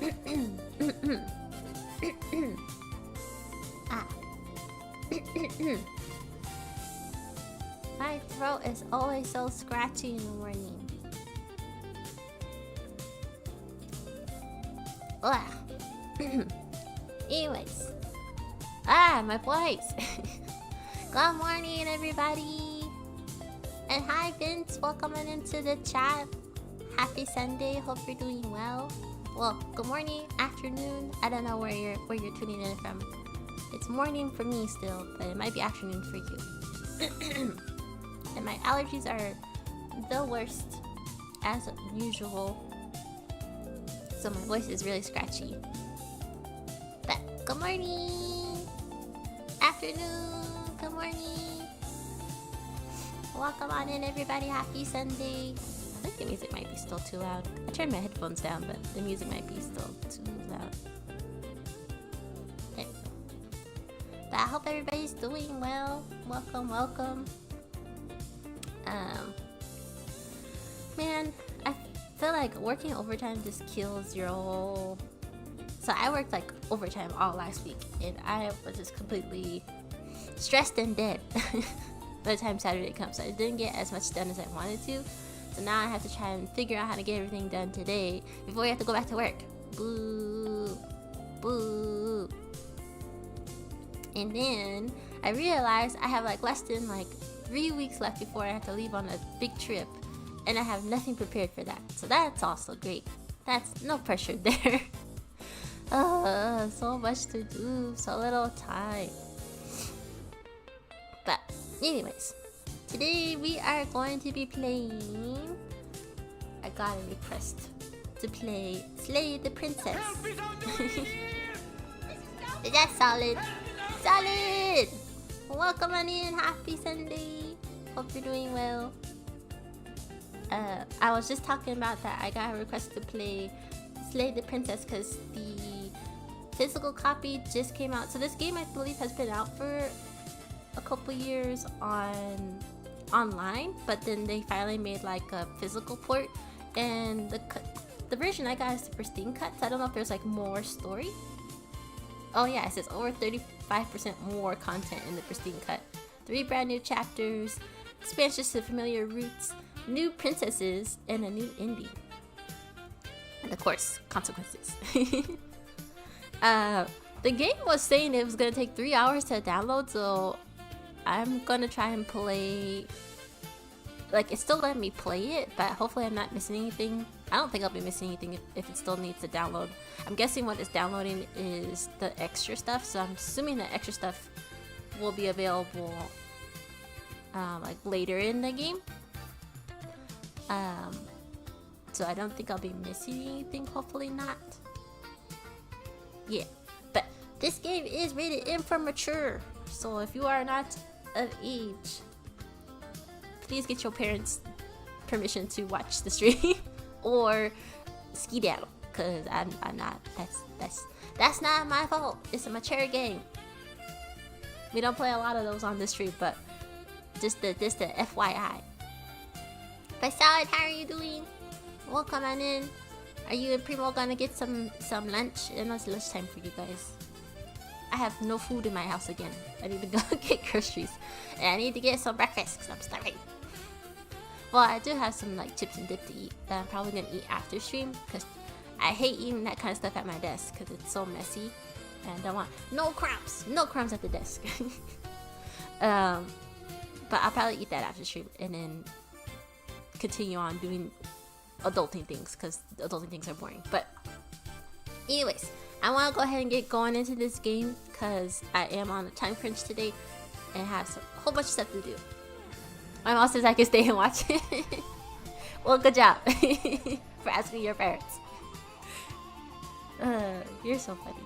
Ah. My throat is always so scratchy in the morning. Anyways. My voice. Good morning, everybody. And hi, Vince. Welcome on into the chat. Happy Sunday. Hope you're doing well. Well, good morning, afternoon. I don't know where you're tuning in from. It's morning for me still, but it might be afternoon for you. And my allergies are the worst as usual. So my voice is really scratchy. But good morning. Afternoon. Good morning. Welcome on in, everybody. Happy Sunday. I think the music might be still too loud. I turned my headphones down, but the music might be still too loud. Okay. But I hope everybody's doing well. Welcome. Man, I feel like working overtime just kills your whole... So I worked like overtime all last week, and I was just completely stressed and dead by the time Saturday comes. So I didn't get as much done as I wanted to. So now I have to try and figure out how to get everything done today before we have to go back to work. Boo. Boo. And then I realized I have like less than like 3 weeks left before I have to leave on a big trip. And I have nothing prepared for that. So that's also great. That's no pressure there. So much to do. So little time. But anyways. Today we are going to be playing... I got a request to play Slay the Princess. Is that solid? Solid! Welcome on in, happy Sunday. Hope you're doing well. I was just talking about that. I got a request to play Slay the Princess because the physical copy just came out. So this game, I believe, has been out for a couple years online, but then they finally made like a physical port, and the version I got is the pristine cut, so I don't know if there's like more story. Oh yeah, it says over 35% more content in the pristine cut, 3 brand new chapters, expansions to familiar routes, new princesses, and a new ending, and of course consequences. The game was saying it was gonna take 3 hours to download, so I'm gonna try and play, like, it's still letting me play it, but hopefully I'm not missing anything. I don't think I'll be missing anything if it still needs to download. I'm guessing what it's downloading is the extra stuff, so I'm assuming the extra stuff will be available like later in the game. So I don't think I'll be missing anything, hopefully not. Yeah, but this game is rated M for mature, so if you are not of age, please get your parents' permission to watch the stream or skedaddle, cause I'm not. That's not my fault. It's a mature game. We don't play a lot of those on this stream, but just the FYI. But Salad, how are you doing? Welcome on in. Are you and Primo gonna get some lunch? I know it's lunchtime for you guys. I have no food in my house again. I need to go get groceries. And I need to get some breakfast because I'm starving. Well, I do have some like chips and dip to eat that I'm probably gonna eat after stream, because I hate eating that kind of stuff at my desk because it's so messy. And I don't want no crumbs at the desk. But I'll probably eat that after stream and then continue on doing adulting things, because adulting things are boring. But anyways, I want to go ahead and get going into this game because I am on a time crunch today and have a whole bunch of stuff to do. My mom says I can stay and watch it. Well, good job for asking your parents. You're so funny.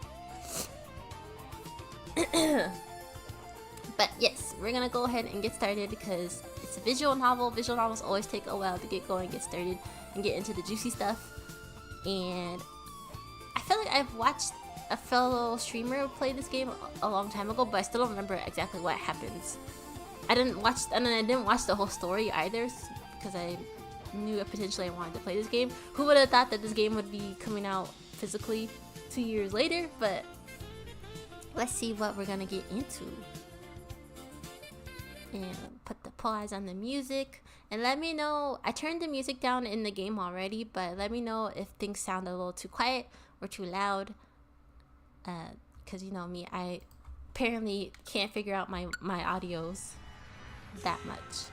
But yes, we're gonna go ahead and get started because it's a visual novel. Visual novels always take a while to get going, get started, and get into the juicy stuff. And I feel like I've watched a fellow streamer play this game a long time ago, but I still don't remember exactly what happens. I didn't watch the whole story either, because I knew potentially I wanted to play this game. Who would have thought that this game would be coming out physically 2 years later, but let's see what we're gonna get into. And put the pause on the music. And let me know, I turned the music down in the game already, but let me know if things sound a little too quiet or too loud. Because you know me, I apparently can't figure out my audios that much.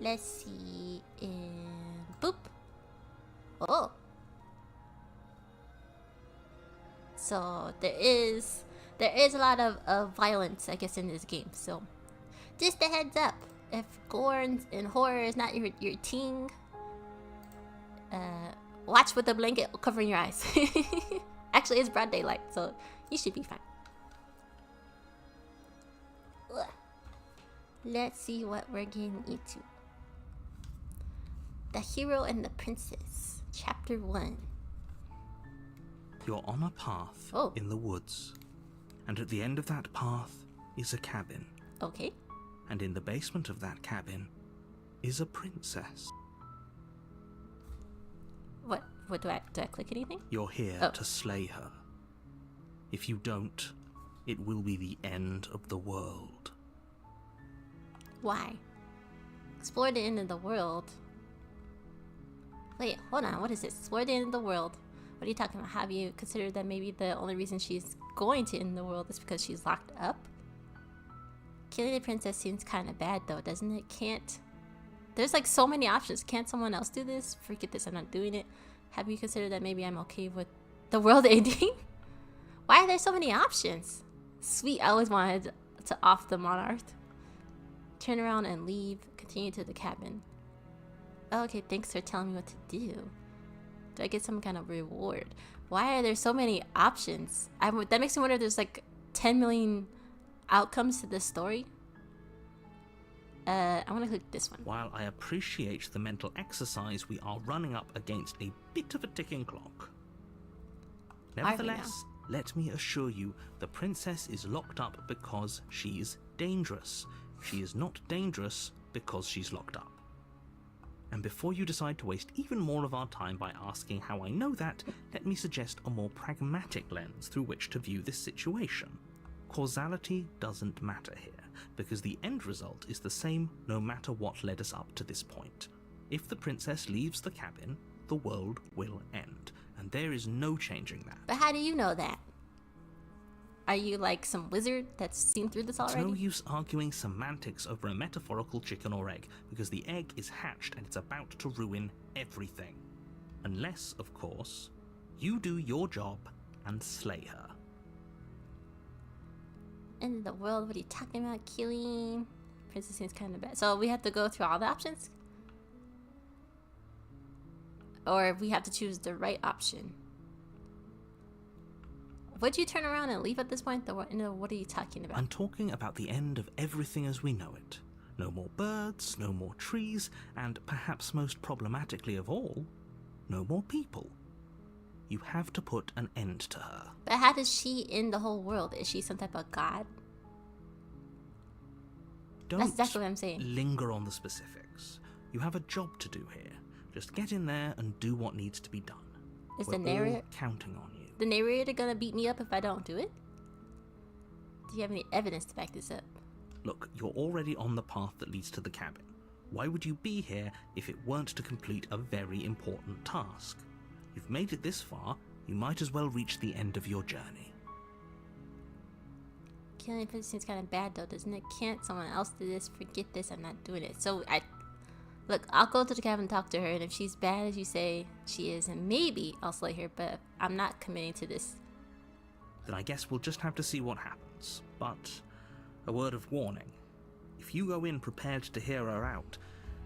Let's see, and boop. Oh. So there is a lot of violence, I guess, in this game. So just a heads up, if gore and horror is not your thing, watch with a blanket covering your eyes. Actually, it's broad daylight, so you should be fine. Let's see what we're getting into. The Hero and the Princess, Chapter 1. You're on a path in the woods, and at the end of that path is a cabin. Okay. And in the basement of that cabin is a princess. What do I click anything? You're here to slay her. If you don't, it will be the end of the world. Why? Explore the end of the world. Wait, hold on. What is this? Explore the end of the world. What are you talking about? Have you considered that maybe the only reason she's going to end the world is because she's locked up? Killing the princess seems kind of bad though, doesn't it? There's like so many options. Can't someone else do this? Forget this, I'm not doing it. Have you considered that maybe I'm okay with the world ending? Why are there so many options? Sweet, I always wanted to off the monarch. Turn around and leave. Continue to the cabin. Okay, thanks for telling me what to do. Do I get some kind of reward? Why are there so many options? That makes me wonder if there's like 10 million outcomes to this story. I want to click this one. While I appreciate the mental exercise, we are running up against a bit of a ticking clock. Nevertheless, let me assure you, the princess is locked up because she's dangerous. She is not dangerous because she's locked up. And before you decide to waste even more of our time by asking how I know that, let me suggest a more pragmatic lens through which to view this situation. Causality doesn't matter here, because the end result is the same no matter what led us up to this point. If the princess leaves the cabin, the world will end, and there is no changing that. But how do you know that? Are you like some wizard that's seen through this already? It's no use arguing semantics over a metaphorical chicken or egg, because the egg is hatched and it's about to ruin everything. Unless, of course, you do your job and slay her. End of the world, what are you talking about? Killing? Princess seems kind of bad. So we have to go through all the options? Or we have to choose the right option? Would you turn around and leave at this point? What are you talking about? I'm talking about the end of everything as we know it. No more birds, no more trees, and perhaps most problematically of all, no more people. You have to put an end to her. But how does she end the whole world? Is she some type of god? That's exactly what I'm saying. Linger on the specifics. You have a job to do here. Just get in there and do what needs to be done. We're all counting on you. The narrator gonna beat me up if I don't do it? Do you have any evidence to back this up? Look, you're already on the path that leads to the cabin. Why would you be here if it weren't to complete a very important task? You've made it this far, you might as well reach the end of your journey. Killing a seems kind of bad though, doesn't it? Can't someone else do this? Forget this, I'm not doing it. So look, I'll go to the cabin and talk to her, and if she's bad as you say she is, and maybe I'll slay her, but I'm not committing to this. Then I guess we'll just have to see what happens. But a word of warning. If you go in prepared to hear her out,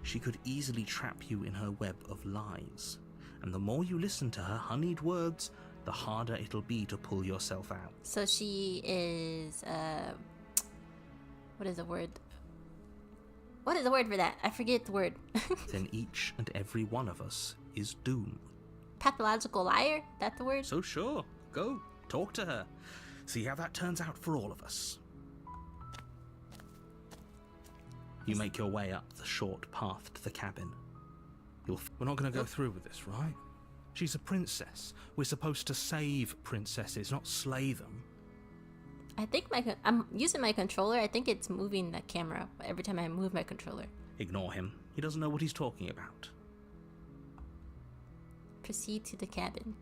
she could easily trap you in her web of lies. And the more you listen to her honeyed words, the harder it'll be to pull yourself out. So she is, what is the word? What is the word for that? I forget the word. Then each and every one of us is doomed. Pathological liar? That's the word? So sure, go, talk to her. See how that turns out for all of us. You make your way up the short path to the cabin. We're not going to go through with this, right? She's a princess. We're supposed to save princesses, not slay them. I think I'm using my controller. I think it's moving the camera every time I move my controller. Ignore him. He doesn't know what he's talking about. Proceed to the cabin.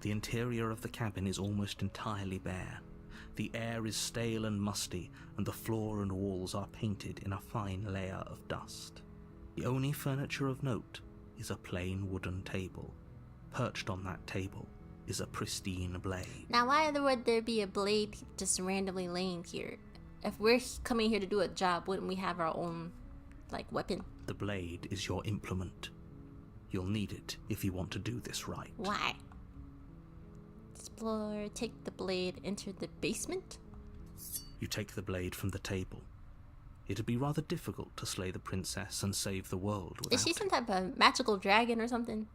The interior of the cabin is almost entirely bare. The air is stale and musty, and the floor and walls are painted in a fine layer of dust. The only furniture of note is a plain wooden table. Perched on that table is a pristine blade. Now, why would there be a blade just randomly laying here? If we're coming here to do a job, wouldn't we have our own, weapon? The blade is your implement. You'll need it if you want to do this right. Why? Explore, take the blade, enter the basement? You take the blade from the table. It'd be rather difficult to slay the princess and save the world without Is she some type of magical dragon or something?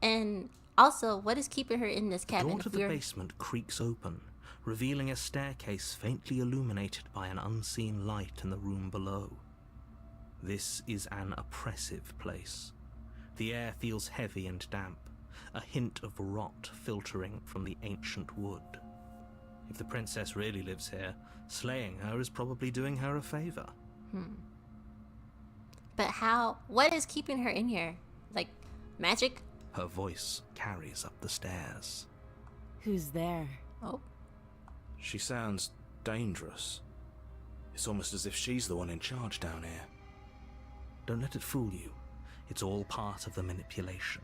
And also, what is keeping her in this cabin? The door to the basement creaks open, revealing a staircase faintly illuminated by an unseen light in the room below. This is an oppressive place. The air feels heavy and damp, a hint of rot filtering from the ancient wood. If the princess really lives here, slaying her is probably doing her a favor. But what is keeping her in here? Magic? Her voice carries up the stairs. Who's there? Oh. She sounds dangerous. It's almost as if she's the one in charge down here. Don't let it fool you. It's all part of the manipulation.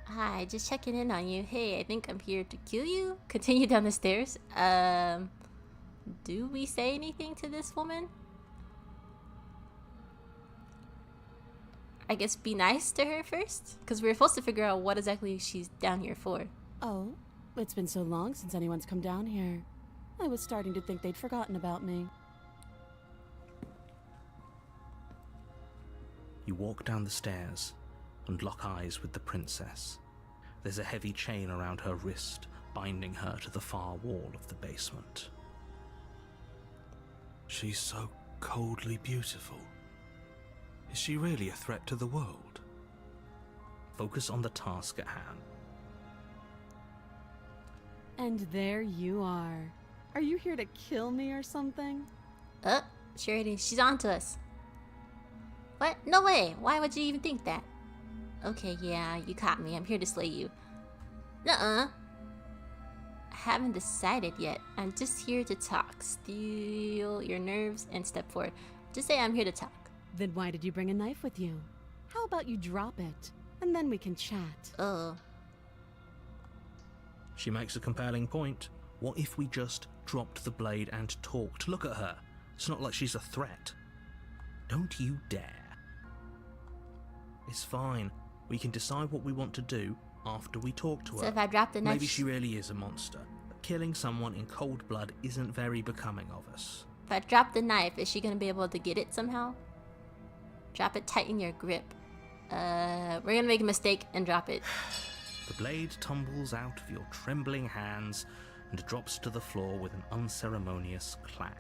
Hi, just checking in on you. Hey, I think I'm here to kill you. Continue down the stairs. Do we say anything to this woman? I guess be nice to her first? Because we're supposed to figure out what exactly she's down here for. Oh, it's been so long since anyone's come down here. I was starting to think they'd forgotten about me. You walk down the stairs and lock eyes with the princess. There's a heavy chain around her wrist, binding her to the far wall of the basement. She's so coldly beautiful. Is she really a threat to the world? Focus on the task at hand. And there you are. Are you here to kill me or something? She's on to us. What? No way. Why would you even think that? Okay, yeah, you caught me. I'm here to slay you. Nuh-uh. I haven't decided yet. I'm just here to talk. Steal your nerves and step forward. Just say I'm here to talk. Then why did you bring a knife with you? How about you drop it, and then we can chat. She makes a compelling point. What if we just dropped the blade and talked? Look at her. It's not like she's a threat. Don't you dare. It's fine. We can decide what we want to do after we talk to her. So if I drop the knife... Maybe she really is a monster. But killing someone in cold blood isn't very becoming of us. If I drop the knife, is she going to be able to get it somehow? Drop it, tighten your grip. We're going to make a mistake and drop it. The blade tumbles out of your trembling hands and drops to the floor with an unceremonious clang.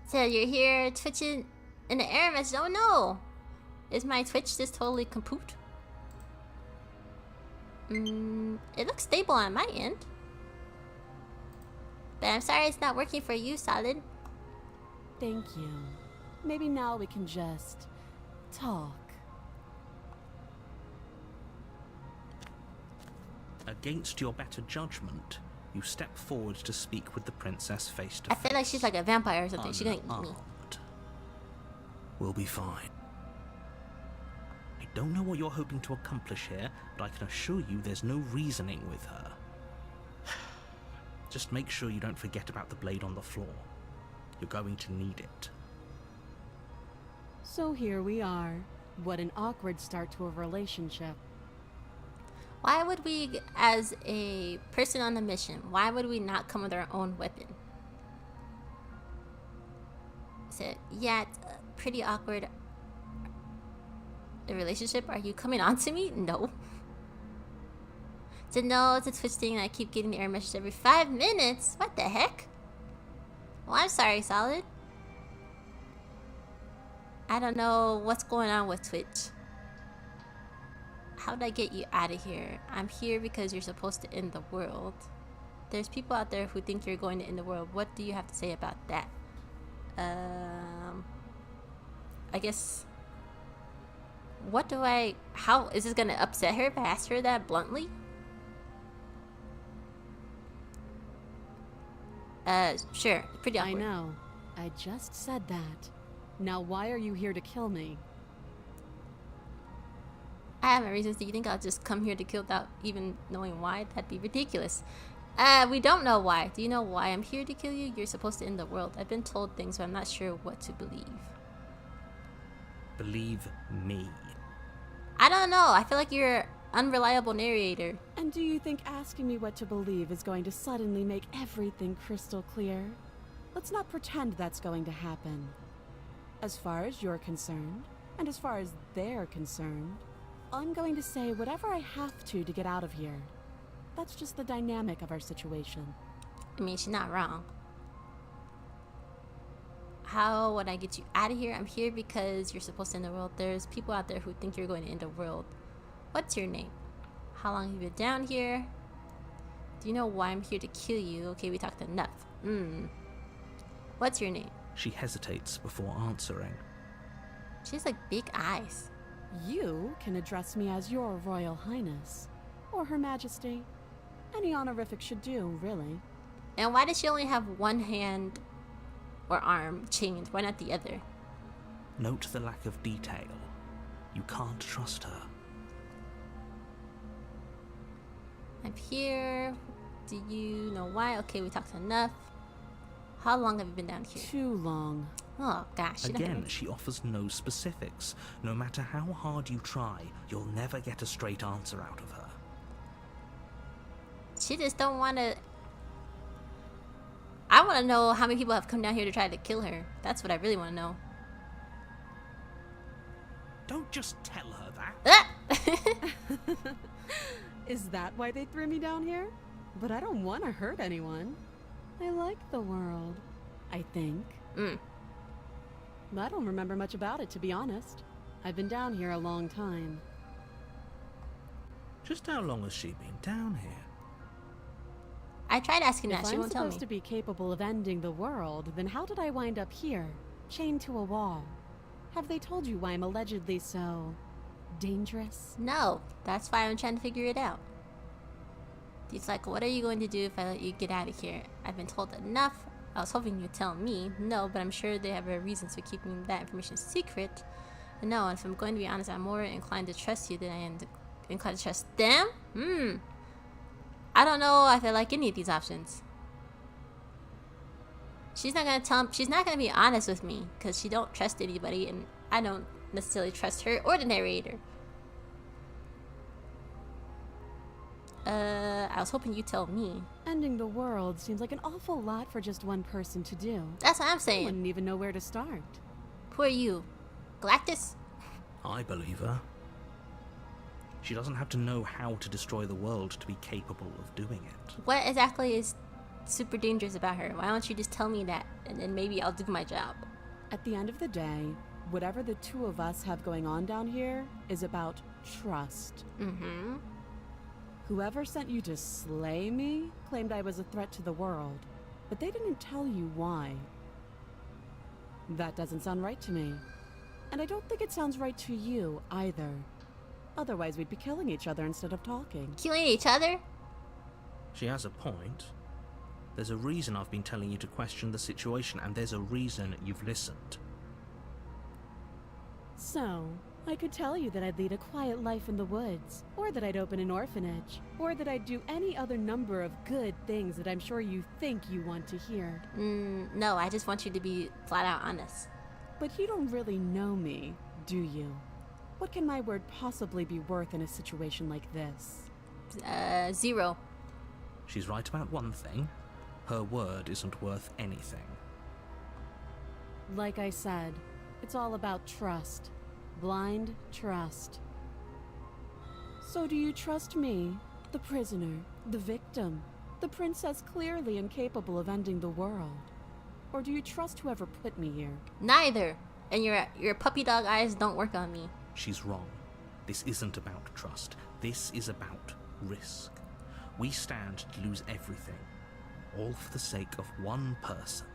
So you're here twitching in the air message. Oh no! Is my Twitch just totally kaput? It looks stable on my end. But I'm sorry it's not working for you, Solid. Thank you. Maybe now we can just talk. Against your better judgment, you step forward to speak with the princess face to I face. feel like she's like a vampire or something. She's gonna eat me. Unarmed. We'll be fine. I don't know what you're hoping to accomplish here, but I can assure you there's no reasoning with her. Just make sure you don't forget about the blade on the floor. You're going to need it. So here we are. What an awkward start to a relationship. Why would we, as a person on a mission, why would we not come with our own weapon? So, yeah, it's pretty awkward. a relationship? Are you coming on to me? No. To know it's a twisting and I keep getting the error message every 5 minutes. What the heck? Well, I'm sorry, Solid. I don't know what's going on with Twitch. How did I get you out of here? I'm here because you're supposed to end the world. There's people out there who think you're going to end the world. What do you have to say about that? I guess... How is this gonna upset her if I ask her that bluntly? Sure. Pretty awkward. I know. I just said that. Now why are you here to kill me? I have my reasons. Do you think I'll just come here to kill without even knowing why? That'd be ridiculous. We don't know why. Do you know why I'm here to kill you? You're supposed to end the world. I've been told things, but I'm not sure what to believe. Believe me. I don't know. I feel like you're an unreliable narrator. And do you think asking me what to believe is going to suddenly make everything crystal clear? Let's not pretend that's going to happen. As far as you're concerned, and as far as they're concerned, I'm going to say whatever I have to get out of here. That's just the dynamic of our situation. I mean, she's not wrong. How would I get you out of here? I'm here because you're supposed to end the world. There's people out there who think you're going to end the world. What's your name? How long have you been down here? Do you know why I'm here to kill you? Okay, we talked enough. What's your name? She hesitates before answering. She has like big eyes. You can address me as your Royal Highness, or Her Majesty. Any honorific should do, really. And why does she only have one hand or arm chained? Why not the other? Note the lack of detail. You can't trust her. I'm here. Do you know why? Okay, we talked enough. How long have you been down here? Too long. Oh gosh. Again, she offers no specifics. No matter how hard you try, you'll never get a straight answer out of her. She just don't want to... I want to know how many people have come down here to try to kill her. That's what I really want to know. Don't just tell her that. Is that why they threw me down here? But I don't want to hurt anyone. I like the world, I think. I don't remember much about it, to be honest. I've been down here a long time. Just how long has she been down here? I tried asking that. If She I'm won't tell me. supposed to be capable of ending the world, then how did I wind up here, chained to a wall? Have they told you why I'm allegedly so... dangerous? No. That's why I'm trying to figure it out. He's like, what are you going to do if I let you get out of here? I've been told enough. I was hoping you'd tell me. No, but I'm sure they have reasons for keeping that information secret. No, and if I'm going to be honest, I'm more inclined to trust you than I am inclined to trust them. I don't know if I like any of these options. She's not gonna be honest with me because she don't trust anybody, and I don't necessarily trust her or the narrator. I was hoping you'd tell me. Ending the world seems like an awful lot for just one person to do. That's what I'm I saying. wouldn't even know where to start. Who are you? Galactus? I believe her. She doesn't have to know how to destroy the world to be capable of doing it. What exactly is super dangerous about her? Why don't you just tell me that, and then maybe I'll do my job. At the end of the day, whatever the two of us have going on down here is about trust. Whoever sent you to slay me claimed I was a threat to the world, but they didn't tell you why. That doesn't sound right to me. And I don't think it sounds right to you either. Otherwise, we'd be killing each other instead of talking. Killing each other? She has a point. There's a reason I've been telling you to question the situation, and there's a reason you've listened. So, I could tell you that I'd lead a quiet life in the woods, or that I'd open an orphanage, or that I'd do any other number of good things that I'm sure you think you want to hear. No, I just want you to be flat out honest. But you don't really know me, do you? What can my word possibly be worth in a situation like this? 0. She's right about one thing. Her word isn't worth anything. Like I said, it's all about trust. blind trust. So do you trust me, the prisoner, the victim, the princess clearly incapable of ending the world? Or do you trust whoever put me here? Neither. And your puppy dog eyes don't work on me. She's wrong. This isn't about trust. This is about risk. We stand to lose everything, all for the sake of one person,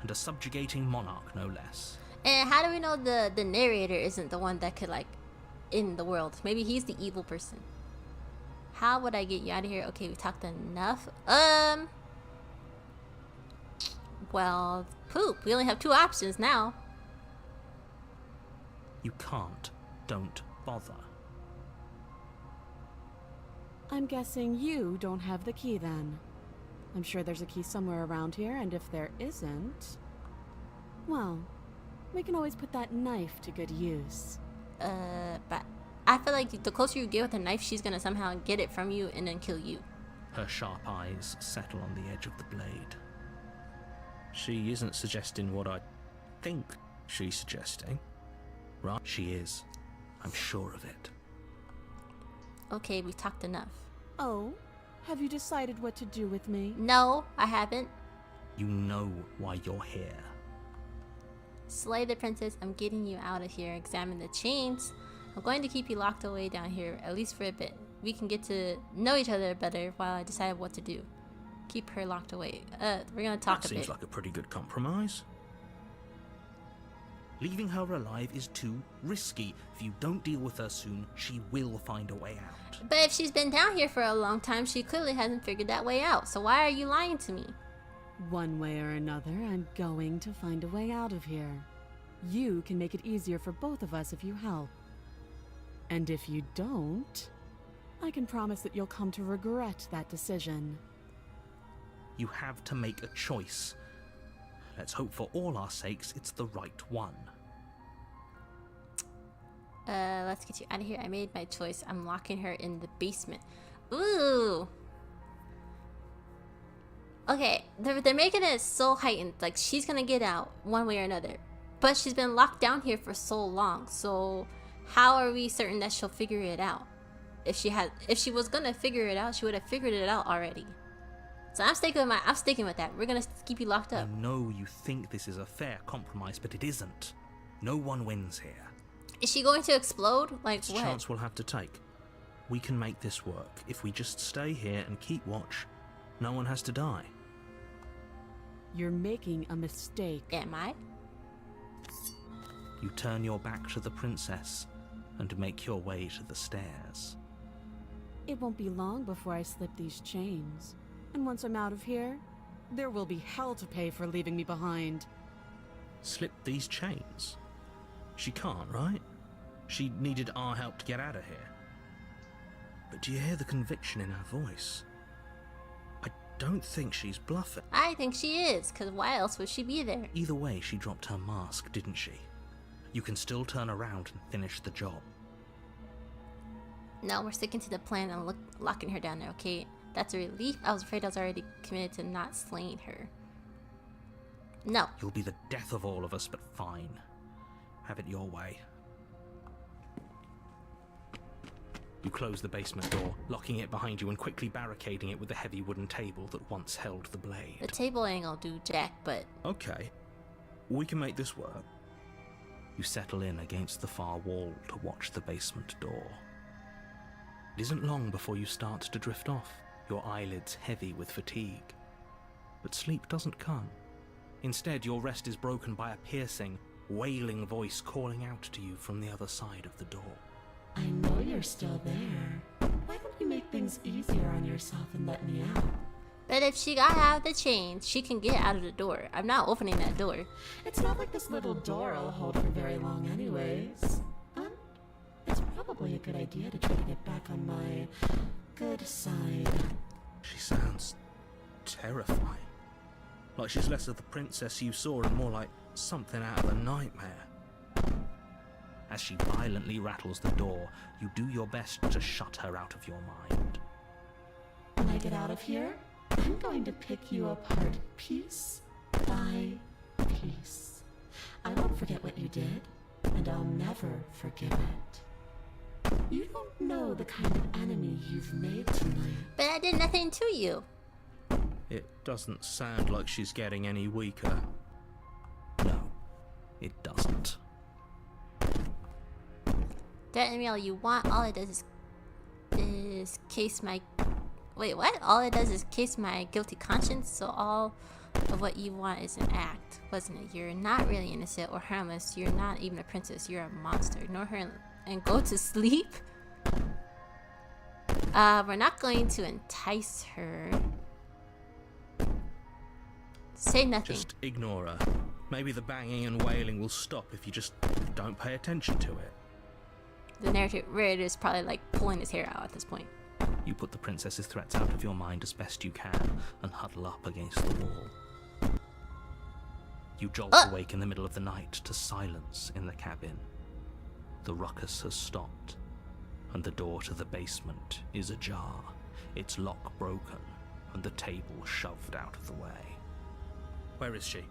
and a subjugating monarch, no less. And how do we know the narrator isn't the one that could, like, end the world? Maybe he's the evil person. How would I get you out of here? Okay, we talked enough. Well, poop. We only have 2 options now. You can't. Don't bother. I'm guessing you don't have the key then. I'm sure there's a key somewhere around here, and if there isn't, well, we can always put that knife to good use. But I feel like the closer you get with a knife, she's gonna somehow get it from you and then kill you. Her sharp eyes settle on the edge of the blade. She isn't suggesting what I think she's suggesting. Right? She is. I'm sure of it. Okay, we talked enough. Oh, have you decided what to do with me? No, I haven't. You know why you're here. Slay the princess, I'm getting you out of here. Examine the chains. I'm going to keep you locked away down here, at least for a bit. We can get to know each other better while I decide what to do. Keep her locked away. We're gonna talk That a bit. seems like a pretty good compromise. Leaving her alive is too risky. If you don't deal with her soon, she will find a way out. But if she's been down here for a long time, she clearly hasn't figured that way out. So why are you lying to me? One way or another, I'm going to find a way out of here. You can make it easier for both of us if you help. And if you don't, I can promise that you'll come to regret that decision. You have to make a choice. Let's hope for all our sakes it's the right one. Let's get you out of here. I made my choice. I'm locking her in the basement. Ooh. Okay, they're making it so heightened. Like, she's gonna get out one way or another. But she's been locked down here for so long. So how are we certain that she'll figure it out? If she was gonna figure it out, she would have figured it out already. So I'm sticking with that. We're gonna keep you locked up. I know you think this is a fair compromise, but it isn't. No one wins here. Is she going to explode? Like It's a what? chance we'll have to take. We can make this work. If we just stay here and keep watch, no one has to die. You're making a mistake. Am I? You turn your back to the princess and make your way to the stairs. It won't be long before I slip these chains. And once I'm out of here, there will be hell to pay for leaving me behind. Slip these chains? She can't, right? She needed our help to get out of here. But do you hear the conviction in her voice? I don't think she's bluffing. I think she is, because why else would she be there? Either way, she dropped her mask, didn't she? You can still turn around and finish the job. No, we're sticking to the plan and locking her down there, okay? That's a relief. I was afraid I was already committed to not slaying her. No. You'll be the death of all of us, but fine. Have it your way. You close the basement door, locking it behind you and quickly barricading it with the heavy wooden table that once held the blade. The table ain't gonna do jack, but... Okay. We can make this work. You settle in against the far wall to watch the basement door. It isn't long before you start to drift off, your eyelids heavy with fatigue. But sleep doesn't come. Instead, your rest is broken by a piercing, wailing voice calling out to you from the other side of the door. I know you're still there. Why don't you make things easier on yourself and let me out? But if she got out of the chains, she can get out of the door. I'm not opening that door. It's not like this little door will hold for very long anyways. It's probably a good idea to try to get back on my good side. She sounds terrifying. Like she's less of the princess you saw and more like something out of a nightmare. As she violently rattles the door, you do your best to shut her out of your mind. When I get out of here, I'm going to pick you apart piece by piece. I won't forget what you did, and I'll never forgive it. You don't know the kind of enemy you've made tonight. But I did nothing to you. It doesn't sound like she's getting any weaker. No, it doesn't. Threaten me all you want. All it does is case my... Wait, what? All it does is case my guilty conscience, so all of what you want is an act, wasn't it? You're not really innocent or harmless. You're not even a princess. You're a monster. Ignore her and go to sleep. We're not going to entice her. Say nothing. Just ignore her. Maybe the banging and wailing will stop if you just don't pay attention to it. The narrator is probably like pulling his hair out at this point. You put the princess's threats out of your mind as best you can and huddle up against the wall. You jolt awake in the middle of the night to silence in the cabin. The ruckus has stopped, and the door to the basement is ajar, its lock broken, and the table shoved out of the way. Where is she?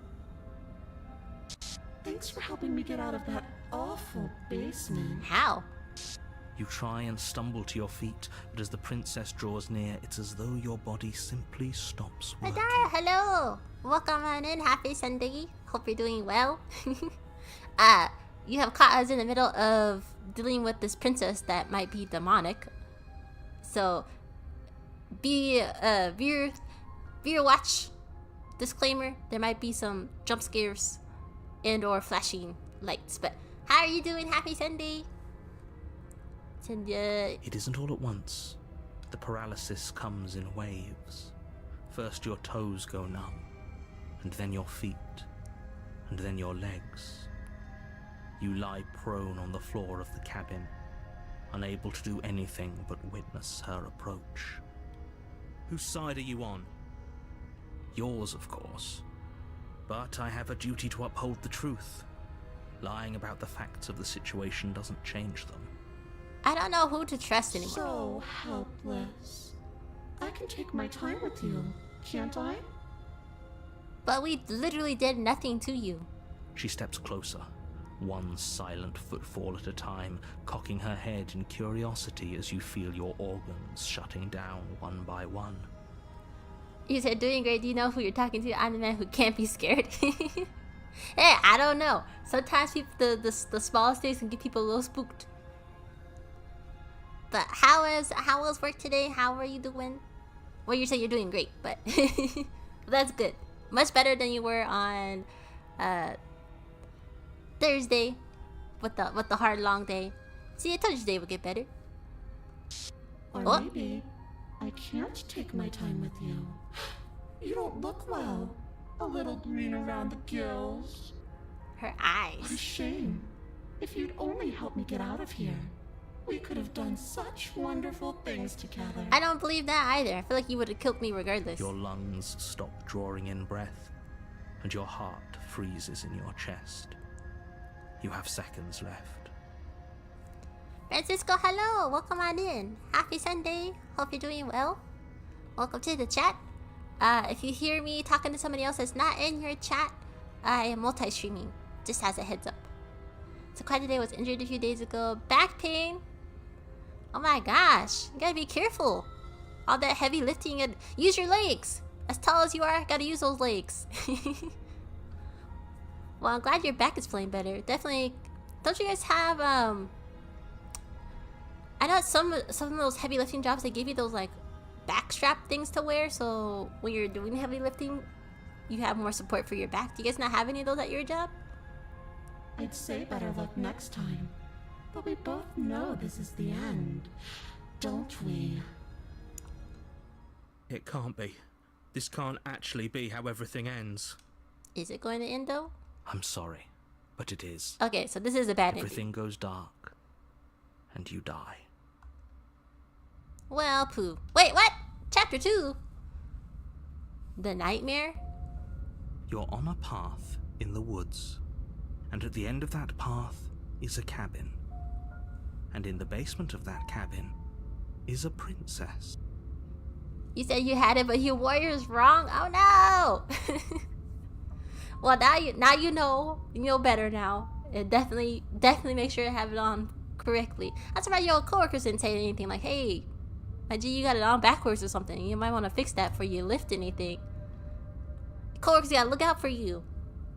Thanks for helping me get out of that awful basement. How? You try and stumble to your feet, but as the princess draws near, it's as though your body simply stops working. Adara, hello! Welcome on in. Happy Sunday. Hope you're doing well. You have caught us in the middle of dealing with this princess that might be demonic. So, be your watch. Disclaimer, there might be some jump scares and or flashing lights. But how are you doing? Happy Sunday. It isn't all at once. The paralysis comes in waves. First your toes go numb, and then your feet, and then your legs. You lie prone on the floor of the cabin, unable to do anything but witness her approach. Whose side are you on? Yours, of course. But I have a duty to uphold the truth. Lying about the facts of the situation doesn't change them. I don't know who to trust anymore. So helpless. I can take my time with you, can't I? But we literally did nothing to you. She steps closer, one silent footfall at a time, cocking her head in curiosity as you feel your organs shutting down one by one. You said doing great. Do you know who you're talking to? I'm the man who can't be scared. Hey, I don't know. Sometimes people, the smallest things can get people a little spooked. But how was work today? How are you doing? Well, you said you're doing great, but that's good. Much better than you were on Thursday with the hard long day. See, I told you today would get better. Or maybe I can't take my time with you. You don't look well. A little green around the gills. Her What a eyes. shame. If you'd only help me get out of here, we could have done such wonderful things together. I don't believe that either. I feel like you would have killed me regardless. Your lungs stop drawing in breath, and your heart freezes in your chest. You have seconds left. Francisco, hello. Welcome on in. Happy Sunday. Hope you're doing well. Welcome to the chat. If you hear me talking to somebody else that's not in your chat, I am multi-streaming. Just as a heads up. Sakurai today was injured a few days ago. Back pain. Oh my gosh. You gotta be careful. All that heavy lifting and use your legs. As tall as you are, gotta use those legs. Well, I'm glad your back is feeling better. Definitely. Don't you guys have I know some of those heavy lifting jobs, they give you those like back strap things to wear, so when you're doing heavy lifting, you have more support for your back. Do you guys not have any of those at your job? I'd say better luck next time. But we both know this is the end, don't we? It can't be. This can't actually be how everything ends. Is it going to end though? I'm sorry, but it is. Okay, so this is a bad ending. Everything goes dark, and you die. Well, poo. Wait, what? Chapter 2? The nightmare? You're on a path in the woods, and at the end of that path is a cabin. And in the basement of that cabin is a princess. You said you had it, but your warrior's wrong? Oh no! Well, now you know. You know better now. And definitely make sure to have it on correctly. That's why your coworkers didn't say anything like, hey, my G, you got it on backwards or something. You might want to fix that before you lift anything. Coworkers gotta look out for you.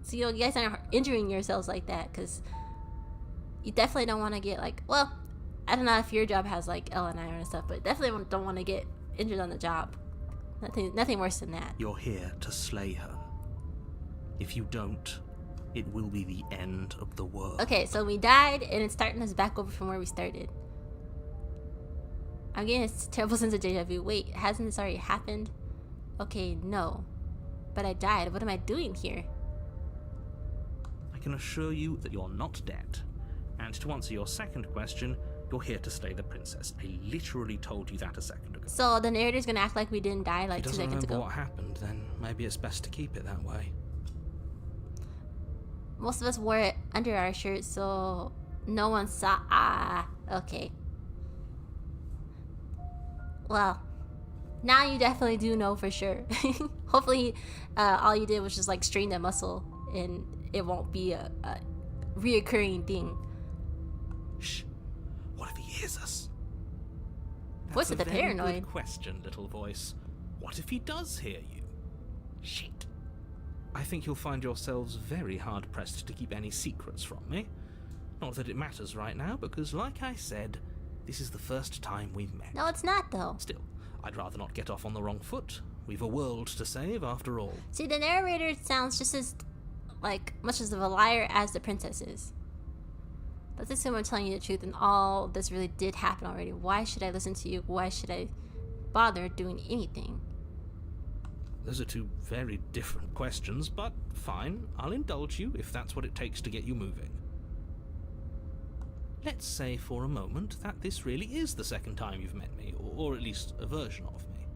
So you guys aren't injuring yourselves like that, because you definitely don't want to get like, well, I don't know if your job has like L&I and stuff, but definitely don't want to get injured on the job. Nothing worse than that. You're here to slay her. If you don't, it will be the end of the world. Okay, so we died, and it's starting us back over from where we started. I'm getting a terrible sense of deja vu. Wait, hasn't this already happened? Okay, no. But I died. What am I doing here? I can assure you that you're not dead. And to answer your second question, you're here to slay the princess. I literally told you that a second ago. So the narrator's gonna act like we didn't die like 2 If he doesn't seconds remember ago. what happened, then maybe it's best to keep it that way. Most of us wore it under our shirts, so no one saw. Ah, okay. Well, now you definitely do know for sure. Hopefully, all you did was just like strain that muscle, and it won't be a reoccurring thing. Shh. What if he hears us? Voice of the That's a very paranoid. good question, little voice. What if he does hear you? Shit. I think you'll find yourselves very hard-pressed to keep any secrets from me. Not that it matters right now, because like I said, this is the first time we've met. No, it's not though. Still, I'd rather not get off on the wrong foot. We've a world to save, after all. See, the narrator sounds just as like much as of a liar as the princess is. Let's assume I'm telling you the truth and all this really did happen already. Why should I listen to you? Why should I bother doing anything? Those are two very different questions, but fine, I'll indulge you if that's what it takes to get you moving. Let's say for a moment that this really is the second time you've met me, or at least a version of me.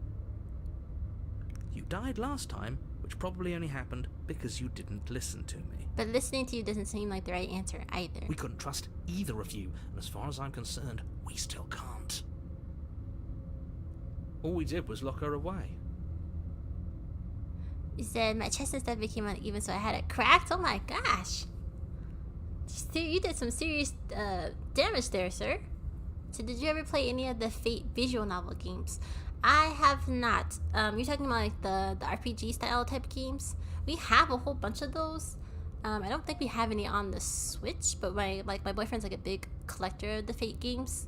You died last time, which probably only happened because you didn't listen to me. But listening to you doesn't seem like the right answer either. We couldn't trust either of you, and as far as I'm concerned, we still can't. All we did was lock her away. You said my chest and stuff became uneven, so I had it cracked. Oh my gosh. You did some serious damage there, sir. So did you ever play any of the Fate visual novel games? I have not. You're talking about like the RPG style type games? We have a whole bunch of those. I don't think we have any on the Switch, but my boyfriend's like a big collector of the Fate games.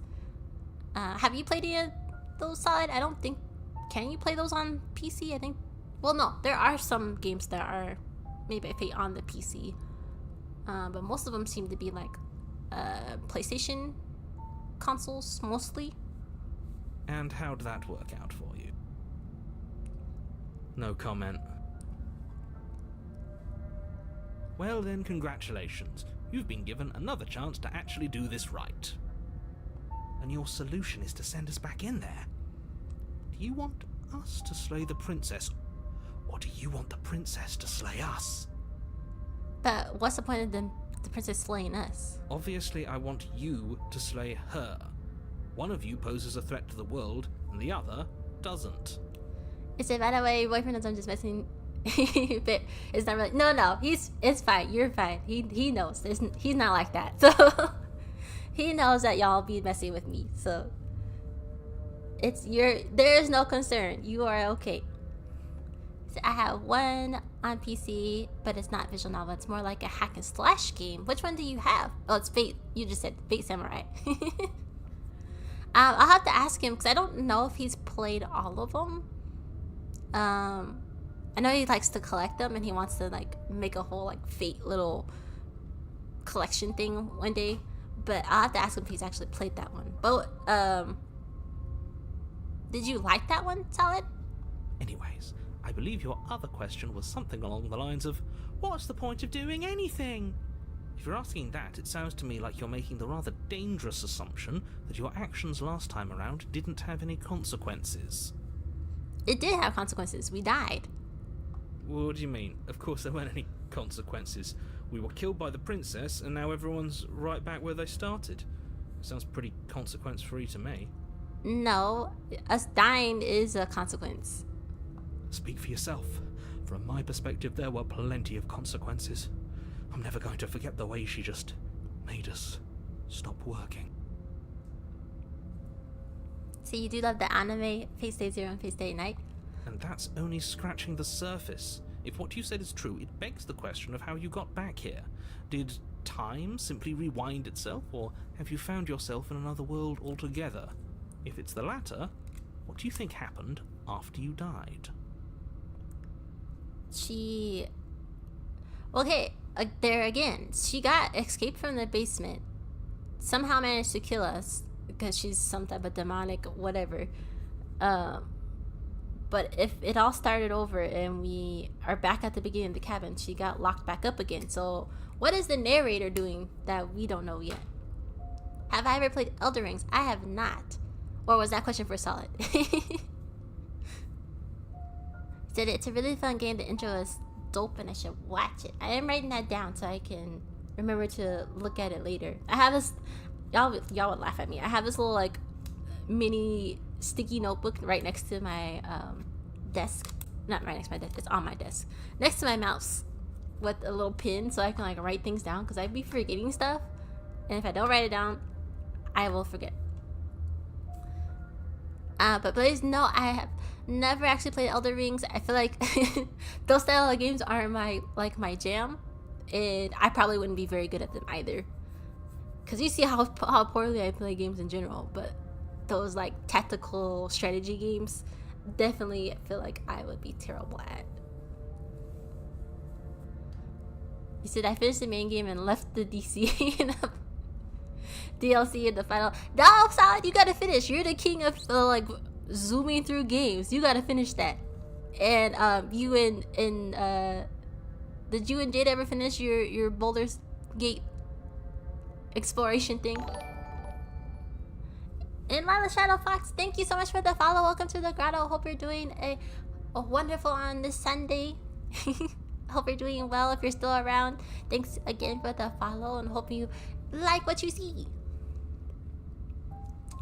Have you played any of those, Solid? I don't think. Can you play those on PC? I think. Well, no, there are some games that are made by Fate on the PC, but most of them seem to be like PlayStation consoles mostly. And how'd that work out for you? No comment. Well then, congratulations. You've been given another chance to actually do this right. And your solution is to send us back in there. Do you want us to slay the princess? Or do you want the princess to slay us? But what's the point of the princess slaying us? Obviously, I want you to slay her. One of you poses a threat to the world, and the other doesn't. Is it, by the way, your boyfriend knows I'm just messing? But it's not really. No, it's fine. You're fine. He knows. He's not like that. So he knows that y'all be messing with me. So there is no concern. You are okay. So I have one on PC, but it's not visual novel. It's more like a hack and slash game. Which one do you have? Oh, it's Fate. You just said Fate Samurai. I'll have to ask him because I don't know if he's played all of them. I know he likes to collect them and he wants to like make a whole like Fate little collection thing one day. But I'll have to ask him if he's actually played that one. But did you like that one, Solid? Anyways, I believe your other question was something along the lines of, what's the point of doing anything? If you're asking that, it sounds to me like you're making the rather dangerous assumption that your actions last time around didn't have any consequences. It did have consequences. We died. What do you mean? Of course there weren't any consequences. We were killed by the princess, and now everyone's right back where they started. Sounds pretty consequence-free to me. No, us dying is a consequence. Speak for yourself. From my perspective, there were plenty of consequences. I'm never going to forget the way she just made us stop working. So you do love the anime Fate Stay Zero and Fate Stay Night? And that's only scratching the surface. If what you said is true, it begs the question of how you got back here. Did time simply rewind itself, or have you found yourself in another world altogether? If it's the latter, what do you think happened after you died? Okay, there again. She got escaped from the basement. Somehow managed to kill us because she's some type of demonic whatever. But if it all started over and we are back at the beginning of the cabin, she got locked back up again. So what is the narrator doing that we don't know yet? Have I ever played Elden Rings? I have not. Or was that question for Solid? Said it's a really fun game. The intro is dope and I should watch it. I am writing that down so I can remember to look at it later. I have this, y'all would laugh at me. I have this little like mini sticky notebook right next to my desk. Not right next to my desk, it's on my desk. Next to my mouse with a little pin so I can like write things down because I'd be forgetting stuff. And if I don't write it down, I will forget. But please know I have never actually played Elden Rings. I feel like those style of games aren't my jam, and I probably wouldn't be very good at them either. Cause you see how poorly I play games in general, but those like tactical strategy games, definitely feel like I would be terrible at. You said I finished the main game and left the DC and DLC in the final. No, Solid, you gotta finish. You're the king of like zooming through games. You gotta finish that. And you and did you and Jade ever finish your Baldur's Gate exploration thing? And Lila Shadow Fox, thank you so much for the follow. Welcome to the grotto. Hope you're doing a wonderful on this Sunday. Hope you're doing well if you're still around. Thanks again for the follow and hope you like what you see.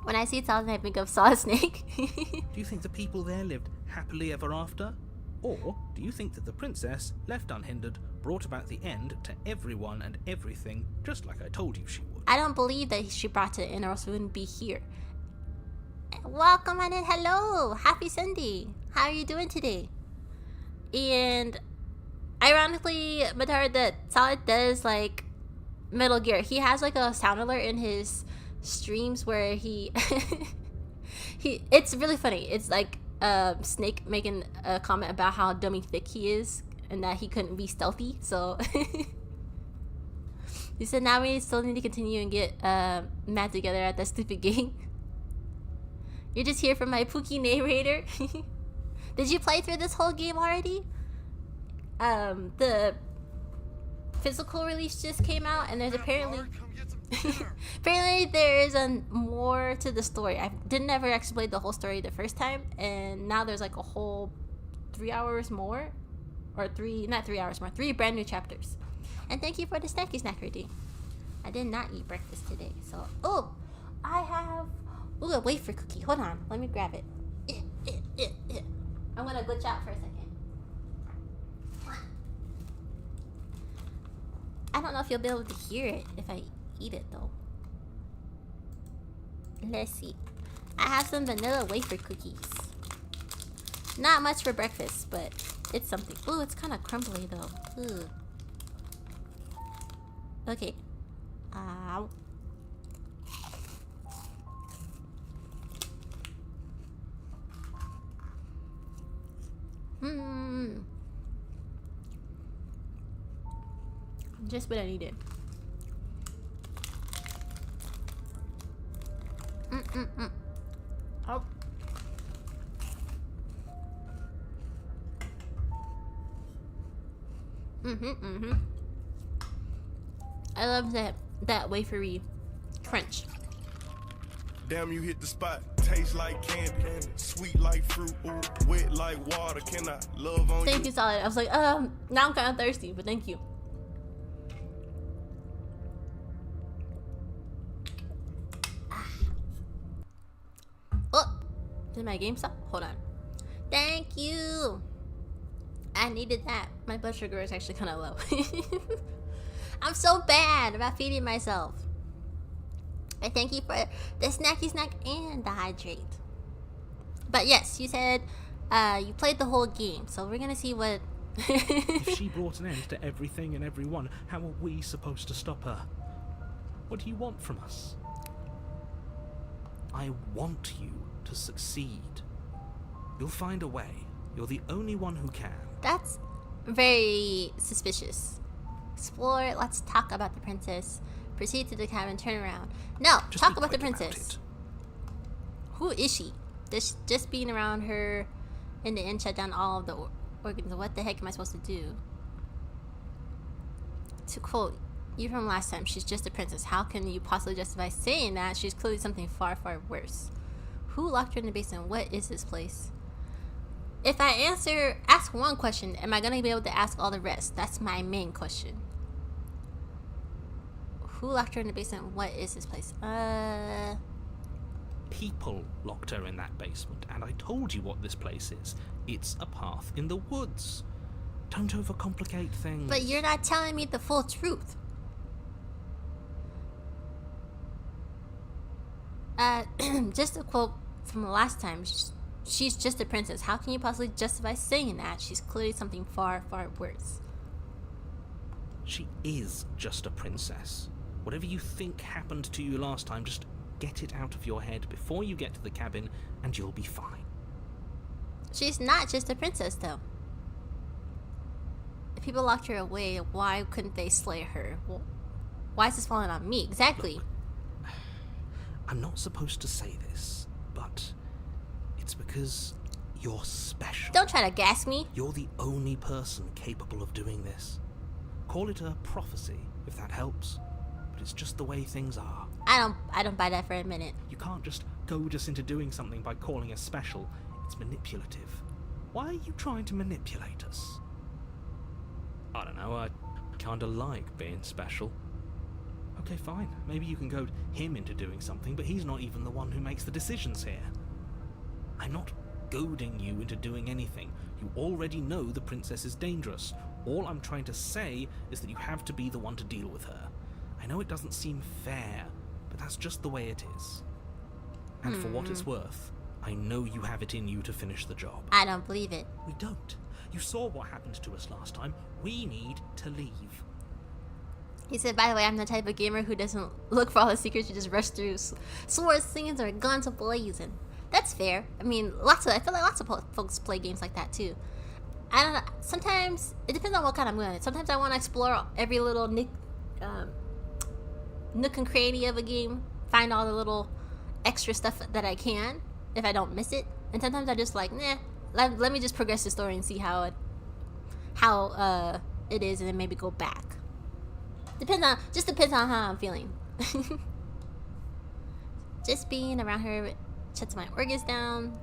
When I see Solid, I think of Solid Snake. Do you think the people there lived happily ever after? Or do you think that the princess, left unhindered, brought about the end to everyone and everything, just like I told you she would? I don't believe that she brought it in or else we wouldn't be here. Welcome on in. Hello. Happy Sunday. How are you doing today? And ironically, Madara, that Solid does like Metal Gear. He has like a sound alert in his streams where he it's really funny. It's like Snake making a comment about how dummy thick he is and that he couldn't be stealthy. So he said now we still need to continue and get mad together at that stupid game. You're just here for my Pookie narrator. Did you play through this whole game already? The physical release just came out and there's apparently there is more to the story. I didn't ever actually play the whole story the first time, and now there's like a whole 3 hours more, or not 3 hours more, 3 brand new chapters. And thank you for the snacky snack reading. I did not eat breakfast today, so I have a wafer cookie. Hold on, let me grab it. I'm gonna glitch out for a second. I don't know if you'll be able to hear it if I eat it though. Let's see. I have some vanilla wafer cookies. Not much for breakfast, but it's something. Ooh, it's kind of crumbly though. Ooh. Okay. Ow. Just what I needed. Oh. I love that wafery crunch. Damn, you hit the spot. Taste like candy, sweet like fruit, ooh, wet like water. Can I love on you? Thank you, Solid. I was like, now I'm kind of thirsty, but thank you. Oh, did my game stop? Hold on. Thank you. I needed that. My blood sugar is actually kind of low. I'm so bad about feeding myself. And thank you for the snacky snack and the hydrate. But yes, you said you played the whole game, so we're gonna see what. If she brought an end to everything and everyone, how are we supposed to stop her? What do you want from us? I want you to succeed. You'll find a way. You're the only one who can. That's very suspicious. Explore, let's talk about the princess. Proceed to the cabin, turn around. No, Just talk be about the quick princess. it. Who is she? Just being around her in the inn shut down all of the organs. What the heck am I supposed to do? To quote you from last time, she's just a princess. How can you possibly justify saying that? She's clearly something far, far worse. Who locked her in the basement? What is this place? If I ask one question, am I going to be able to ask all the rest? That's my main question. Who locked her in the basement? What is this place? People locked her in that basement, and I told you what this place is. It's a path in the woods. Don't overcomplicate things. But you're not telling me the full truth. Just a quote from the last time. She's just a princess. How can you possibly justify saying that? She's clearly something far, far worse. She is just a princess. Whatever you think happened to you last time, just get it out of your head before you get to the cabin, and you'll be fine. She's not just a princess, though. If people locked her away, why couldn't they slay her? Well, why is this falling on me? Exactly. Look, I'm not supposed to say this, but it's because you're special. Don't try to gas me. You're the only person capable of doing this. Call it a prophecy, if that helps. But it's just the way things are. I don't buy that for a minute. You can't just goad us into doing something by calling us special. It's manipulative. Why are you trying to manipulate us? I don't know, I kinda like being special. Okay, fine. Maybe you can goad him into doing something, but he's not even the one who makes the decisions here. I'm not goading you into doing anything. You already know the princess is dangerous. All I'm trying to say is that you have to be the one to deal with her. I know it doesn't seem fair, but that's just the way it is. And for what it's worth, I know you have it in you to finish the job. I don't believe it. We don't. You saw what happened to us last time. We need to leave. He said, by the way, I'm the type of gamer who doesn't look for all the secrets. You just rush through swords, slings, or guns blazing. That's fair. I mean, I feel like lots of folks play games like that too. I don't know. Sometimes it depends on what kind of mood I'm in. Sometimes I want to explore every little nook and cranny of a game, find all the little extra stuff that I can if I don't miss it. And sometimes I just like, nah. Let me just progress the story and see how it is, and then maybe go back. Depends on how I'm feeling. Just being around her shuts my organs down.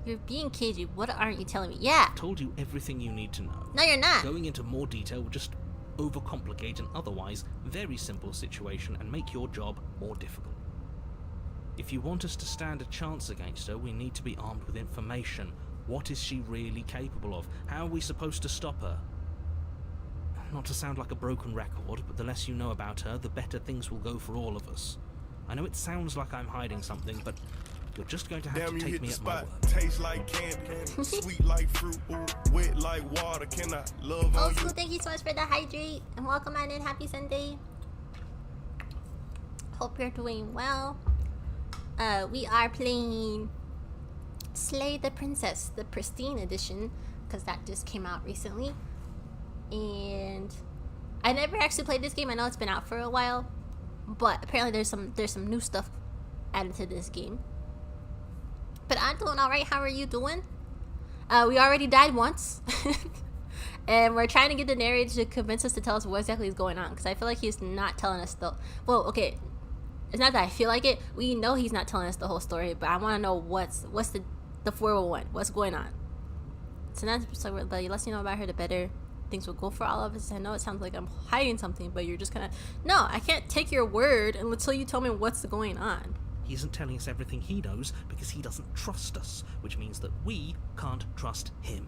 You're being cagey. What aren't you telling me? Yeah. I told you everything you need to know. No, you're not. Going into more detail will just overcomplicate an otherwise very simple situation and make your job more difficult. If you want us to stand a chance against her, we need to be armed with information. What is she really capable of? How are we supposed to stop her? Not to sound like a broken record, but the less you know about her, the better things will go for all of us. I know it sounds like I'm hiding something, but you're just going to have Damn, to you take hit me the at my spot. word. Taste like candy, sweet like fruit, ooh, wet like water. Can I love Old on school, you? thank you so much for the hydrate. And welcome on in. Happy Sunday. Hope you're doing well. We are playing Slay the Princess, the Pristine Edition, because that just came out recently. And I never actually played this game. I know it's been out for a while, but apparently there's some new stuff added to this game. But I'm doing all right. How are you doing? We already died once, and we're trying to get the narrator to convince us to tell us what exactly is going on, because I feel like he's not telling us the. Well, okay, it's not that I feel like it. We know he's not telling us the whole story, but I want to know what's the 401. What's going on? So that's so the less you know about her, the better things will go for all of us. I know it sounds like I'm hiding something, but you're just kind of no. I can't take your word until you tell me what's going on. He isn't telling us everything he knows because he doesn't trust us, which means that we can't trust him.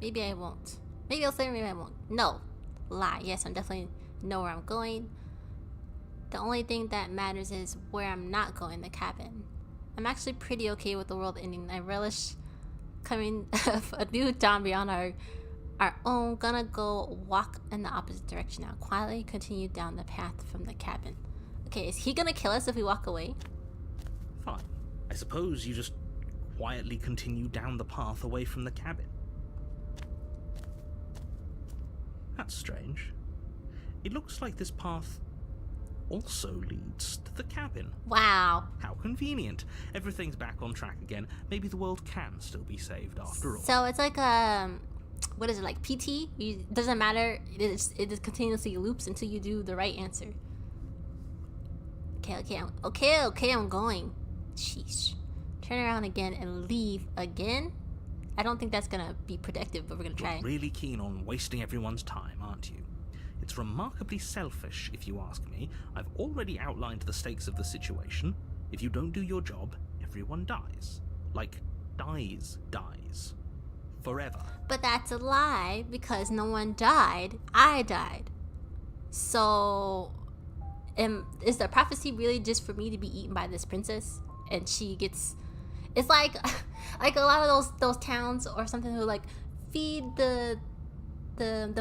Maybe I won't. Maybe I'll say maybe I won't. No. Lie. Yes, I'm definitely know where I'm going. The only thing that matters is where I'm not going, the cabin. I'm actually pretty okay with the world ending. I relish coming of a new dawn beyond our own. Gonna go walk in the opposite direction now. Quietly continue down the path from the cabin. Okay, is he gonna kill us if we walk away? Fine. I suppose you just quietly continue down the path away from the cabin. That's strange. It looks like this path also leads to the cabin. Wow. How convenient. Everything's back on track again. Maybe the world can still be saved after all. So it's like what is it, like PT? It doesn't matter. It just continuously loops until you do the right answer. Okay, I'm going. Sheesh. Turn around again and leave again? I don't think that's gonna be productive, but we're gonna try. You're really keen on wasting everyone's time, aren't you? It's remarkably selfish, if you ask me. I've already outlined the stakes of the situation. If you don't do your job, everyone dies. Like, dies. Forever. But that's a lie, because no one died. I died. So, is the prophecy really just for me to be eaten by this princess? And she gets... It's like a lot of those towns or something who like feed the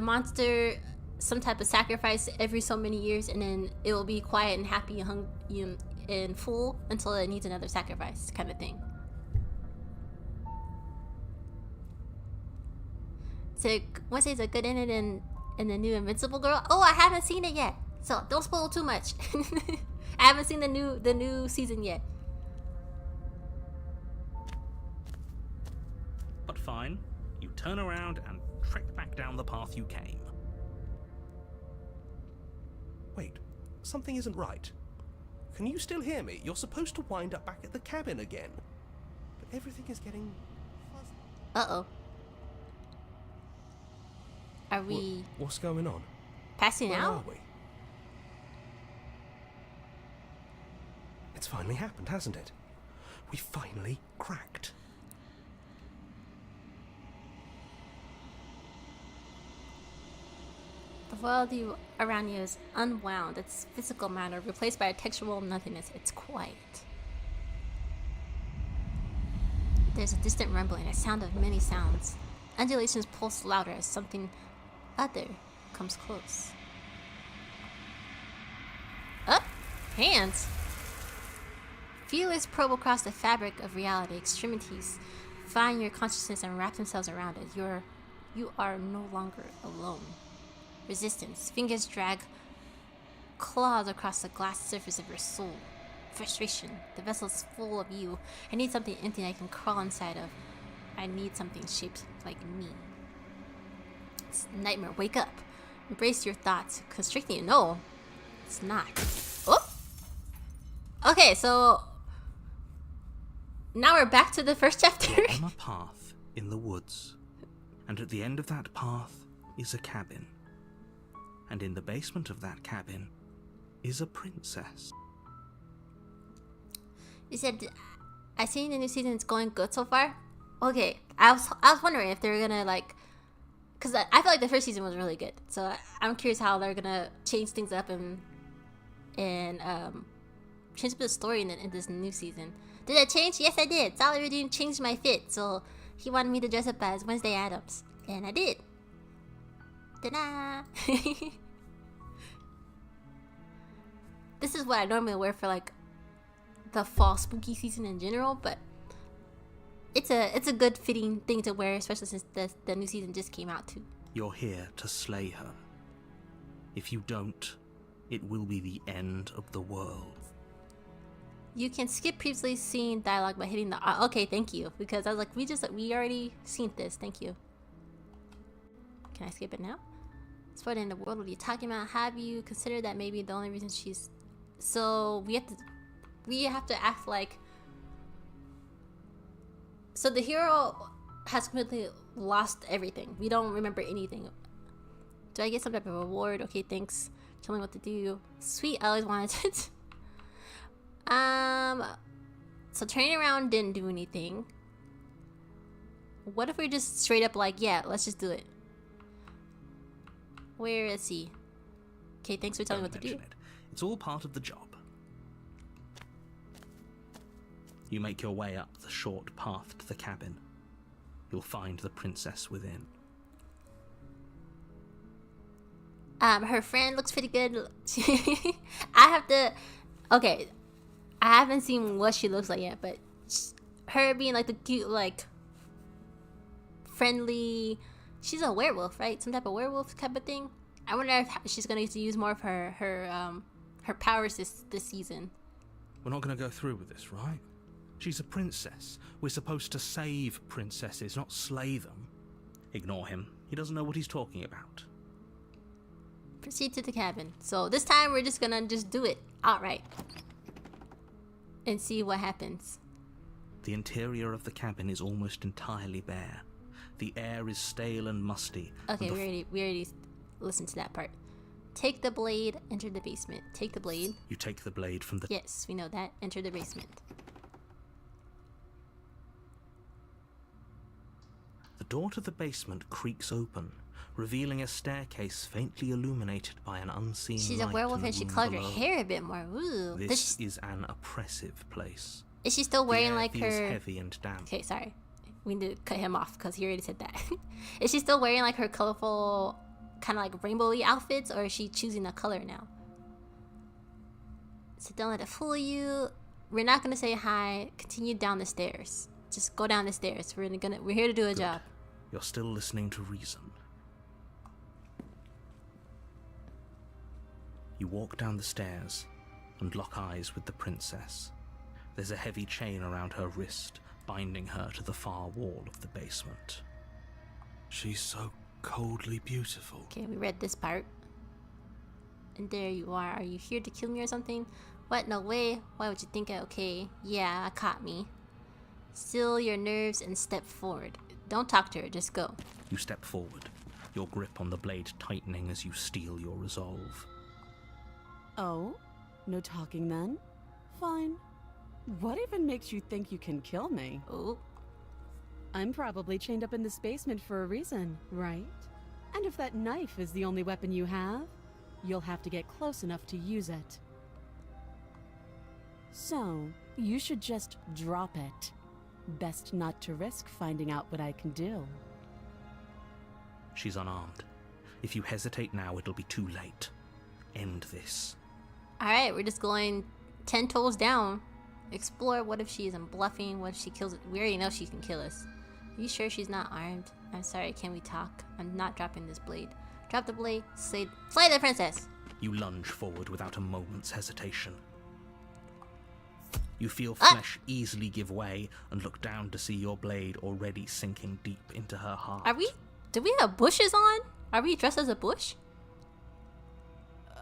monster some type of sacrifice every so many years, and then it will be quiet and happy and full until it needs another sacrifice, kind of thing. So, want to say it's a good ending in the new Invincible Girl? Oh, I haven't seen it yet, so don't spoil too much. I haven't seen the new season yet. But fine, you turn around and trek back down the path you came. Wait, something isn't right. Can you still hear me? You're supposed to wind up back at the cabin again. But everything is getting fuzzy. Uh-oh. Are we What's going on? passing Where out? are we? It's finally happened, hasn't it? We finally cracked. The world around you is unwound. It's physical matter replaced by a textual nothingness. It's quiet. There's a distant rumbling, a sound of many sounds. Undulations pulse louder as something other comes close. Up! Hands! Feelers probe across the fabric of reality. Extremities find your consciousness and wrap themselves around it. You are no longer alone. Resistance. Fingers drag claws across the glass surface of your soul. Frustration. The vessel is full of you. I need something empty I can crawl inside of. I need something shaped like me. It's nightmare. Wake up. Embrace your thoughts. Constricting you. No, it's not. Oh! Okay, so... now we're back to the first chapter. You're on a path in the woods. And at the end of that path is a cabin. And in the basement of that cabin is a princess. You said, I seen the new season is going good so far. Okay, I was wondering if they're gonna like, cause I feel like the first season was really good. So I'm curious how they're gonna change things up and change up the story in this new season. Did I change? Yes, I did. Solid Redeem changed my fit, so he wanted me to dress up as Wednesday Addams, and I did. Ta-da! This is what I normally wear for like the fall spooky season in general, but it's a good fitting thing to wear, especially since the new season just came out too. You're here to slay her. If you don't, it will be the end of the world. You can skip previously seen dialogue by hitting the okay, thank you, because I was like, we already seen this. Thank you. Can I skip it now? It's what in the world are you talking about? Have you considered that maybe the only reason she's... So we have to act like... So the hero has completely lost everything. We don't remember anything. Do I get some type of reward? Okay, thanks. Tell me what to do. Sweet, I always wanted it. So turning around didn't do anything. What if we're just straight up like, yeah, let's just do it? Where is he? Okay, thanks for telling me Don't what to do. mention it. It's all part of the job. You make your way up the short path to the cabin. You'll find the princess within. Her friend looks pretty good. I have to. Okay, I haven't seen what she looks like yet, but her being like the cute, like friendly. She's a werewolf, right? Some type of werewolf type of thing. I wonder if she's gonna get to use more of her powers this season. We're not going to go through with this, right? She's a princess. We're supposed to save princesses, not slay them. Ignore him. He doesn't know what he's talking about. Proceed to the cabin. So this time we're just gonna do it outright and see what happens. The interior of the cabin is almost entirely bare. The air is stale and musty. Okay, and we already listened to that part. Take the blade, enter the basement. Take the blade. You take the blade from the... Yes, we know that. Enter the basement. The door to the basement creaks open, revealing a staircase faintly illuminated by an unseen She's light a werewolf in the and she room colored her below. hair a bit more. Ooh. This is an oppressive place. Is she still wearing the air like feels her... heavy and damp. Okay, sorry. We need to cut him off because he already said that. Is she still wearing like her colorful, kind of like rainbowy outfits, or is she choosing a color now? So don't let it fool you. We're not gonna say hi. Continue down the stairs. Just go down the stairs. We're here to do a Good. job. You're still listening to reason. You walk down the stairs and lock eyes with the princess. There's a heavy chain around her wrist, binding her to the far wall of the basement. She's so coldly beautiful. Okay, we read this part. And there you are. Are you here to kill me or something? What? No way. Why would you think I... Okay, yeah, caught me. Still your nerves and step forward. Don't talk to her, just go. You step forward, your grip on the blade tightening as you steel your resolve. Oh? No talking then? Fine. What even makes you think you can kill me? Oh, I'm probably chained up in this basement for a reason, right? And if that knife is the only weapon you have, you'll have to get close enough to use it. So, you should just drop it. Best not to risk finding out what I can do. She's unarmed. If you hesitate now, it'll be too late. End this. alright, we're just going 10 toes down. Explore. What if she isn't bluffing? What if she kills it? We already know she can kill us. Are you sure she's not armed? I'm sorry, can we talk? I'm not dropping this blade. Drop the blade. Slay the princess! You lunge forward without a moment's hesitation. You feel flesh easily give way and look down to see your blade already sinking deep into her heart. Do we have bushes on? Are we dressed as a bush?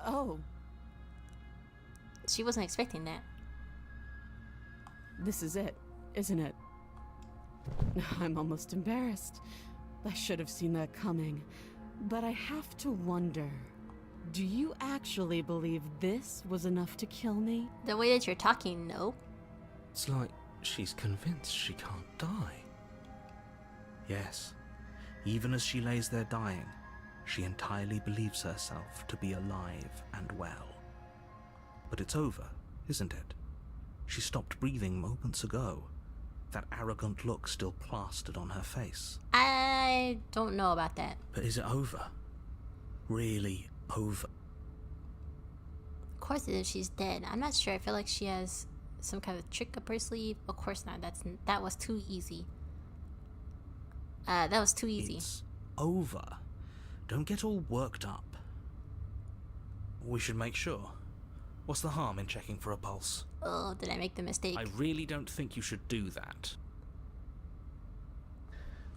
Oh, She wasn't expecting that. this is it, isn't it? I'm almost embarrassed. I should have seen that coming. But I have to wonder, do you actually believe this was enough to kill me? The way that you're talking, no. It's like she's convinced she can't die. Yes, even as she lays there dying, she entirely believes herself to be alive and well. But it's over, isn't it? She stopped breathing moments ago. That arrogant look still plastered on her face. I don't know about that. But is it over? Really over? Of course it is. She's dead. I'm not sure. I feel like she has some kind of trick up her sleeve. Of course not. That was too easy. That was too easy. It's over. Don't get all worked up. We should make sure. What's the harm in checking for a pulse? Oh, did I make the mistake? I really don't think you should do that.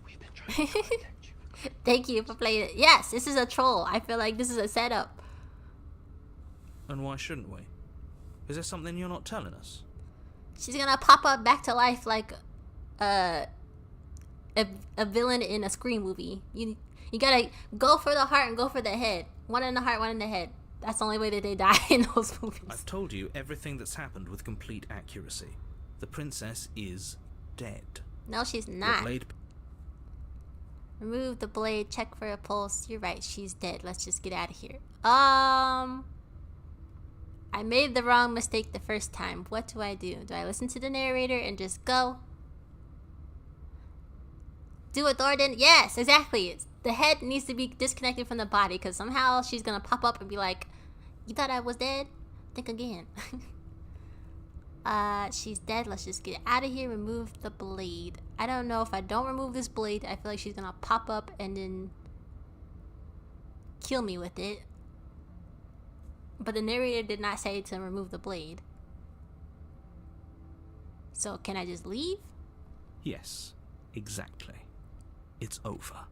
We've been trying to contact you. Thank you for playing it. Yes, this is a troll. I feel like this is a setup. And why shouldn't we? Is there something you're not telling us? She's gonna pop up back to life like a villain in a Scream movie. You gotta go for the heart and go for the head. One in the heart, one in the head. That's the only way that they die in those movies. I've told you everything that's happened with complete accuracy. The princess is dead. No, she's Your not. blade... Remove the blade, check for a pulse. You're right, she's dead. Let's just get out of here. I made the wrong mistake the first time. What do? Do I listen to the narrator and just go? Do it, Thornton. Yes, exactly. The head needs to be disconnected from the body because somehow she's gonna pop up and be like, "You thought I was dead? Think again." She's dead. Let's just get out of here. Remove the blade. I don't know if I don't remove this blade, I feel like she's gonna pop up and then kill me with it. But the narrator did not say to remove the blade. So can I just leave? Yes, exactly. It's over.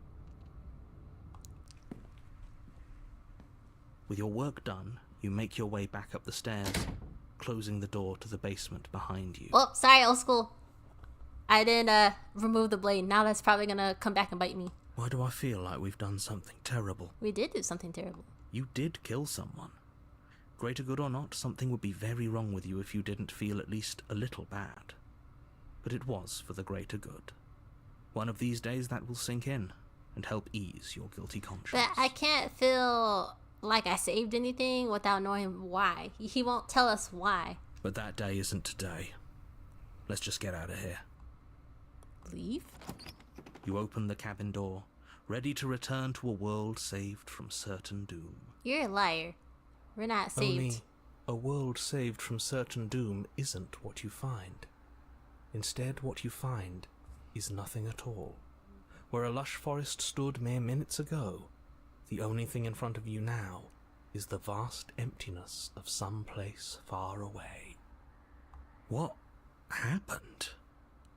With your work done, you make your way back up the stairs, closing the door to the basement behind you. Oh, sorry, old school. I didn't remove the blade. Now that's probably gonna come back and bite me. Why do I feel like we've done something terrible? We did do something terrible. You did kill someone. Greater good or not, something would be very wrong with you if you didn't feel at least a little bad. But it was for the greater good. One of these days that will sink in and help ease your guilty conscience. But I can't feel like I saved anything without knowing why. He won't tell us why. But that day isn't today. Let's just get out of here. Leave? You open the cabin door, ready to return to a world saved from certain doom. You're a liar. We're not saved. Only a world saved from certain doom isn't what you find. Instead, what you find is nothing at all. Where a lush forest stood mere minutes ago, the only thing in front of you now is the vast emptiness of some place far away. What happened?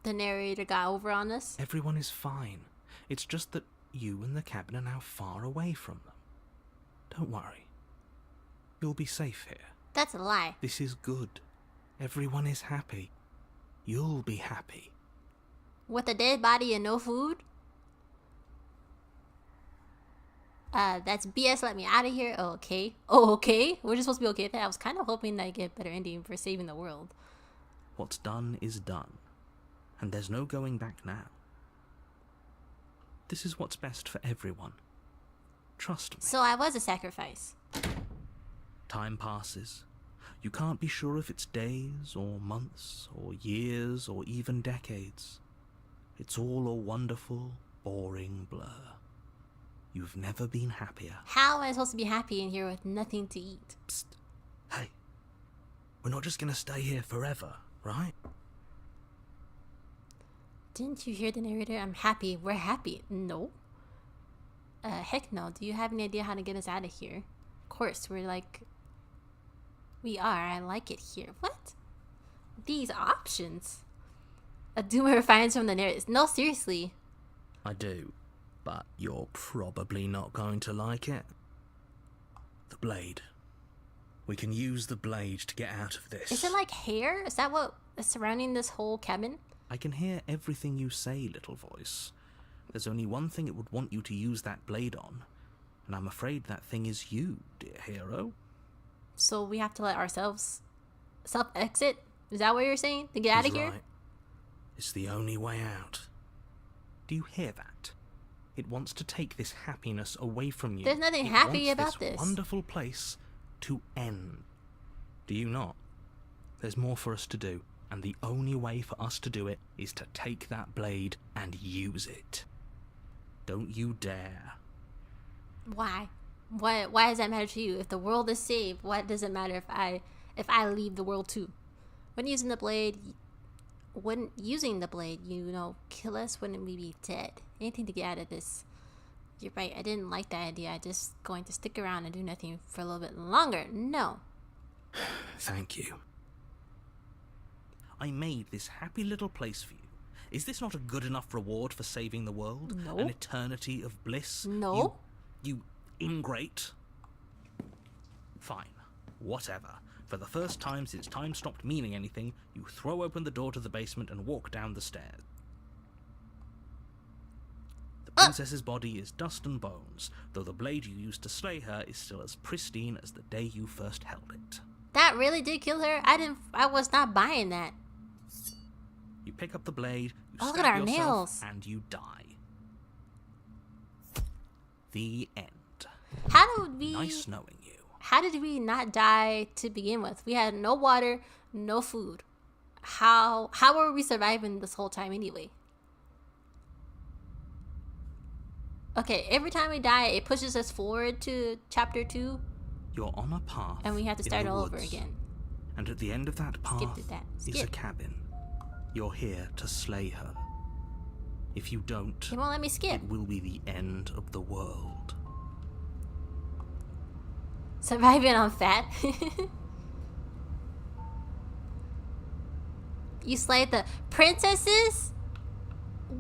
The narrator got over on us. Everyone is fine. It's just that you and the cabin are now far away from them. Don't worry. You'll be safe here. That's a lie. This is good. Everyone is happy. You'll be happy. With a dead body and no food? That's BS. Let me out of here. Oh, okay. Oh, okay. We're just supposed to be okay with that. I was kind of hoping that I get a better ending for saving the world. What's done is done. And there's no going back now. This is what's best for everyone. Trust me. So I was a sacrifice. Time passes. You can't be sure if it's days or months or years or even decades. It's all a wonderful, boring blur. You've never been happier. How am I supposed to be happy in here with nothing to eat? Psst. Hey. We're not just gonna stay here forever, right? Didn't you hear the narrator? I'm happy. We're happy. No. Heck no. Do you have any idea how to get us out of here? Of course, we're like... We are. I like it here. What? These options? A doomer finds from the narrator. No, seriously. I do. But you're probably not going to like it. The blade. We can use the blade to get out of this. Is it like hair? Is that what is surrounding this whole cabin? I can hear everything you say, little voice. There's only one thing it would want you to use that blade on, and I'm afraid that thing is you, dear hero. So we have to let ourselves self-exit? Is that what you're saying? To get out of here? Right. It's the only way out. Do you hear that? It wants to take this happiness away from you. There's nothing It happy wants about this. Wonderful place to end. Do you not? There's more for us to do, and the only way for us to do it is to take that blade and use it. Don't you dare. Why? Why does that matter to you? If the world is saved, what does it matter if I leave the world too? When using the blade, kill us, wouldn't we be dead? Anything to get out of this. You're right, I didn't like that idea. I'm just going to stick around and do nothing for a little bit longer. No. Thank you. I made this happy little place for you. Is this not a good enough reward for saving the world? No. An eternity of bliss? No. You ingrate. Fine. Whatever. For the first time since time stopped meaning anything, you throw open the door to the basement and walk down the stairs. The princess's body is dust and bones, though the blade you used to slay her is still as pristine as the day you first held it. That really did kill her? I was not buying that. You pick up the blade, you Oh, look stab at our yourself, nails. and you die. The end. How did we? Nice knowing you. How did we not die to begin with? We had no water, no food. How were we surviving this whole time anyway? Okay, every time we die, it pushes us forward to chapter 2, You're on a path. and we have to in start the all over woods. again. And at the end of that path Skip to that. is a Skip. cabin. You're here to slay her. If you don't, He won't let me skip. it will be the end of the world. Surviving on fat. You slayed the princesses?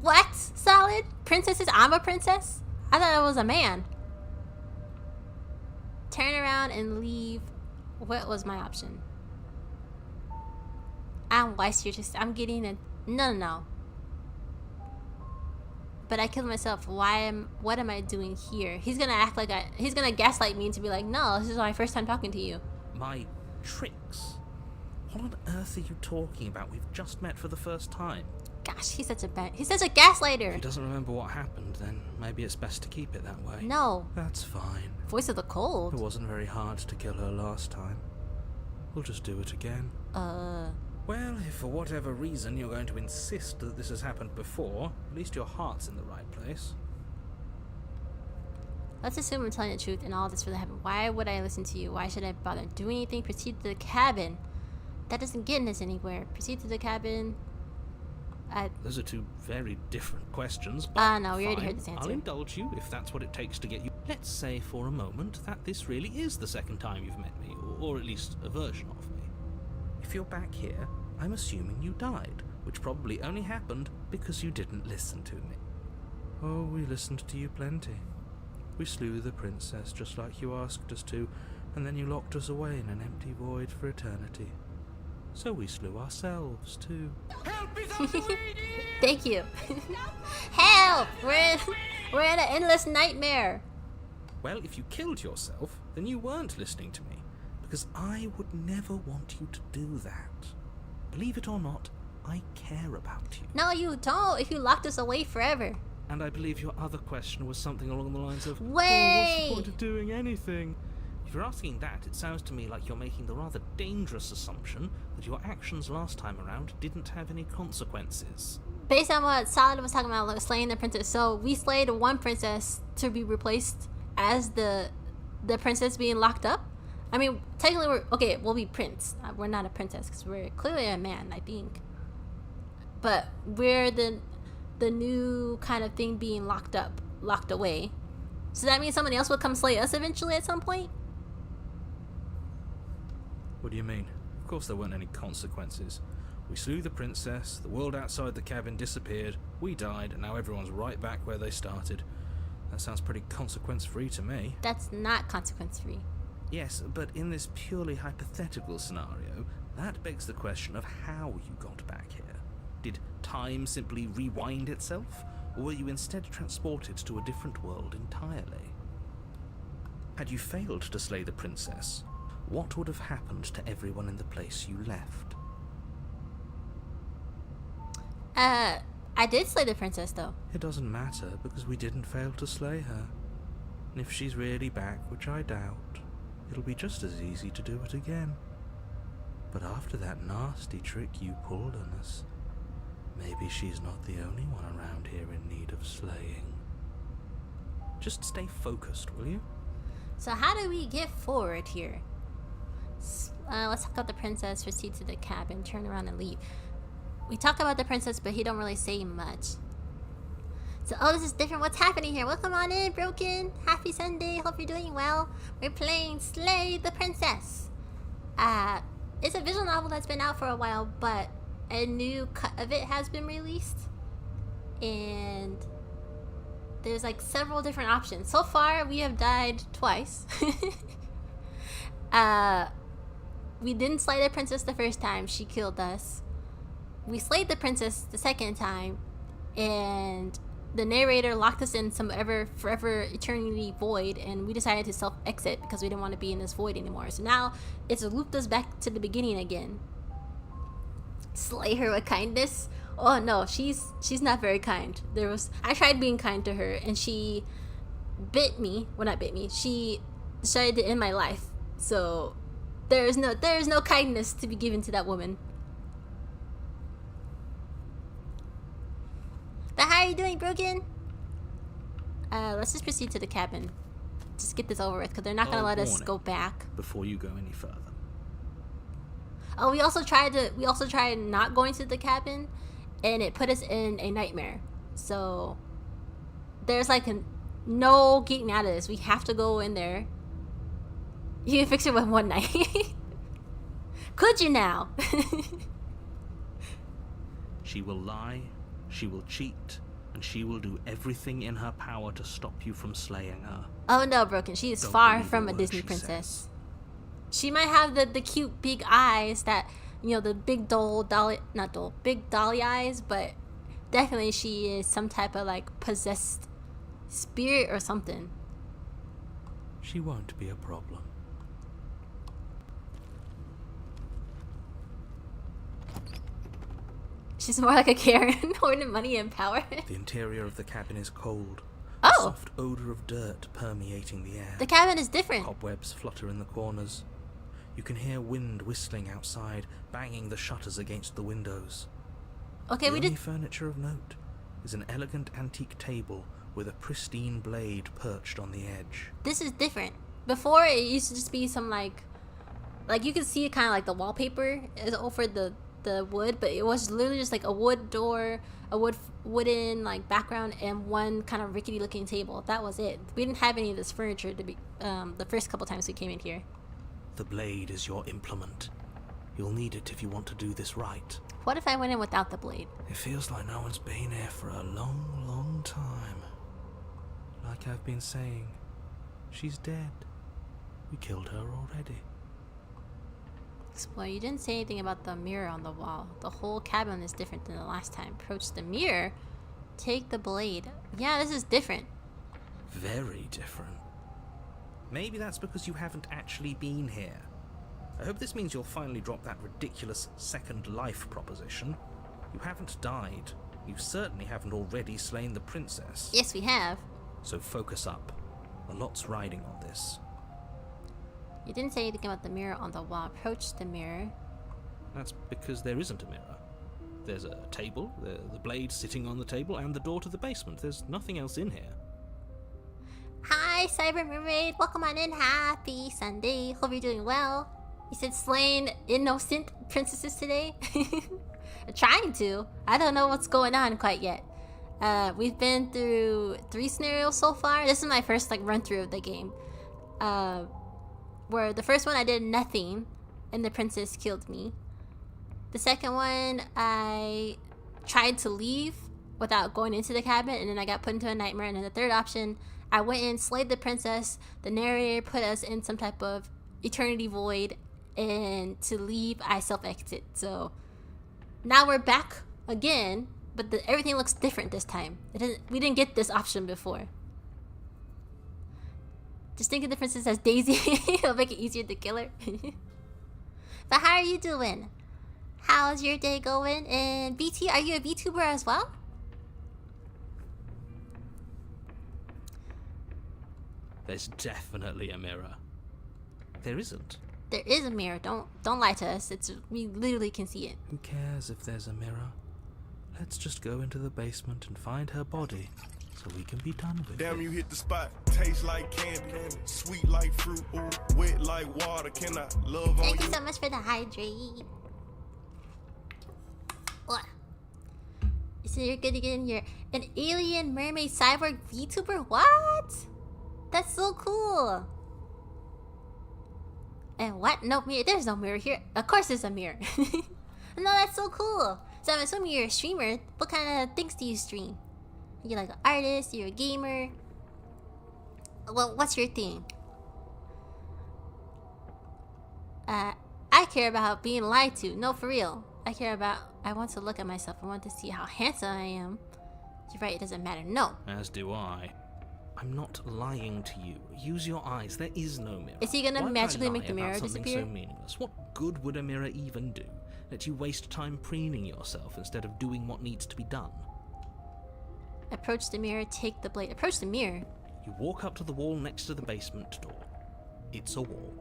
What? Solid? Princesses? I'm a princess? I thought I was a man. Turn around and leave. What was my option? I'm wise. I'm getting a no. But I killed myself. What am I doing here? He's gonna act like he's gonna gaslight me to be like, no, this is my first time talking to you. My tricks? What on earth are you talking about? We've just met for the first time. Gosh, he's such a If gaslighter. he doesn't remember what happened, then maybe it's best to keep it that way. No. That's fine. Voice of the It cold. wasn't very hard to kill her last time. We'll just do it again. Well, if for whatever reason you're going to insist that this has happened before, at least your heart's in the right place. Let's assume I'm telling the truth and all this really happened. Why would I listen to you? Why should I bother doing anything? Proceed to the cabin. That doesn't get us anywhere. Proceed to the cabin. Those are two very different questions, but no, we already fine. heard this answer. I'll indulge you if that's what it takes to get you. Let's say for a moment that this really is the second time you've met me, or at least a version of me. If you're back here, I'm assuming you died, which probably only happened because you didn't listen to me. Oh, we listened to you plenty. We slew the princess just like you asked us to, and then you locked us away in an empty void for eternity. So we slew ourselves too. Thank you. Help! We're in an endless nightmare. Well, if you killed yourself, then you weren't listening to me, because I would never want you to do that. Believe it or not, I care about you. No, you don't. If you locked us away forever. And I believe your other question was something along the lines of, Oh, what's Wait. the point of doing anything? if you're asking that, it sounds to me like you're making the rather dangerous assumption that your actions last time around didn't have any consequences. Based on what Solid was talking about, like slaying the princess. So we slayed one princess to be replaced as the princess being locked up. I mean, technically we'll be prince. We're not a princess because we're clearly a man, I think. But we're the new kind of thing being locked away. So that means someone else will come slay us eventually at some point? What do you mean? Of course there weren't any consequences. We slew the princess, the world outside the cabin disappeared, we died, and now everyone's right back where they started. That sounds pretty consequence-free to me. That's not consequence-free. Yes, but in this purely hypothetical scenario, that begs the question of how you got back here. Did time simply rewind itself, or were you instead transported to a different world entirely? Had you failed to slay the princess, what would have happened to everyone in the place you left? I did slay the princess, though. It doesn't matter, because we didn't fail to slay her. And if she's really back, which I doubt, it'll be just as easy to do it again. But after that nasty trick you pulled on us, maybe she's not the only one around here in need of slaying. Just stay focused, will you? So how do we get forward here? Let's talk about the princess, proceed to the cabin, turn around and leave. We talk about the princess, but he don't really say much. So, oh, this is different. What's happening here? Welcome on in, Broken. Happy Sunday. Hope you're doing well. We're playing Slay the Princess. It's a visual novel that's been out for a while, but a new cut of it has been released. And there's like several different options. So far, we have died twice. We didn't slay the princess the first time. She killed us. We slayed the princess the second time, and the narrator locked us in some forever eternity void, and we decided to self-exit because we didn't want to be in this void anymore. So now it's looped us back to the beginning again. Slay her with kindness? Oh no, she's not very kind. I tried being kind to her, and she bit me. Well, not bit me. She started to end my life. So there is no kindness to be given to that woman. But how are you doing, Broken? Let's just proceed to the cabin. Just get this over with, because they're not gonna let us go back before you go any further. Oh, we also tried not going to the cabin, and it put us in a nightmare. So there's like no getting out of this. We have to go in there. You can fix it with one night. Could you now? She will lie, she will cheat, and she will do everything in her power to stop you from slaying her. Oh no, Broken. She is Don't far believe from a a word Disney she princess. says. She might have the cute big eyes that, you know, the big big dolly eyes, but definitely she is some type of like possessed spirit or something. She won't be a problem. She's more like a Karen, hoarding money and power. The interior of the cabin is cold. Oh. A soft odor of dirt permeating the air. The cabin is different. Cobwebs flutter in the corners. You can hear wind whistling outside, banging the shutters against the windows. Okay, the we only did. furniture of note is an elegant antique table with a pristine blade perched on the edge. This is different. Before it used to just be some like you could see kind of like the wallpaper is over the wood, but it was literally just like a wood door, a wooden like background, and one kind of rickety looking table. That was it. We didn't have any of this furniture to be the first couple times we came in here. The blade is your implement. You'll need it if you want to do this right. What if I went in without the blade? It feels like no one's been here for a long, long time. Like I've been saying, she's dead. We killed her already. Well, you didn't say anything about the mirror on the wall. The whole cabin is different than the last time. Approach the mirror. Take the blade. Yeah, this is different. Very different. Maybe that's because you haven't actually been here. I hope this means you'll finally drop that ridiculous second life proposition. You haven't died. You certainly haven't already slain the princess. Yes, we have. So focus up. A lot's riding on this. You didn't say anything about the mirror on the wall. Approach the mirror. That's because there isn't a mirror. There's a table, the blade sitting on the table, and the door to the basement. There's nothing else in here. Hi, Cyber Mermaid. Welcome on in. Happy Sunday. Hope you're doing well. You said slaying innocent princesses today? Trying to. I don't know what's going on quite yet. We've been through 3 scenarios so far. This is my first like run through of the game. Where the first one I did nothing and the princess killed me. The second one I tried to leave without going into the cabin, and then I got put into a nightmare. And then the third option, I went in, slayed the princess, the narrator put us in some type of eternity void, and to leave I self-exit. So now we're back again, but everything looks different this time. We didn't get this option before. Just think of the princess as Daisy. It'll make it easier to kill her. But how are you doing? How's your day going? And BT, are you a VTuber as well? There's definitely a mirror. There isn't. There is a mirror. Don't lie to us. We literally can see it. Who cares if there's a mirror? Let's just go into the basement and find her body, so we can be done with Damn, it. you hit the spot. Taste like candy, sweet like fruit, ooh, wet like water. Can I love on Thank you? you so much for the hydrate. What? So you're good to get in here. An alien mermaid cyborg VTuber? What? That's so cool. And what? No mirror. There's no mirror here. Of course there's a mirror. No, that's so cool. So I'm assuming you're a streamer. What kind of things do you stream? You're like an artist? You're a gamer? Well, what's your thing? I care about being lied to. No, for real. I want to look at myself. I want to see how handsome I am. You're right, it doesn't matter. No. As do I. I'm not lying to you. Use your eyes. There is no mirror. Is he gonna Why would magically I lie make the about mirror something disappear? so meaningless? What good would a mirror even do? Let you waste time preening yourself instead of doing what needs to be done. Approach the mirror, take the blade. Approach the mirror. You walk up to the wall next to the basement door. It's a wall.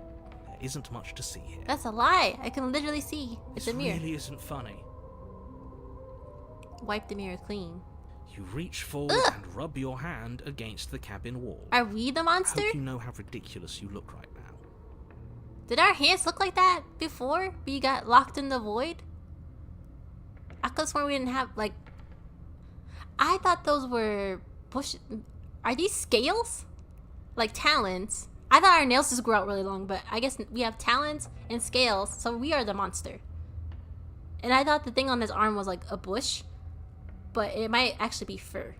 There isn't much to see here. That's a lie. I can literally see. It's This a mirror. really isn't funny. Wipe the mirror clean. You reach forward and rub your hand against the cabin wall. Are we the I monster? hope you know how ridiculous you look right now. Did our hands look like that before we got locked in the void? I could have sworn we didn't have, like... I thought those were bush... Are these scales? Like talons? I thought our nails just grew out really long, but I guess we have talons and scales, so we are the monster. And I thought the thing on his arm was like a bush, but it might actually be fur.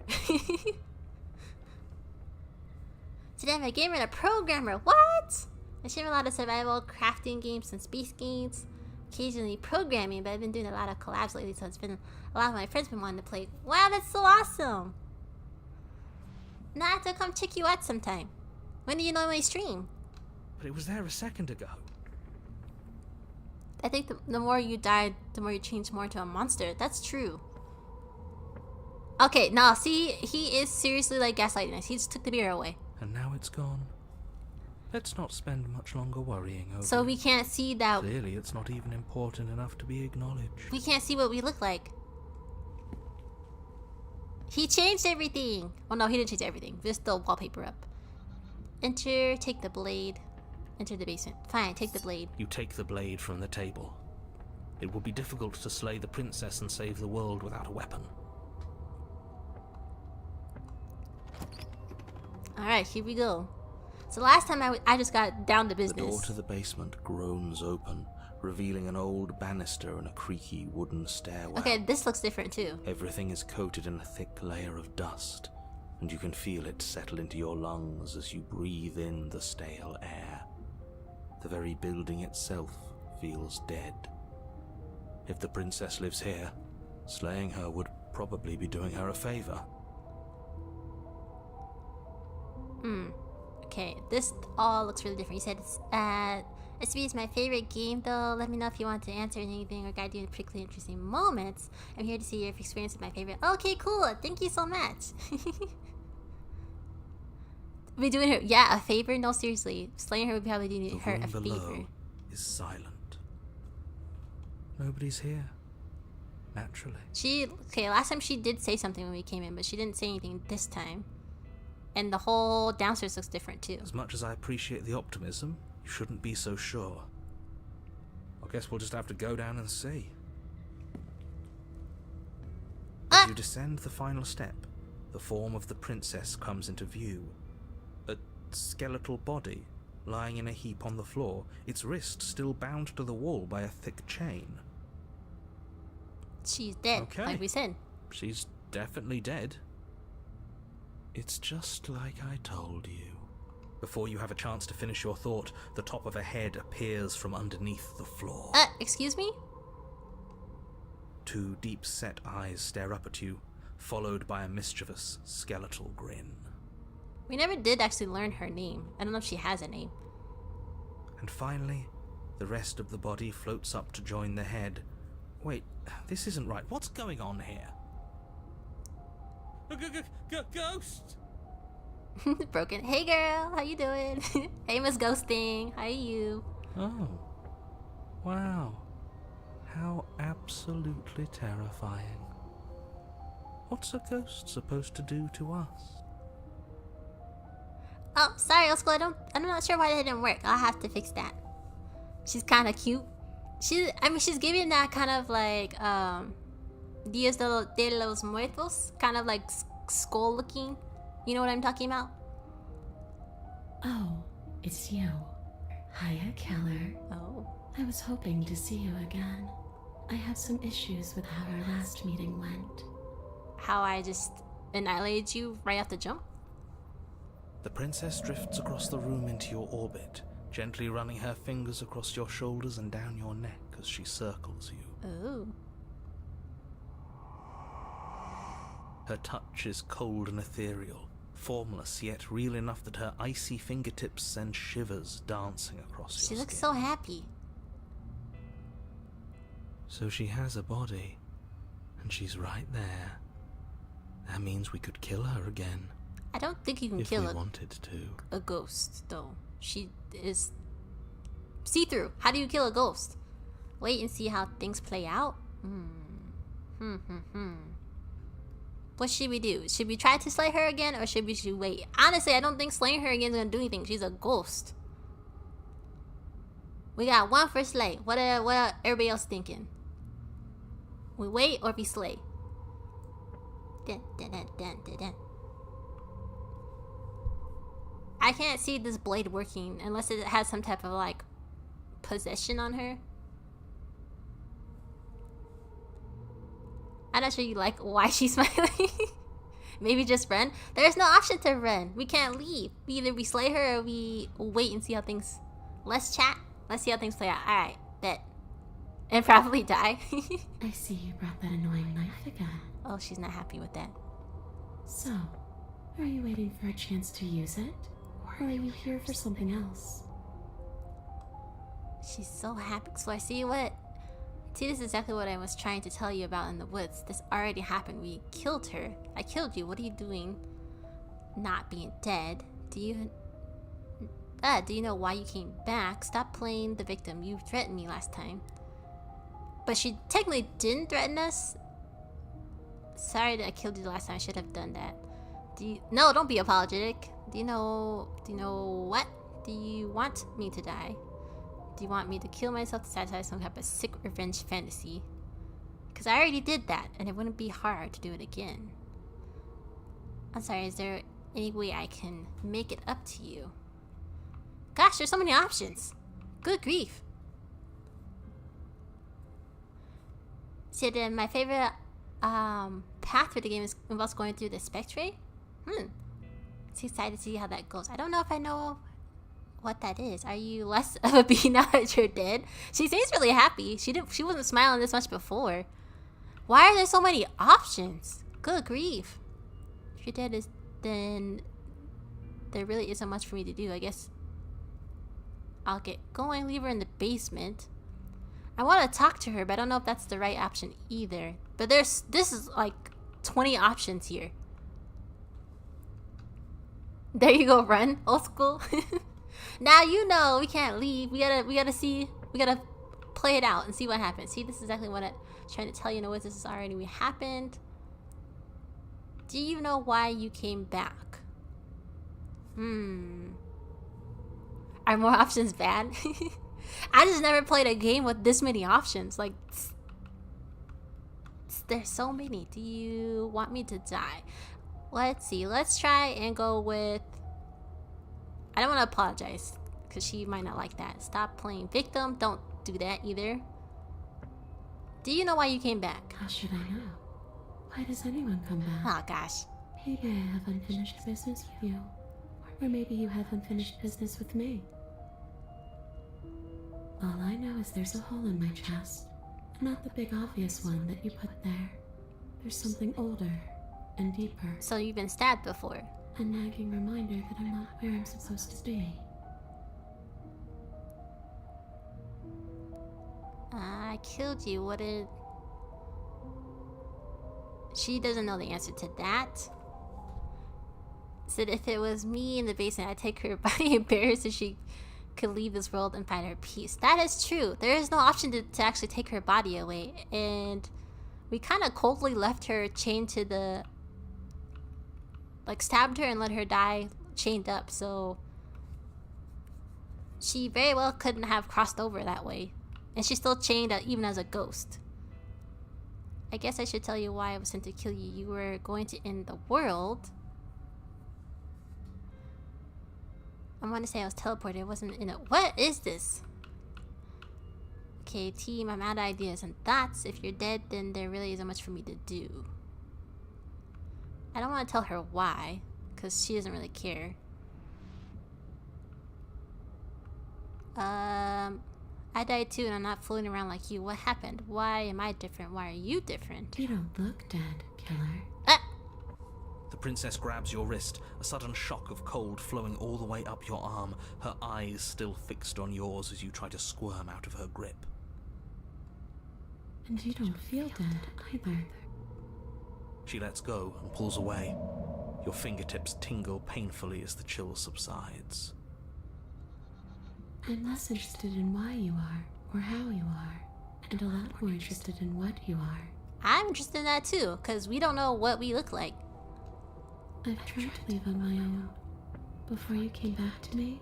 Today I'm a gamer and a programmer. What? I stream a lot of survival, crafting games, and space games. Occasionally programming, but I've been doing a lot of collabs lately, so it's been a lot of my friends been wanting to play. Wow, that's so awesome! Now I have to come check you out sometime. When do you normally stream? But it was there a second ago. I think the more you died, the more you change more into a monster. That's true. Okay, now see, he is seriously like gaslighting us. He just took the beer away. And now it's gone. Let's not spend much longer worrying over So it. we can't see that. Clearly, it's not even important enough to be acknowledged. We can't see what we look like. He changed everything. Well, no, he didn't change everything. Just the wallpaper up. Enter, take the blade. Enter the basement. Fine, take the blade. You take the blade from the table. It would be difficult to slay the princess and save the world without a weapon. Alright, here we go. So last time I just got down to The business. door to the basement groans open, revealing an old banister and a creaky wooden stairwell. Okay, this looks different too. Everything is coated in a thick layer of dust, and you can feel it settle into your lungs as you breathe in the stale air. The very building itself feels dead. If the princess lives here, slaying her would probably be doing her a favor. Okay, this all looks really different. You said SB is my favorite game though. Let me know if you want to answer anything or guide you in particularly interesting moments. I'm here to see your experience with my favorite. Okay, cool. Thank you so much. We doing her? Yeah, a favor? No, seriously. Slaying her would probably do The her a room favor. below is silent. Nobody's here. Naturally. Okay, last time she did say something when we came in, but she didn't say anything this time. And the whole downstairs looks different too. As much as I appreciate the optimism, you shouldn't be so sure. I guess we'll just have to go down and see. As you descend the final step, the form of the princess comes into view. A skeletal body lying in a heap on the floor, its wrist still bound to the wall by a thick chain. She's dead, Okay. like we said. She's definitely dead. It's just like I told you. Before you have a chance to finish your thought, the top of a head appears from underneath the floor. Excuse me? Two deep-set eyes stare up at you, followed by a mischievous, skeletal grin. We never did actually learn her name. I don't know if she has a name. And finally, the rest of the body floats up to join the head. Wait, this isn't right. What's going on here? Ghost! Broken. Hey girl, how you doing? Hey Miss Ghosting, how are you? Oh. Wow. How absolutely terrifying. What's a ghost supposed to do to us? Oh, sorry, Old School, I'm not sure why that didn't work. I'll have to fix that. She's kind of cute. She's giving that kind of like, Dias de los Muertos, kind of like skull looking. You know what I'm talking about? Oh, it's you. Hiya, Keller. Oh. I was hoping to see you again. I have some issues with how our last meeting went. How I just annihilated you right off the jump? The princess drifts across the room into your orbit, gently running her fingers across your shoulders and down your neck as she circles you. Oh. Her touch is cold and ethereal, formless yet real enough that her icy fingertips send shivers dancing across She your looks skin. so happy. So she has a body, and she's right there. That means we could kill her again. I don't think you can If kill we a wanted to. a ghost, though. She is see-through. How do you kill a ghost? Wait and see how things play out? What should we do? Should we try to slay her again, or should we wait? Honestly, I don't think slaying her again is gonna do anything. She's a ghost. We got one for slay. What are everybody else thinking? We wait or we slay? Dun, dun, dun, dun, dun, dun. I can't see this blade working unless it has some type of like possession on her. I'm not sure you like why she's smiling. Maybe just run. There's no option to run. We can't leave. Either we slay her or we wait and see how things. Let's chat. Let's see how things play out. Alright, bet. And probably die. I see you brought that annoying knife again. Oh, she's not happy with that. So, are you waiting for a chance to use it? Or are you here for something else? She's so happy. So I see what. See, this is exactly what I was trying to tell you about in the woods. This already happened. We killed her. I killed you. What are you doing? Not being dead. Do you know why you came back? Stop playing the victim. You threatened me last time. But she technically didn't threaten us. Sorry that I killed you last time. I should have done that. No, don't be apologetic. Do you know what? Do you want me to die? Do you want me to kill myself to satisfy some type of sick revenge fantasy? Because I already did that, and it wouldn't be hard to do it again. I'm sorry, is there any way I can make it up to you? Gosh, there's so many options. Good grief. So then my favorite path for the game involves going through the Spectre. It's excited to see how that goes. I don't know if I know what that is. Are you less of a bee now that you're dead? She seems really happy. She wasn't smiling this much before. Why are there so many options? Good grief. If you're dead, then there really isn't much for me to do. I guess I'll get going. Leave her in the basement. I want to talk to her, but I don't know if that's the right option either. But this is like 20 options here. There you go, run. Old school. Now you know we can't leave. We gotta play it out and see what happens. See, this is exactly what I'm trying to tell you. This is already happened. Do you know why you came back? Are more options bad? I just never played a game with this many options. Like, there's so many. Do you want me to die? Let's see. Let's try and go with... I don't want to apologize, because she might not like that. Stop playing victim. Don't do that either. Do you know why you came back? How should I know? Why does anyone come back? Oh, gosh. Maybe I have unfinished business with you. Or maybe you have unfinished business with me. All I know is there's a hole in my chest. Not the big obvious one that you put there. There's something older and deeper. So you've been stabbed before. A nagging reminder that I'm not where I'm supposed to be. I killed you. What did... She doesn't know the answer to that. Said if it was me in the basement, I'd take her body and bury her so she could leave this world and find her peace. That is true. There is no option to actually take her body away. And we kind of coldly left her chained to the... Like, stabbed her and let her die chained up. So she very well couldn't have crossed over that way. And she's still chained even as a ghost. I guess I should tell you why I was sent to kill you. You were going to end the world. I want to say I was teleported. It wasn't in a... What is this? Okay, team, I'm out of ideas and thoughts. If you're dead, then there really isn't much for me to do. I don't want to tell her why, because she doesn't really care. I died too, and I'm not floating around like you. What happened? Why am I different? Why are you different? You don't look dead, killer. The princess grabs your wrist, a sudden shock of cold flowing all the way up your arm, her eyes still fixed on yours as you try to squirm out of her grip. And you don't feel dead either. She lets go and pulls away. Your fingertips tingle painfully as the chill subsides. I'm less interested in why you are, or how you are, and a lot more interested in what you are. I'm interested in that too, because we don't know what we look like. I've tried to leave on my own. Before you came back to me,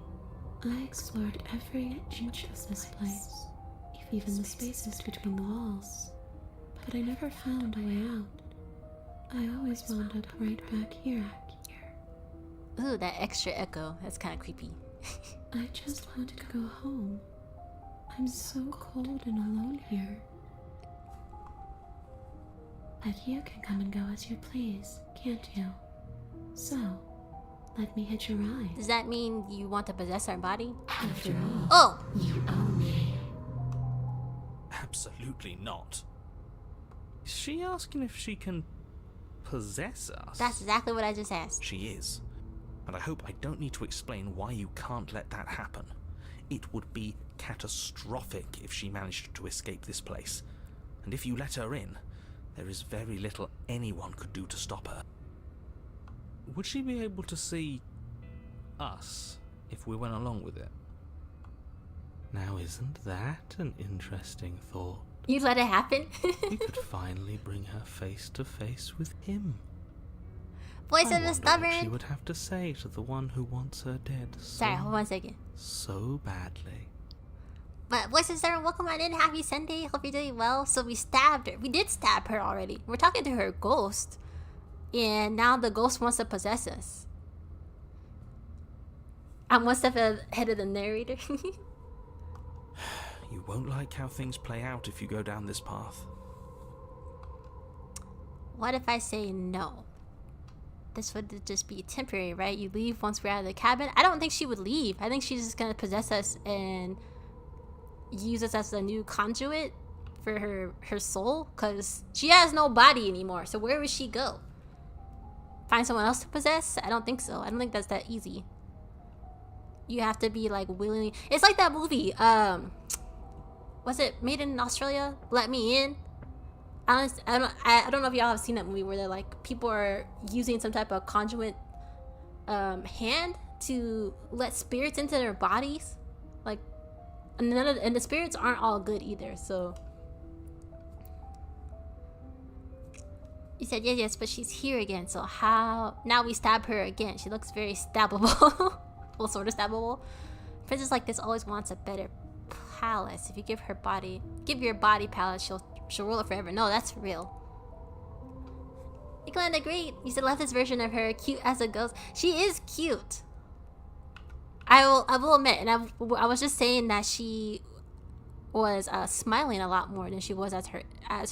I explored every inch of this place, even the spaces between the walls. But I never found a way out. I always wound up right back here. Ooh, that extra echo. That's kind of creepy. I just want to go home. I'm so cold and alone here. But you can come and go as you please, can't you? So, let me hitch a ride. Does that mean you want to possess our body? After all, Oh! you own me. Absolutely not. Is she asking if she can possess us? That's exactly what I just asked. She is. And I hope I don't need to explain why you can't let that happen. It would be catastrophic if she managed to escape this place. And if you let her in, there is very little anyone could do to stop her. Would she be able to see us if we went along with it? Now, isn't that an interesting thought? You let it happen? We could finally bring her face to face with him. Voice I of the wonder what she stubborn. would have to say to the one who wants her dead Sorry, hold on a second. so badly. But Voice of the Stubborn, welcome on in. Happy Sunday. Hope you're doing well. So we stabbed her. We did stab her already. We're talking to her ghost. And now the ghost wants to possess us. I'm one step ahead of the narrator. You won't like how things play out if you go down this path. What if I say no? This would just be temporary, right? You leave once we're out of the cabin. I don't think she would leave. I think she's just gonna possess us and use us as a new conduit for her soul, because she has no body anymore. So where would she go? Find someone else to possess? I don't think so. I don't think that's that easy. You have to be like willingly. It's like that movie. Was it made in Australia? Let Me In. I don't know if y'all have seen that movie where they're like people are using some type of conduit hand to let spirits into their bodies, like, and the spirits aren't all good either. So you said yes, but she's here again. So how now we stab her again? She looks very stabbable. Well, sort of stabbable. Princess like this always wants a better palace. If you give your body palace, she'll rule it forever. No, that's real. Nicolanda, great. You said love this version of her, cute as a ghost. She is cute. I will admit, and I was just saying that she was smiling a lot more than she was as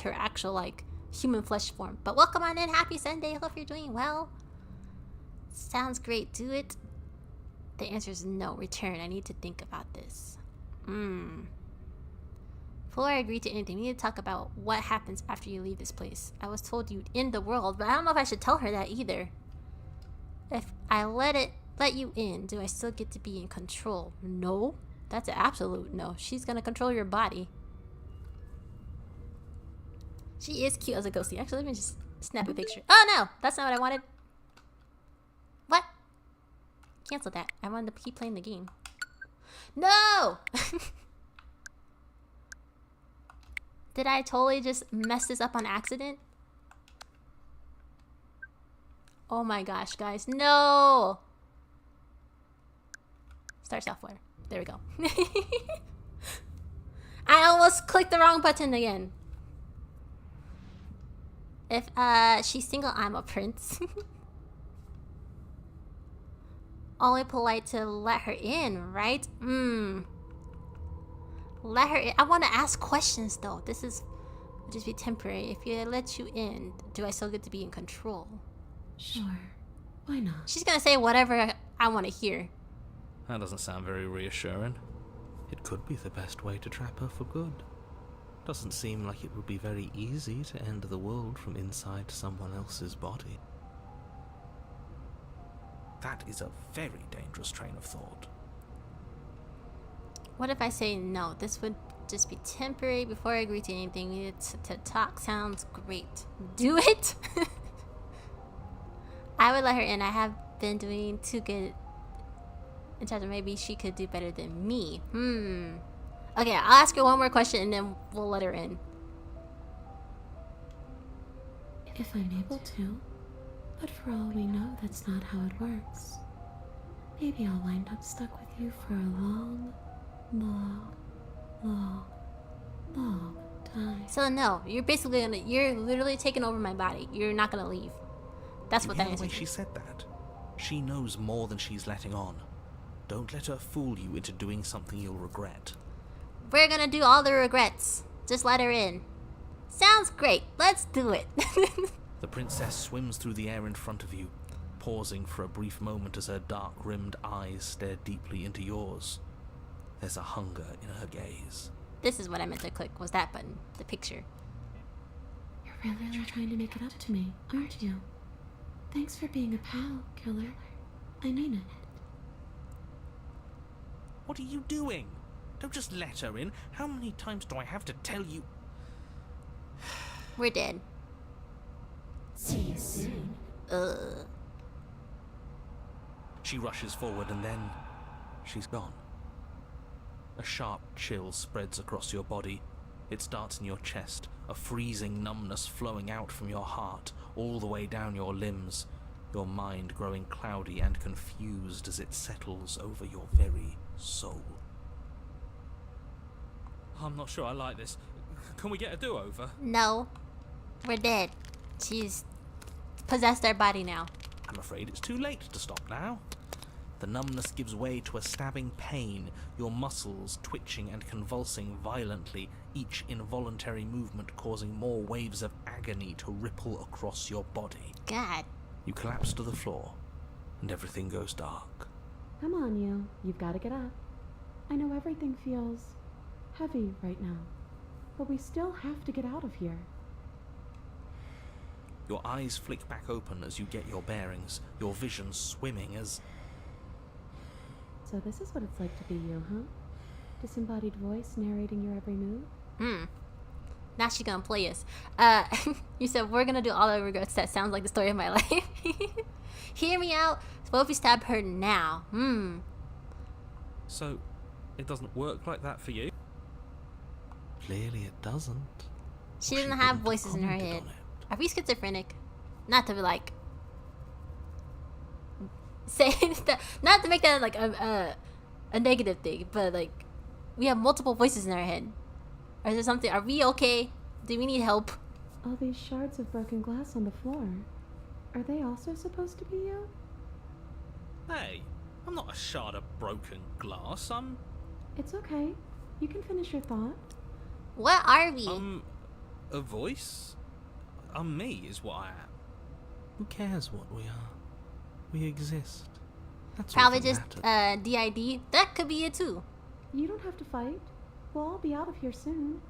her actual like human flesh form. But welcome on in. Happy Sunday. Hope you're doing well. Sounds great. Do it. The answer is no. Return. I need to think about this. Before I agree to anything, we need to talk about what happens after you leave this place. I was told you'd end the world, but I don't know if I should tell her that either. If I let you in, do I still get to be in control? No. That's an absolute no. She's gonna control your body. She is cute as a ghostie. Actually, let me just snap a picture. Oh no! That's not what I wanted. What? Cancel that. I wanted to keep playing the game. No! Did I totally just mess this up on accident? Oh my gosh, guys. No! Start software. There we go. I almost clicked the wrong button again. If she's single, I'm a prince. Only polite to let her in, right? Let her in. I want to ask questions though. This would just be temporary. If you let you in, do I still get to be in control? Sure. Why not? She's gonna say whatever I want to hear. That doesn't sound very reassuring. It could be the best way to trap her for good. Doesn't seem like it would be very easy to end the world from inside someone else's body. That is a very dangerous train of thought. What if I say no? This would just be temporary. Before I agree to anything, we need to talk. Sounds great. Do it? I would let her in. I have been doing too good in terms of maybe she could do better than me. Okay, I'll ask her one more question and then we'll let her in. If I'm able to. But for all we know, that's not how it works. Maybe I'll wind up stuck with you for a long, long, long, long time. So no, you're basically you're literally taking over my body. You're not gonna leave. That's what that The answer way is. she said that. She knows more than she's letting on. Don't let her fool you into doing something you'll regret. We're gonna do all the regrets. Just let her in. Sounds great. Let's do it. The princess swims through the air in front of you, pausing for a brief moment as her dark-rimmed eyes stare deeply into yours. There's a hunger in her gaze. This is what I meant to click, was that button. The picture. You're really trying to make it up to me, aren't you? Thanks for being a pal, killer. I mean it. What are you doing? Don't just let her in. How many times do I have to tell you? We're dead. See you soon. She rushes forward and then she's gone. A sharp chill spreads across your body. It starts in your chest, a freezing numbness flowing out from your heart, all the way down your limbs, your mind growing cloudy and confused as it settles over your very soul. I'm not sure I like this. Can we get a do-over? No. We're dead. She's possessed our body now. I'm afraid it's too late to stop now. The numbness gives way to a stabbing pain, your muscles twitching and convulsing violently, each involuntary movement causing more waves of agony to ripple across your body. God. You collapse to the floor, and everything goes dark. Come on, you. You've got to get up. I know everything feels heavy right now, but we still have to get out of here. Your eyes flick back open as you get your bearings, your vision swimming as... So this is what it's like to be you, huh? Disembodied voice narrating your every move? Now she's gonna play us. You said we're gonna do all the regrets. That sounds like the story of my life. Hear me out. What if we stab her now? So, it doesn't work like that for you? Clearly it doesn't. She Or doesn't have wouldn't voices in her commented head. on it. Are we schizophrenic? Not to be like say that, not to make that like a negative thing, but like we have multiple voices in our head. Or is there something? Are we okay? Do we need help? All these shards of broken glass on the floor. Are they also supposed to be you? Hey, I'm not a shard of broken glass. I'm It's okay. You can finish your thought. What are we? a voice. Me is what I am. Who cares what we are? We exist. That's Probably all that just matters. DID. That could be it too. You don't have to fight. We'll all be out of here soon.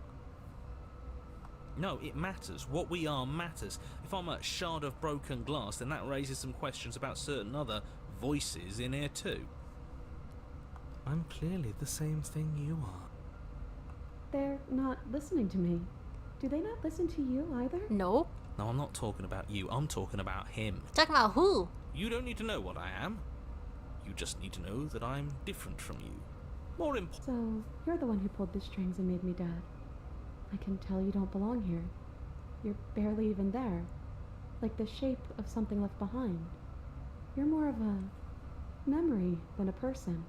No, it matters. What we are matters. If I'm a shard of broken glass, then that raises some questions about certain other voices in here too. I'm clearly the same thing you are. They're not listening to me. Do they not listen to you either? Nope. No, I'm not talking about you. I'm talking about him. Talking about who? You don't need to know what I am. You just need to know that I'm different from you. More important. So, you're the one who pulled the strings and made me dead. I can tell you don't belong here. You're barely even there. Like the shape of something left behind. You're more of a memory than a person.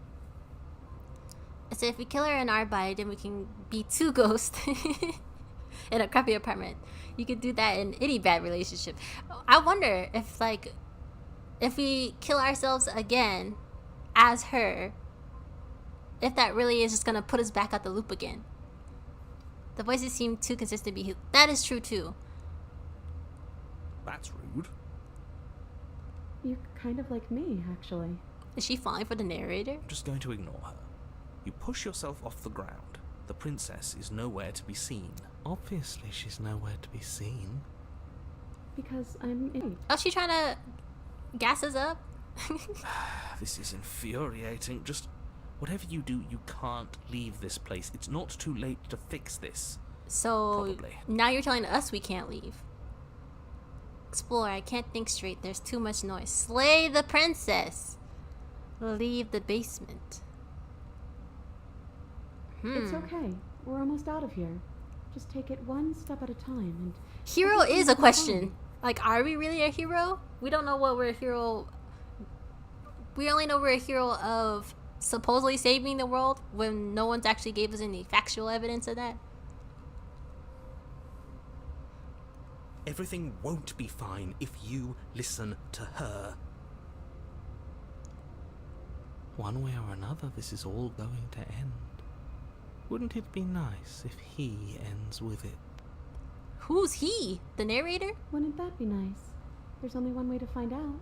So if we kill her in our body, then we can be two ghosts in a crappy apartment. You could do that in any bad relationship. I wonder if if we kill ourselves again as her, if that really is just gonna put us back out the loop again. The voices seem too consistent to be. That is true too. That's rude. You're kind of like me, actually. Is she falling for the narrator? I'm just going to ignore her. You push yourself off the ground. The princess is nowhere to be seen. Obviously, she's nowhere to be seen. Because I'm in. Oh, she trying to gas us up? This is infuriating. Just whatever you do, you can't leave this place. It's not too late to fix this. So Probably. now you're telling us we can't leave. explore. I can't think straight. There's too much noise. Slay the princess. Leave the basement. It's okay. We're almost out of here. Just take it one step at a time and... Hero is a question. Like, are we really a hero? We don't know what we're a hero... We only know we're a hero of supposedly saving the world when no one's actually gave us any factual evidence of that. Everything won't be fine if you listen to her. One way or another, this is all going to end. Wouldn't it be nice if he ends with it? Who's he? The narrator? Wouldn't that be nice? There's only one way to find out.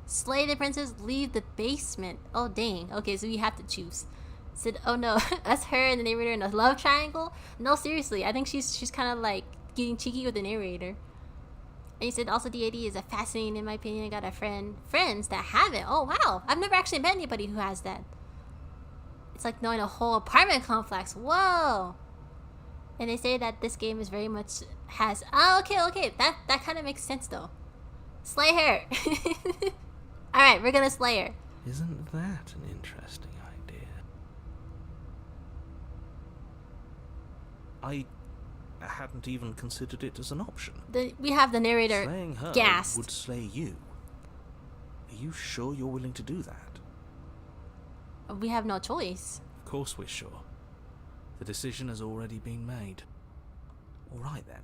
Slay the princess, leave the basement. Oh, dang. Okay, so we have to choose. Said, oh no, us, her, and the narrator in a love triangle? No, seriously, I think she's kind of like getting cheeky with the narrator. And he said, also DAD is a fascinating, in my opinion. I got a friends that have it. Oh, wow. I've never actually met anybody who has that. It's like knowing a whole apartment complex. Whoa. And they say that this game is very much has... Oh, okay. That kind of makes sense, though. Slay her. Alright, we're gonna slay her. Isn't that an interesting idea? I hadn't even considered it as an option. We have the narrator Slaying her gassed. would slay you. Are you sure you're willing to do that? We have no choice. Of course we're sure. The decision has already been made. All right then.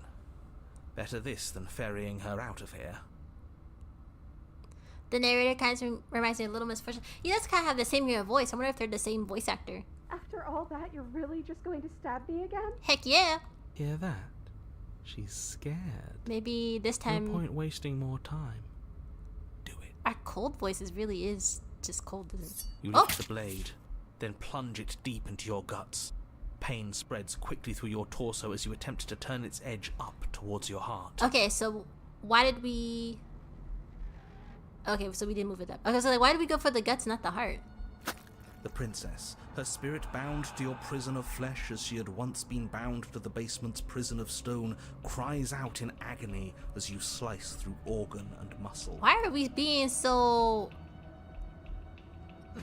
Better this than ferrying her out of here. The narrator kind of reminds me of Little Miss Fortune. He does kind of have the same voice. I wonder if they're the same voice actor. After all that, you're really just going to stab me again? Heck yeah. Hear that? She's scared. Maybe this time... No point wasting more time. Do it. Our cold voices really is just cold, isn't it? You lift the blade, then plunge it deep into your guts. Pain spreads quickly through your torso as you attempt to turn its edge up towards your heart. Okay, so why did we... Okay, so we didn't move it up. Okay, so like, why did we go for the guts, not the heart? The princess, her spirit bound to your prison of flesh as she had once been bound to the basement's prison of stone, cries out in agony as you slice through organ and muscle. Why are we being so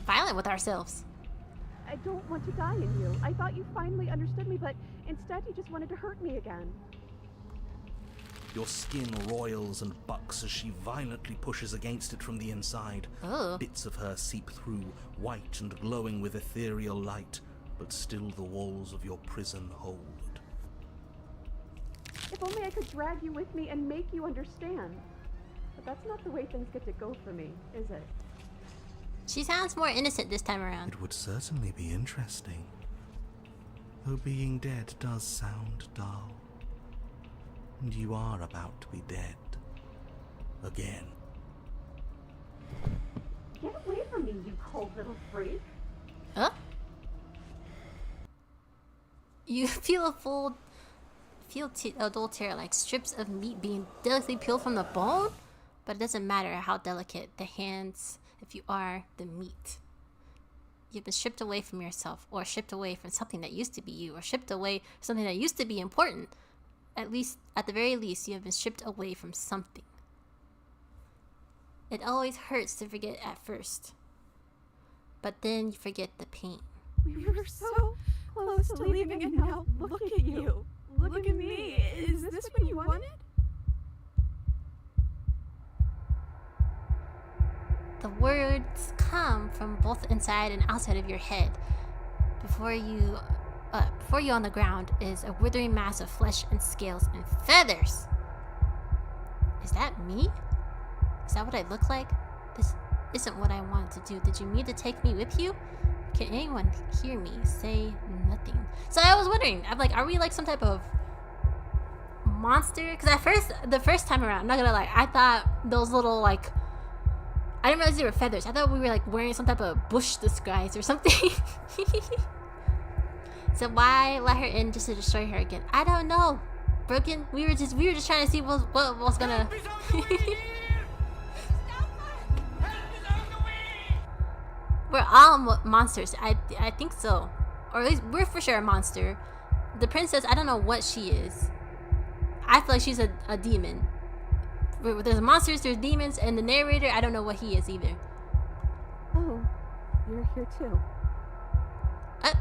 violent with ourselves? I don't want to die in you. I thought you finally understood me, but instead you just wanted to hurt me again. Your skin roils and bucks as she violently pushes against it from the inside. Oh. Bits of her seep through, white and glowing with ethereal light, but still the walls of your prison hold. If only I could drag you with me and make you understand. But that's not the way things get to go for me, is it? She sounds more innocent this time around. It would certainly be interesting. Though being dead does sound dull. And you are about to be dead. Again. Get away from me, you cold little freak. Huh? You feel a dull tear like strips of meat being delicately peeled from the bone, but it doesn't matter how delicate the hands if you are the meat. You've been stripped away from yourself, or stripped away from something that used to be you, or stripped away from something that used to be important. At the very least, you have been stripped away from something. It always hurts to forget at first, but then you forget the pain. We were so close to leaving, and now look at you. Look at me. Is this what you wanted? The words come from both inside and outside of your head. Before you on the ground is a withering mass of flesh and scales and feathers. Is that me? Is that what I look like? This isn't what I wanted to do. Did you mean to take me with you? Can anyone hear me? Say nothing. So I was wondering, I'm like, are we like some type of monster? Because the first time around, I'm not gonna lie, I thought those little like, I didn't realize they were feathers. I thought we were like wearing some type of bush disguise or something. So why let her in just to destroy her again? I don't know. Broken. We were just trying to see what was gonna. We're all monsters. I think so, or at least we're for sure a monster. The princess, I don't know what she is. I feel like she's a demon. There's monsters, there's demons, and the narrator, I don't know what he is either. Oh, you're here too.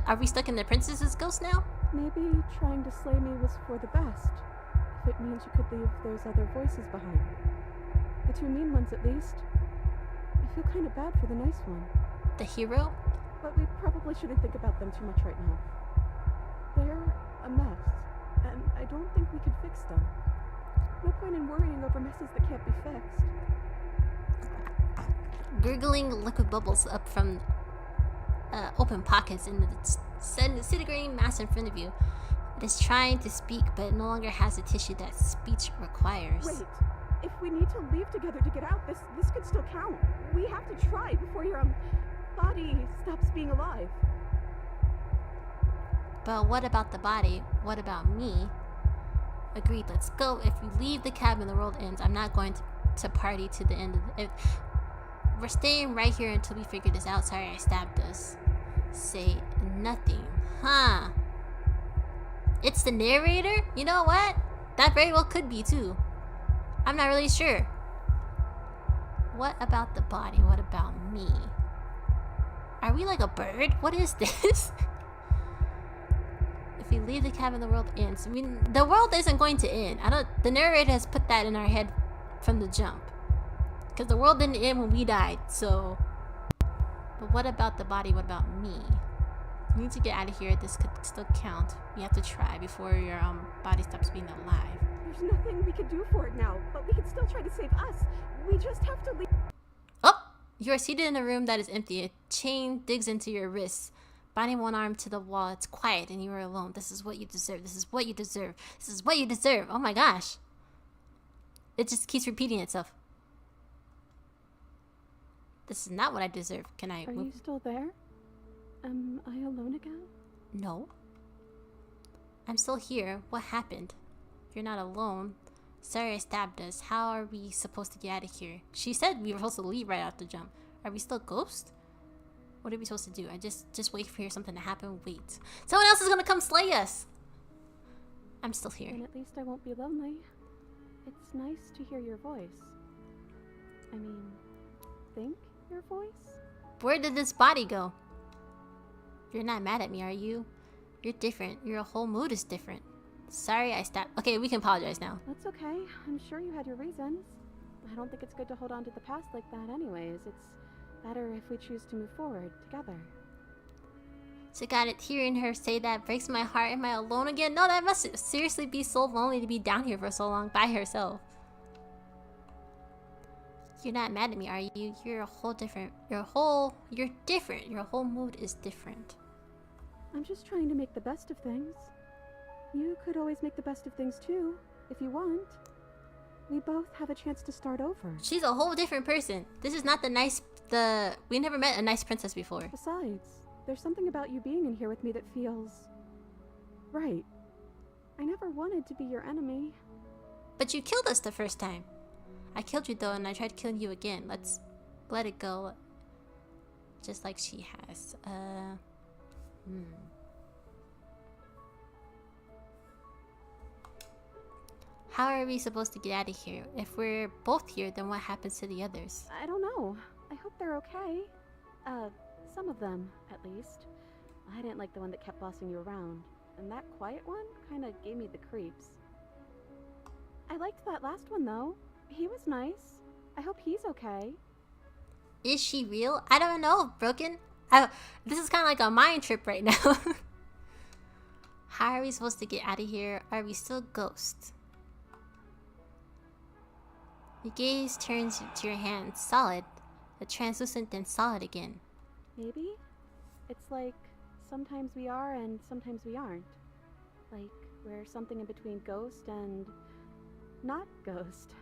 Are we stuck in the princess's ghost now? Maybe trying to slay me was for the best. If it means you could leave those other voices behind. The two mean ones, at least. I feel kind of bad for the nice one. The hero? But we probably shouldn't think about them too much right now. They're a mess, and I don't think we can fix them. No point in worrying over messes that can't be fixed. Gurgling liquid bubbles up from open pockets in the disintegrating mass in front of you. It is trying to speak, but it no longer has the tissue that speech requires. Wait, if we need to leave together to get out, this could still count. We have to try before your body stops being alive. But what about the body? What about me? Agreed, let's go. If we leave the cabin, the world ends. I'm not going to party to the end of it. We're staying right here until we figure this out. Sorry I stabbed us. Say nothing. Huh. It's the narrator? You know what? That very well could be too. I'm not really sure. What about the body? What about me? Are we like a bird? What is this? If we leave the cabin, the world ends. I mean, the world isn't going to end. The narrator has put that in our head from the jump. Because the world didn't end when we died, so... But what about the body? What about me? We need to get out of here. This could still count. We have to try before your body stops being alive. There's nothing we can do for it now, but we can still try to save us. We just have to leave. Oh! You are seated in a room that is empty. A chain digs into your wrists, binding one arm to the wall. It's quiet and you are alone. This is what you deserve. This is what you deserve. This is what you deserve. Oh my gosh. It just keeps repeating itself. This is not what I deserve. Can I... Are you still there? Am I alone again? No. I'm still here. What happened? You're not alone. Sorry I stabbed us. How are we supposed to get out of here? She said we were supposed to leave right after the jump. Are we still ghosts? What are we supposed to do? I just wait for something to happen. Wait. Someone else is gonna come slay us! I'm still here. And at least I won't be lonely. It's nice to hear your voice. I mean, think your voice? Where did this body go? You're not mad at me, are you? You're different. Your whole mood is different. Sorry I stabbed... Okay, we can apologize now. That's okay. I'm sure you had your reasons. I don't think it's good to hold on to the past like that anyways. It's better if we choose to move forward together. So got it. Hearing her say that breaks my heart. Am I alone again? No, that must seriously be so lonely to be down here for so long by herself. You're not mad at me, are you? You're different. You're different. Your whole mood is different. I'm just trying to make the best of things. You could always make the best of things too, if you want. We both have a chance to start over. She's a whole different person. This is not we never met a nice princess before. Besides, there's something about you being in here with me that feels... right. I never wanted to be your enemy. But you killed us the first time. I killed you though, and I tried killing you again. Let's let it go. Just like she has. How are we supposed to get out of here? If we're both here, then what happens to the others? I don't know. I hope they're okay. Some of them, at least. I didn't like the one that kept bossing you around. And that quiet one kinda gave me the creeps. I liked that last one though. He was nice. I hope he's okay. Is she real? I don't know, Broken. This is kind of like a mind trip right now. How are we supposed to get out of here? Are we still ghosts? Your gaze turns to your hand, solid, but translucent then solid again. Maybe? It's like sometimes we are and sometimes we aren't. Like we're something in between ghost and not ghost.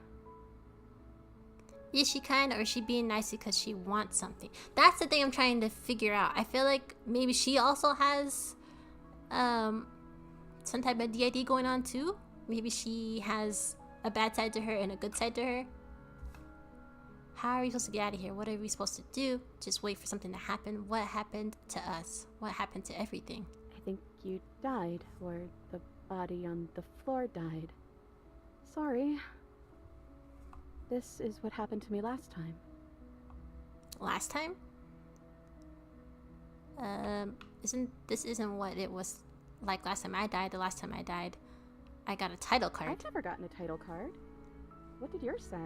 Is she kind, or is she being nice because she wants something? That's the thing I'm trying to figure out. I feel like maybe she also has some type of DID going on too. Maybe she has a bad side to her and a good side to her. How are we supposed to get out of here? What are we supposed to do? Just wait for something to happen? What happened to us? What happened to everything? I think you died, or the body on the floor died. Sorry. This is what happened to me last time. Last time? Isn't what it was like last time I died. The last time I died, I got a title card. I've never gotten a title card. What did yours say?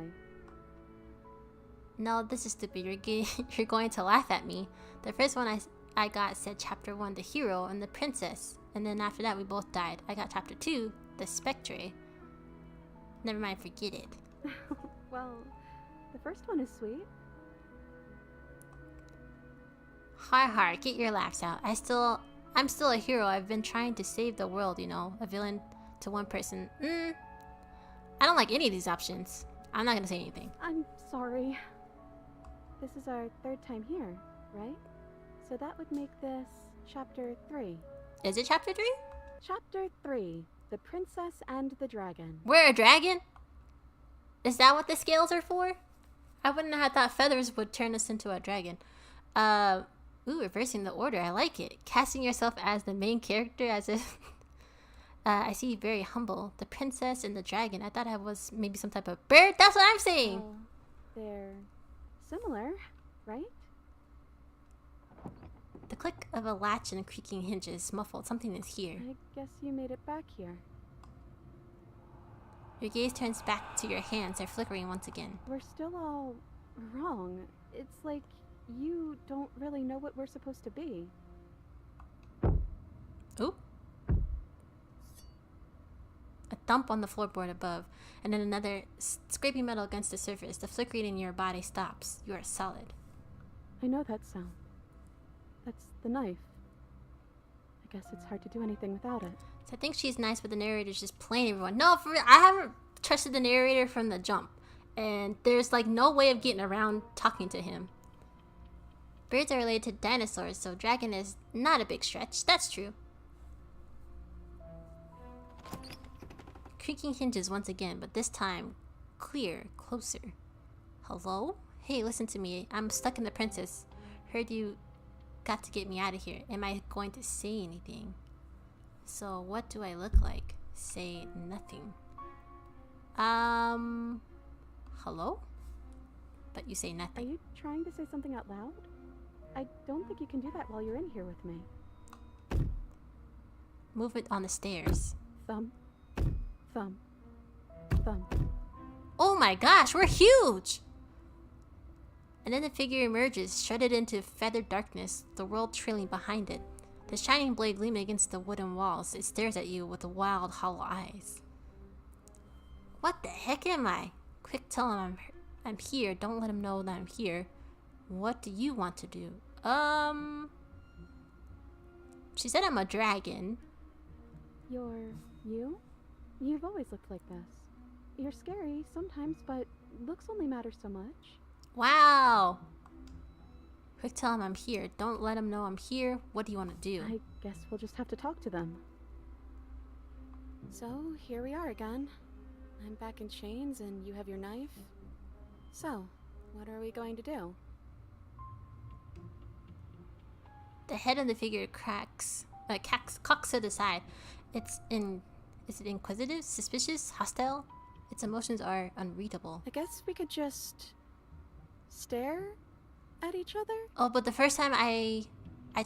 No, this is stupid. You're going to laugh at me. The first one I got said chapter 1, the hero and the princess. And then after that, we both died. I got chapter 2, the spectre. Never mind, forget it. Well, the first one is sweet. Har, get your laughs out. I'm still a hero. I've been trying to save the world, you know. A villain to one person. I don't like any of these options. I'm not gonna say anything. I'm sorry. This is our 3rd time here, right? So that would make this chapter 3. Is it chapter 3? Chapter 3, The Princess and the Dragon. We're a dragon? Is that what the scales are for? I wouldn't have thought feathers would turn us into a dragon. Ooh, reversing the order. I like it. Casting yourself as the main character as if... I see you very humble. The princess and the dragon. I thought I was maybe some type of bird. That's what I'm saying. They're similar, right? The click of a latch and creaking hinges muffled. Something is here. I guess you made it back here. Your gaze turns back to your hands. They're flickering once again. We're still all wrong. It's like you don't really know what we're supposed to be. Ooh. A thump on the floorboard above, and then another scraping metal against the surface. The flickering in your body stops. You are solid. I know that sound. That's the knife. I guess it's hard to do anything without it. So I think she's nice, but the narrator's just playing everyone. No, for real, I haven't trusted the narrator from the jump. And there's like no way of getting around talking to him. Birds are related to dinosaurs, so dragon is not a big stretch. That's true. Creaking hinges once again, but this time clear, closer. Hello? Hey, listen to me. I'm stuck in the princess. Heard you got to get me out of here. Am I going to say anything? So what do I look like? Say nothing. Hello? But you say Are nothing. you trying to say something out loud? I don't think you can do that while you're in here with me. Move it on the stairs. Thumb. Thumb. Thumb. Oh my gosh, we're huge! And then the figure emerges, shredded into feathered darkness, the world trailing behind it. The shining blade gleaming against the wooden walls, it stares at you with wild, hollow eyes. What the heck am I? Quick, tell him I'm here. Don't let him know that I'm here. What do you want to do? She said I'm a dragon. You're you? You've always looked like this. You're scary sometimes, but looks only matter so much. Wow. Quick, tell him I'm here. Don't let him know I'm here. What do you want to do? I guess we'll just have to talk to them. So, here we are again. I'm back in chains and you have your knife. So, what are we going to do? The head of the figure cocks to the side. Is it inquisitive, suspicious, hostile? Its emotions are unreadable. I guess we could just stare at each other? Oh, but the first time I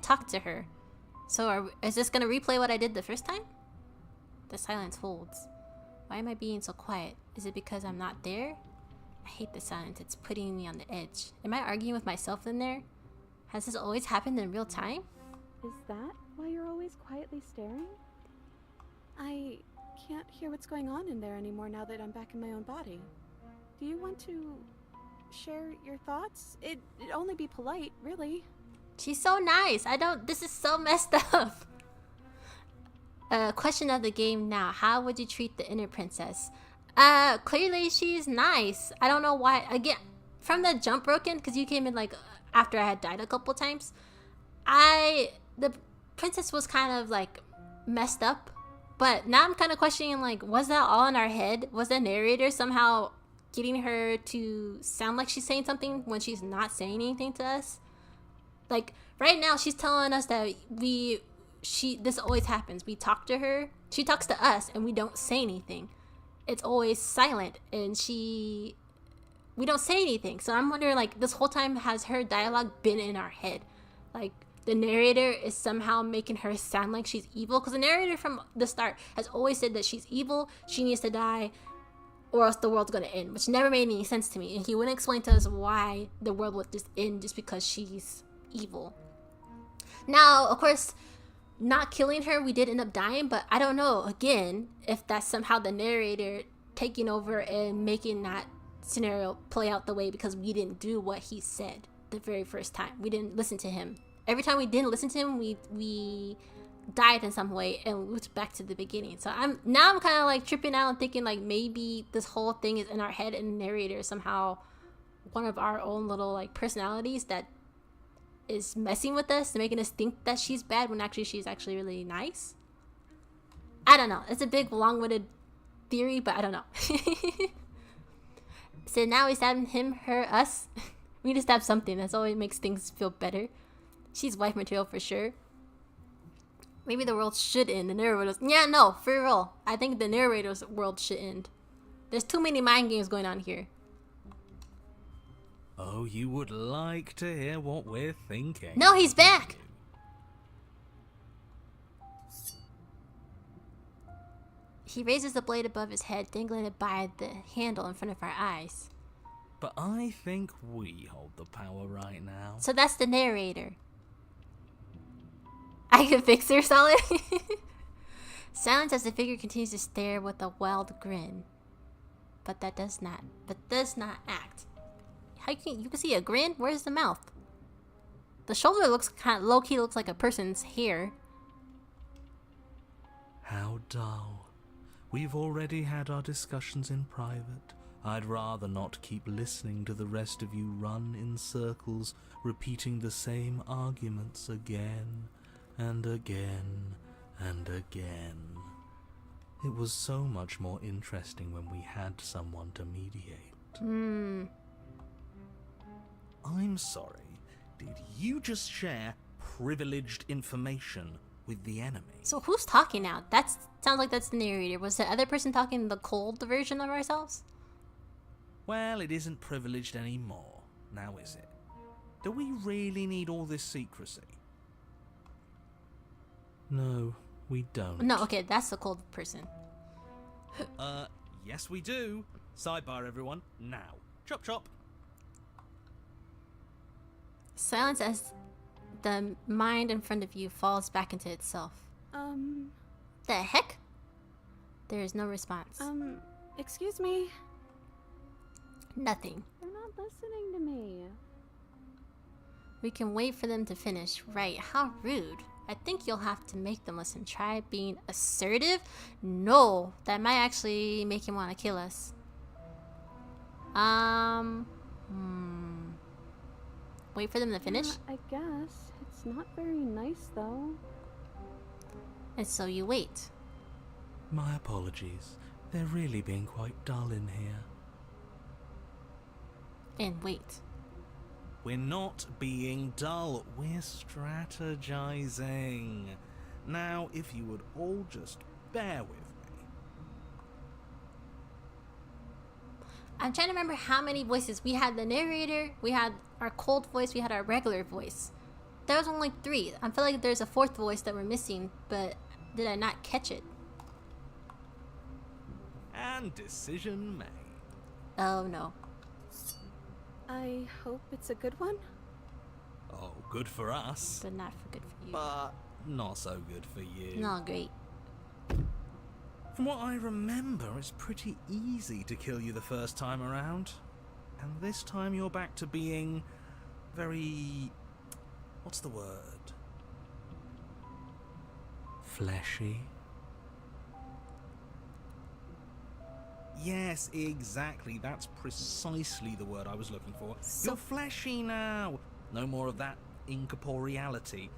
talked to her. So is this gonna replay what I did the first time? The silence holds. Why am I being so quiet? Is it because I'm not there? I hate the silence. It's putting me on the edge. Am I arguing with myself in there? Has this always happened in real time? Is that why you're always quietly staring? I can't hear what's going on in there anymore now that I'm back in my own body. Do you want to share your thoughts? It'd only be polite, really. She's so nice. This is so messed up. Question of the game now. How would you treat the inner princess? Clearly she's nice. I don't know why. Again, from the jump broken, because you came in like after I had died a couple times. The princess was kind of like messed up. But now I'm kind of questioning, like, was that all in our head? Was the narrator somehow getting her to sound like she's saying something when she's not saying anything to us? Like, right now she's telling us that this always happens. We talk to her, she talks to us, and we don't say anything. It's always silent, and she we don't say anything. So I'm wondering, like, this whole time has her dialogue been in our head? Like, the narrator is somehow making her sound like she's evil? Because the narrator from the start has always said that she's evil, she needs to die, or else the world's gonna end, which never made any sense to me. And he wouldn't explain to us why the world would just end just because she's evil. Now, of course, not killing her, we did end up dying, but I don't know, again, if that's somehow the narrator taking over and making that scenario play out the way because we didn't do what he said the very first time. We didn't listen to him. Every time we didn't listen to him, we died in some way and moved back to the beginning. So I'm kind of like tripping out and thinking like maybe this whole thing is in our head and the narrator is somehow one of our own little like personalities that is messing with us and making us think that she's bad when actually she's actually really nice. I don't know. It's a big long-winded theory, but I don't know. So now we stab him, her, us. We need to stab something. That's always makes things feel better. She's wife material for sure. Maybe the world should end. The narrator's... Yeah, no, for real. I think the narrator's world should end. There's too many mind games going on here. Oh, you would like to hear what we're thinking. No, he's back! He raises the blade above his head, dangling it by the handle in front of our eyes. But I think we hold the power right now. So that's the narrator. I can fix her, Solid. Silence as the figure continues to stare with a wild grin. But does not act. How you can see a grin? Where's the mouth? The shoulder looks kind of low-key, looks like a person's hair. How dull. We've already had our discussions in private. I'd rather not keep listening to the rest of you run in circles, repeating the same arguments again and again and again. It was so much more interesting when we had someone to mediate. I'm sorry. Did you just share privileged information with the enemy? So who's talking now? That sounds like that's the narrator. Was the other person talking the cold version of ourselves? Well, it isn't privileged anymore, now is it? Do we really need all this secrecy? No, we don't. No, okay, that's the cold person. Yes we do. Sidebar, everyone. Now. Chop chop. Silence as the mind in front of you falls back into itself. The heck? There is no response. Excuse me? Nothing. They're not listening to me. We can wait for them to finish. Right, how rude. I think you'll have to make them listen. Try being assertive? No, that might actually make him want to kill us. Wait for them to finish? I guess. It's not very nice, though. And so you wait. My apologies. They're really being quite dull in here. And wait. We're not being dull. We're strategizing. Now, if you would all just bear with me. I'm trying to remember how many voices. We had the narrator, we had our cold voice, we had our regular voice. There was only 3. I feel like there's a 4th voice that we're missing, but did I not catch it? And decision made. Oh no. I hope it's a good one. Oh, good for us. But not for good for you. But not so good for you. Not great. From what I remember, it's pretty easy to kill you the first time around. And this time you're back to being very... what's the word? Fleshy. Yes, exactly. That's precisely the word I was looking for. So- You're fleshy now. No more of that incorporeality.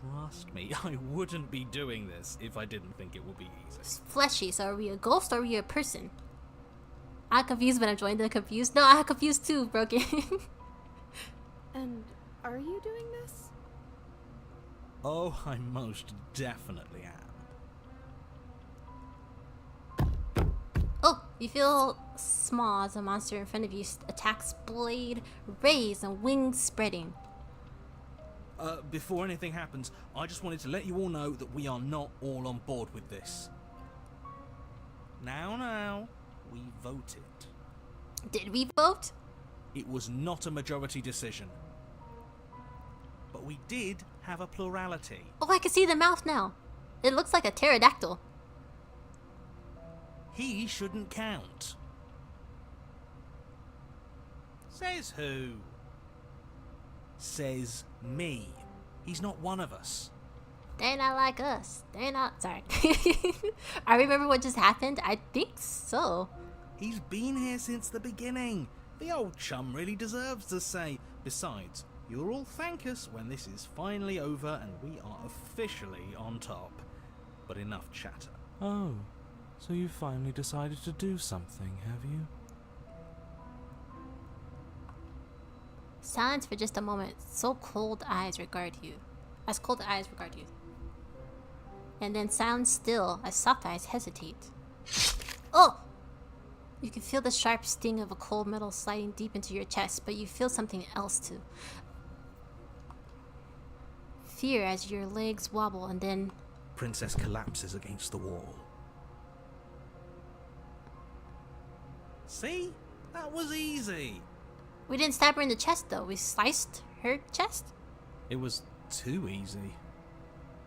Trust me, I wouldn't be doing this if I didn't think it would be easy. It's fleshy, so are we a ghost or are we a person? I'm confused, but I'm joined the confused. No, I'm confused too, Broken. And are you doing this? Oh, I most definitely am. Oh! You feel small as a monster in front of you attacks, blade raised and wings spreading. Before anything happens, I just wanted to let you all know that we are not all on board with this. Now, we voted. Did we vote? It was not a majority decision. But we did have a plurality. Oh, I can see the mouth now. It looks like a pterodactyl. He shouldn't count. Says who? Says me. He's not one of us. They're not like us. They're not. Sorry. I remember what just happened. I think so. He's been here since the beginning. The old chum really deserves to say. Besides, you'll all thank us when this is finally over and we are officially on top. But enough chatter. Oh, so you finally decided to do something, have you? Silence for just a moment. So cold eyes regard you. As cold eyes regard you. And then silence still as soft eyes hesitate. Oh! You can feel the sharp sting of a cold metal sliding deep into your chest, but you feel something else too. Fear as your legs wobble and then... Princess collapses against the wall. See? That was easy. We didn't stab her in the chest though. We sliced her chest. It was too easy.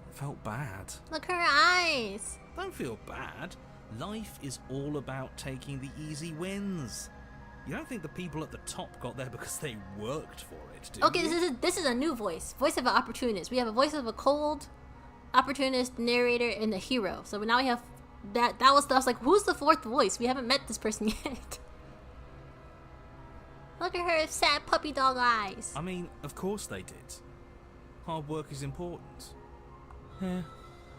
It felt bad. Look her eyes. Don't feel bad. Life is all about taking the easy wins. You don't think the people at the top got there because they worked for it, do Okay, you? this is a new voice. Voice of an opportunist. We have a voice of a cold opportunist, narrator, and the hero. So now we have that was like, who's the fourth voice? We haven't met this person yet. Look at her sad puppy dog eyes. I mean, of course they did. Hard work is important. Eh,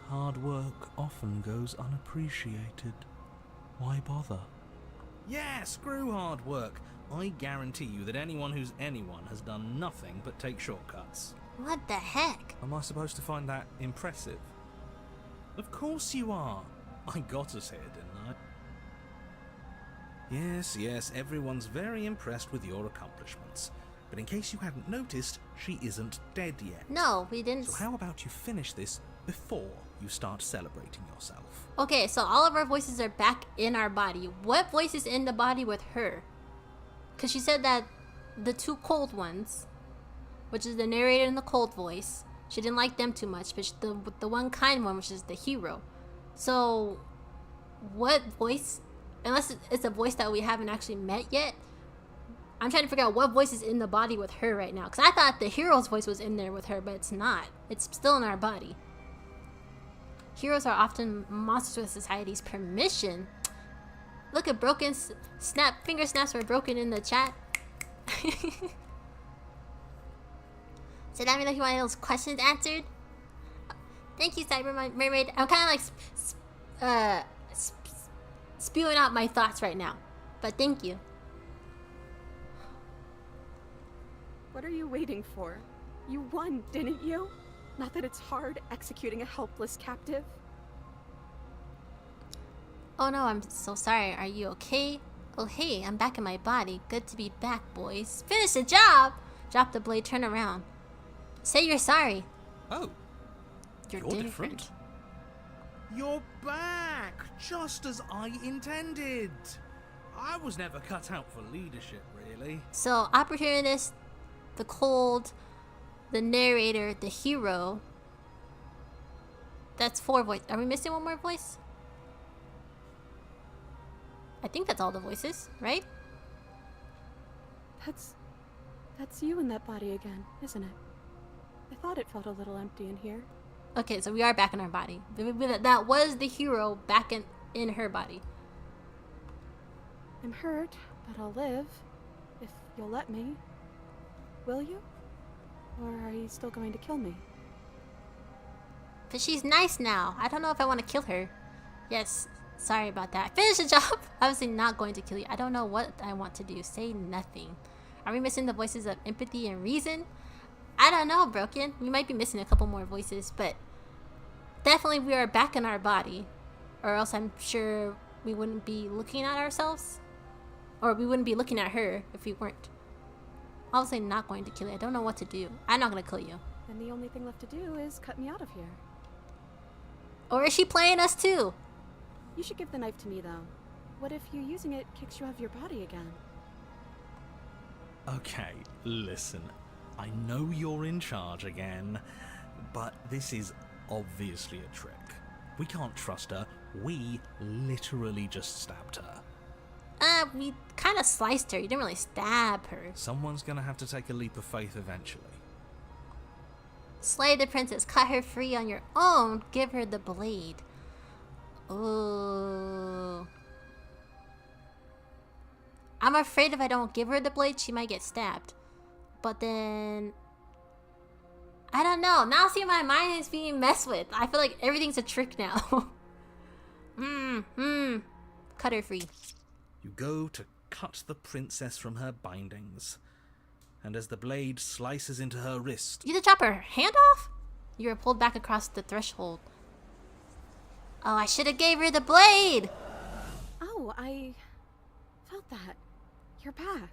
hard work often goes unappreciated. Why bother? Yeah, screw hard work. I guarantee you that anyone who's anyone has done nothing but take shortcuts. What the heck? Am I supposed to find that impressive? Of course you are. I got us here, didn't I? Yes, everyone's very impressed with your accomplishments. But in case you hadn't noticed, she isn't dead yet. No, we didn't. So how about you finish this before you start celebrating yourself? Okay, so all of our voices are back in our body. What voice is in the body with her? Because she said that the two cold ones, which is the narrator and the cold voice, she didn't like them too much, but the one kind one, which is the hero. So, what voice, unless it's a voice that we haven't actually met yet, I'm trying to figure out what voice is in the body with her right now. Because I thought the hero's voice was in there with her, but it's not. It's still in our body. Heroes are often monsters with society's permission. Look at broken finger snaps were broken in the chat. So let me know if you want those questions answered. Thank you, Cyber Mermaid. I'm kind of like spewing out my thoughts right now, but thank you. What are you waiting for? You won, didn't you? Not that it's hard executing a helpless captive. Oh no, I'm so sorry. Are you okay? Oh hey, I'm back in my body. Good to be back, boys. Finish the job! Drop the blade, turn around. Say you're sorry. Oh, You're you're different. You're back, just as I intended. I was never cut out for leadership, really. So, opportunist, the cold, the narrator, the hero. That's 4 voices. Are we missing one more voice? I think that's all the voices, right? That's you in that body again, isn't it? I thought it felt a little empty in here. Okay, so we are back in our body. That was the hero back in her body. I'm hurt, but I'll live. If you'll let me. Will you? Or are you still going to kill me? But she's nice now. I don't know if I want to kill her. Yes, sorry about that. Finish the job! Obviously not going to kill you. I don't know what I want to do. Say nothing. Are we missing the voices of empathy and reason? I don't know, Broken. We might be missing a couple more voices, but definitely we are back in our body. Or else I'm sure we wouldn't be looking at ourselves. Or we wouldn't be looking at her if we weren't. Obviously not going to kill you. I don't know what to do. I'm not gonna kill you. Then the only thing left to do is cut me out of here. Or is she playing us too? You should give the knife to me, though. What if you using it kicks you out of your body again? Okay, listen. I know you're in charge again, but this is obviously a trick. We can't trust her. We literally just stabbed her. We kind of sliced her. You didn't really stab her. Someone's gonna have to take a leap of faith eventually. Slay the princess. Cut her free on your own. Give her the blade. Ooh. I'm afraid if I don't give her the blade, she might get stabbed. But then... I don't know. Now see, my mind is being messed with. I feel like everything's a trick now. Cut her free. You go to cut the princess from her bindings, and as the blade slices into her wrist... You did chop her hand off? You were pulled back across the threshold. Oh, I should have gave her the blade! Oh, I felt that. You're back.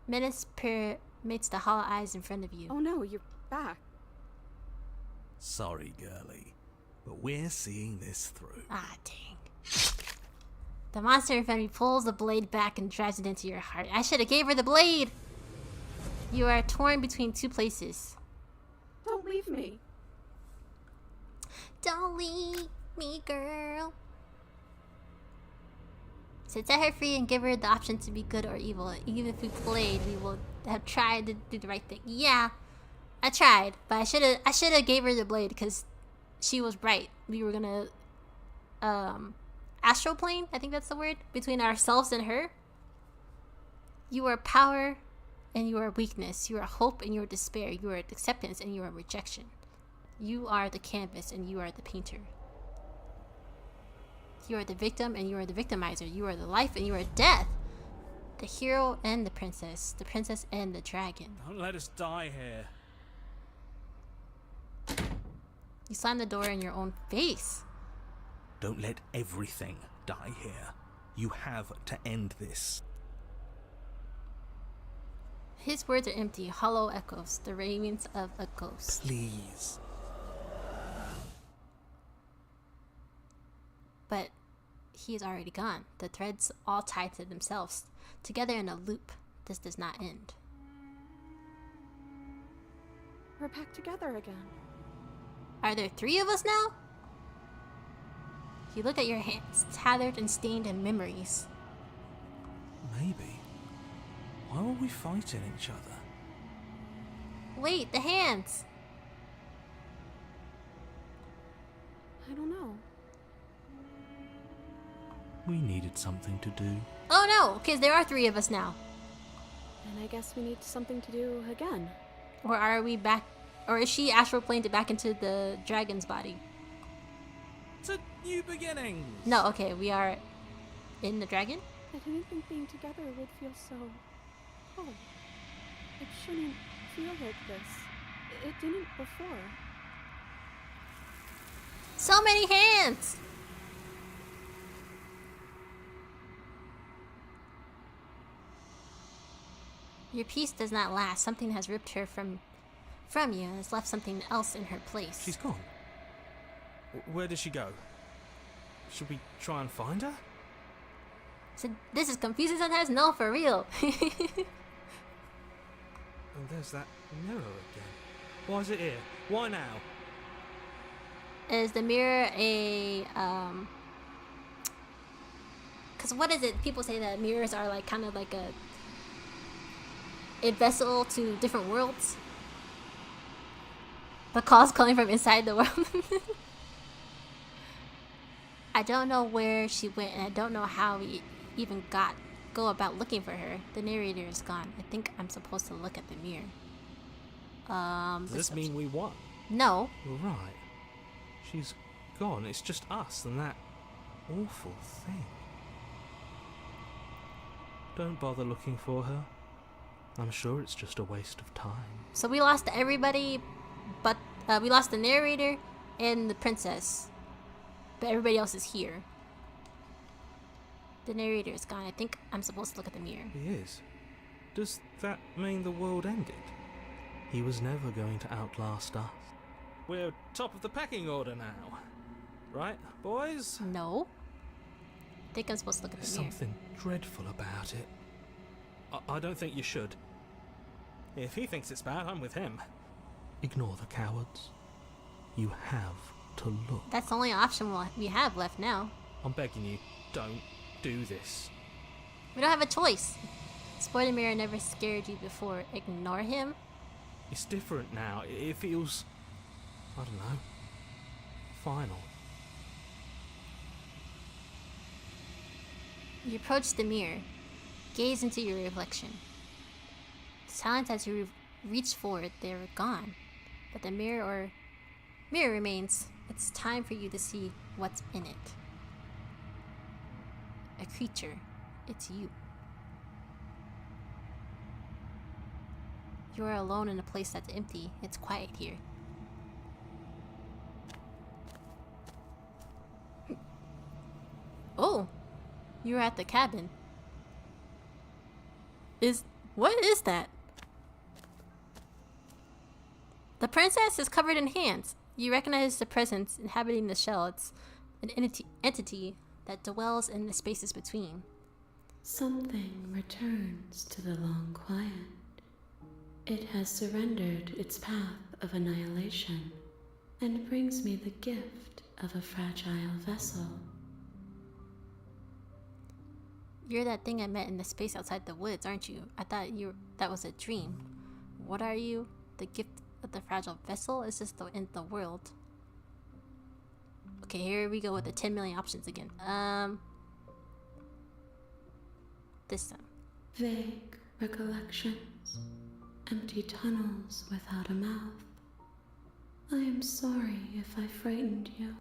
Menace permits the hollow eyes in front of you. Oh no, you're back. Sorry, girlie, but we're seeing this through. Ah, dang. The monster in front of me pulls the blade back and drives it into your heart. I should have gave her the blade! You are torn between two places. Don't leave me. Don't leave me, girl. So set her free and give her the option to be good or evil. Even if we played, we will have tried to do the right thing. Yeah, I tried, but I should have gave her the blade because she was right. We were gonna astral plane, I think that's the word, between ourselves and her. You are power and you are weakness. You are hope and you are despair. You are acceptance and you are rejection. You are the canvas and you are the painter. You are the victim and you are the victimizer. You are the life and you are death. The hero and the princess and the dragon. Don't let us die here. You slam the door in your own face. Don't let everything die here. You have to end this. His words are empty, hollow echoes, the ravings of a ghost. Please. But he is already gone. The threads all tied to themselves, together in a loop. This does not end. We're back together again. Are there 3 of us now? You look at your hands, tattered and stained in memories. Maybe. Why were we fighting each other? Wait, the hands! I don't know. We needed something to do. Oh no, because there are 3 of us now. And I guess we need something to do again. Or are we back? Or is she astral planed it back into the dragon's body? To new beginnings! No, okay, we are in the dragon? I didn't think being together would feel so cold. It shouldn't feel like this. It didn't before. So many hands! Your peace does not last. Something has ripped her from you and has left something else in her place. She's gone. Where did she go? Should we try and find her? So this is confusing sometimes? No, for real. And there's that mirror again. Why is it here? Why now? Is the mirror a because what is it? People say that mirrors are like kind of like a vessel to different worlds. But calls coming from inside the world. I don't know where she went, and I don't know how we even go about looking for her. The narrator is gone. I think I'm supposed to look at the mirror. Does this mean we won? No. Right. She's gone. It's just us and that awful thing. Don't bother looking for her. I'm sure it's just a waste of time. So we lost everybody, but we lost the narrator and the princess. But everybody else is here. The narrator is gone. I think I'm supposed to look at the mirror. He is. Does that mean the world ended? He was never going to outlast us. We're top of the pecking order now. Right, boys? No. I think I'm supposed to look at There's the mirror. something dreadful about it. I don't think you should. If he thinks it's bad, I'm with him. Ignore the cowards. You have to look. That's the only option we have left now. I'm begging you, don't do this. We don't have a choice. Spoiler mirror never scared you before. Ignore him? It's different now. It feels, I don't know, final. You approach the mirror. Gaze into your reflection. Silent as you reach for it, they're gone. But the mirror remains. It's time for you to see what's in it. A creature. It's you. You are alone in a place that's empty. It's quiet here. Oh, you're at the cabin. What is that? The princess is covered in hands. You recognize the presence inhabiting the shell. It's an entity that dwells in the spaces between. Something returns to the long quiet. It has surrendered its path of annihilation and brings me the gift of a fragile vessel. You're that thing I met in the space outside the woods, aren't you? I thought that was a dream. What are you? The gift of the fragile vessel? Is this the end of the world? Okay, here we go with the 10 million options again. This one. Vague recollections, empty tunnels without a mouth. I am sorry if I frightened you.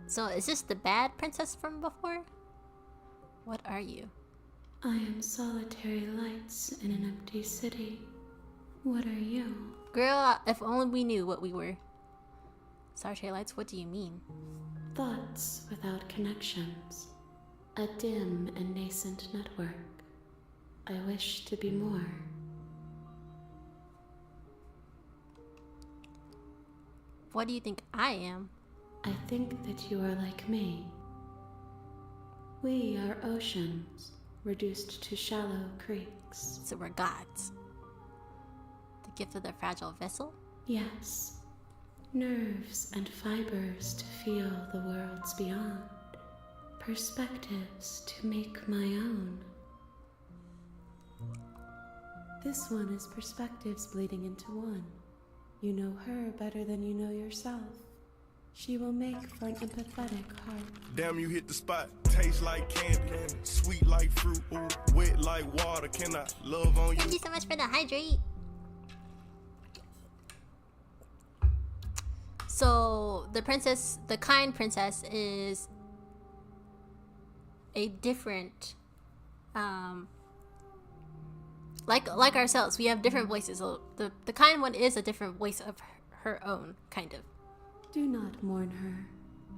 So is this the bad princess from before? What are you? I am solitary lights in an empty city. What are you? Girl, if only we knew what we were. Solitary lights, what do you mean? Thoughts without connections. A dim and nascent network. I wish to be more. What do you think I am? I think that you are like me. We are oceans, reduced to shallow creeks. So we're gods. The gift of the fragile vessel? Yes. Nerves and fibers to feel the worlds beyond. Perspectives to make my own. This one is perspectives bleeding into one. You know her better than you know yourself. She will make for an empathetic heart. Damn, you hit the spot. Taste like candy, sweet like fruit, wet like water. Can I love on you? Thank you so much for the hydrate. So the princess, the kind princess, is a different, like ourselves. We have different voices. So the kind one is a different voice of her own, kind of. Do not mourn her,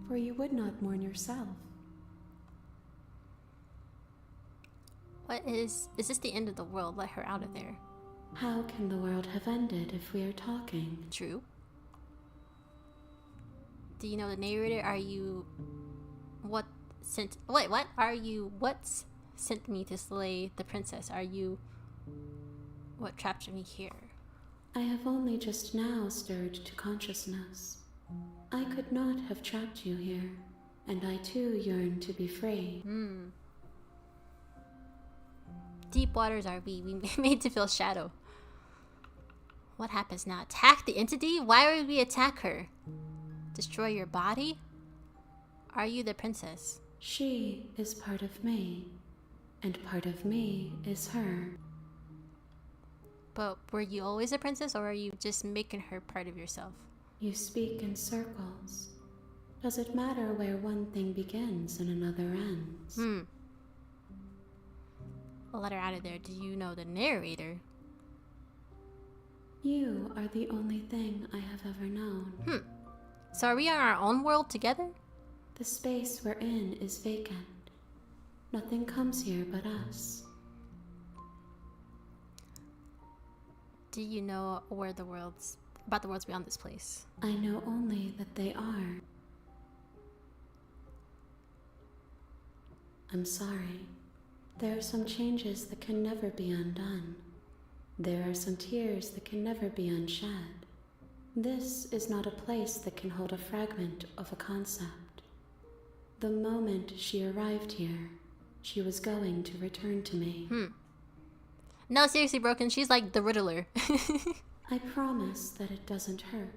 for you would not mourn yourself. What is this the end of the world? Let her out of there. How can the world have ended if we are talking? True. Do you know the narrator? Are you what sent me to slay the princess? Are you what trapped me here? I have only just now stirred to consciousness. I could not have trapped you here, and I too yearn to be free. Deep waters are we made to feel shadow. What happens now? Attack the entity? Why would we attack her? Destroy your body? Are you the princess? She is part of me, and part of me is her. But were you always a princess, or are you just making her part of yourself? You speak in circles. Does it matter where one thing begins and another ends? I'll let her out of there. Do you know the narrator? You are the only thing I have ever known. So are we on our own world together? The space we're in is vacant. Nothing comes here but us. Do you know about the worlds beyond this place? I know only that they are. I'm sorry. There are some changes that can never be undone. There are some tears that can never be unshed. This is not a place that can hold a fragment of a concept. The moment she arrived here, she was going to return to me. No, seriously, Broken, she's like the Riddler. I promise that it doesn't hurt.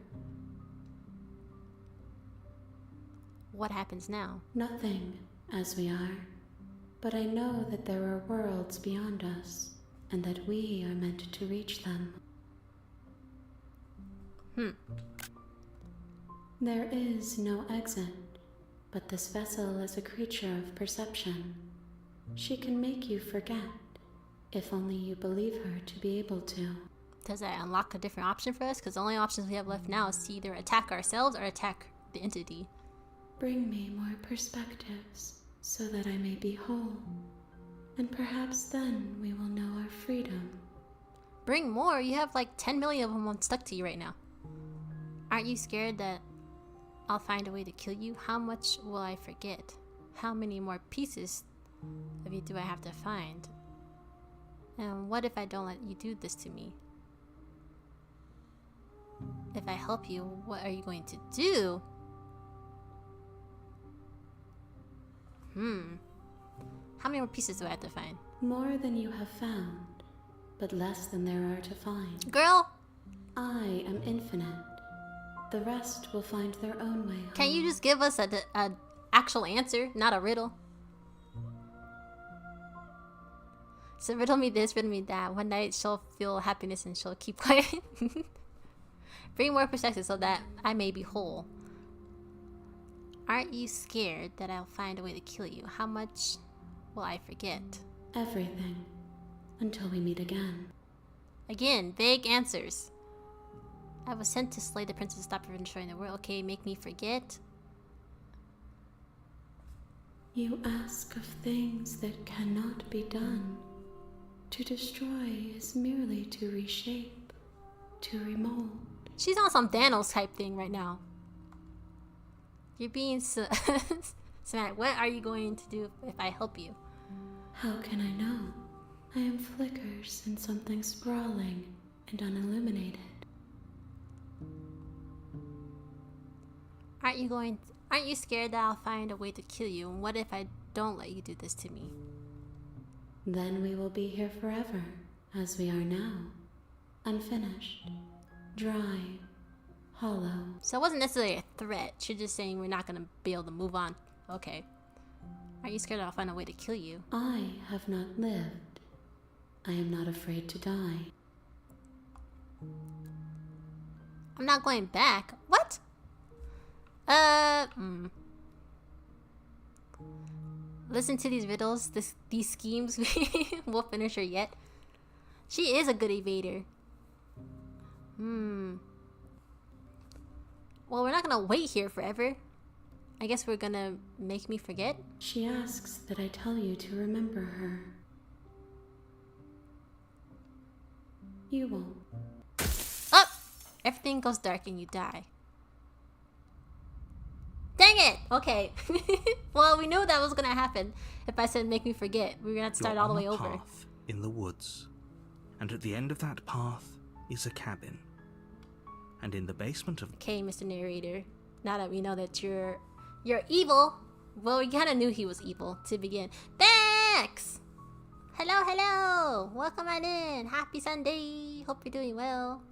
What happens now? Nothing, as we are. But I know that there are worlds beyond us, and that we are meant to reach them. There is no exit, but this vessel is a creature of perception. She can make you forget, if only you believe her to be able to. Does that unlock a different option for us? Because the only options we have left now is to either attack ourselves or attack the entity. Bring me more perspectives, so that I may be whole. And perhaps then we will know our freedom. Bring more? You have like 10 million of them stuck to you right now. Aren't you scared that I'll find a way to kill you? How much will I forget? How many more pieces of you do I have to find? And what if I don't let you do this to me? If I help you, what are you going to do? How many more pieces do I have to find? More than you have found, but less than there are to find. Girl! I am infinite. The rest will find their own way home. Can you just give us a actual answer, not a riddle? So riddle me this, riddle me that. One night she'll feel happiness and she'll keep quiet. Bring more perspective so that I may be whole. Aren't you scared that I'll find a way to kill you? How much will I forget? Everything. Until we meet again. Again, vague answers. I was sent to slay the princess to stop her from destroying the world. Okay, make me forget. You ask of things that cannot be done. To destroy is merely to reshape, to remold. She's on some Thanos type thing right now. You're being Samantha, what are you going to do if I help you? How can I know? I am flickers in something sprawling and unilluminated. Aren't you scared that I'll find a way to kill you? And what if I don't let you do this to me? Then we will be here forever, as we are now. Unfinished, dry, hollow. So it wasn't necessarily a threat. She's just saying we're not gonna be able to move on. Okay. Are you scared I'll find a way to kill you? I have not lived. I am not afraid to die. I'm not going back. What? Listen to these riddles, these schemes. We'll finish her yet. She is a good evader. Well, we're not gonna wait here forever. I guess we're gonna make me forget. She asks that I tell you to remember her. You won't. Oh! Everything goes dark and you die. Dang it! Okay. Well, we knew that was gonna happen. If I said make me forget, we were gonna have to start all the way over. Path in the woods, and at the end of that path is a cabin. And in the basement of... Okay, Mr. Narrator. Now that we know that you're evil. Well, we kind of knew he was evil to begin. Thanks! Hello! Welcome on in. Happy Sunday. Hope you're doing well.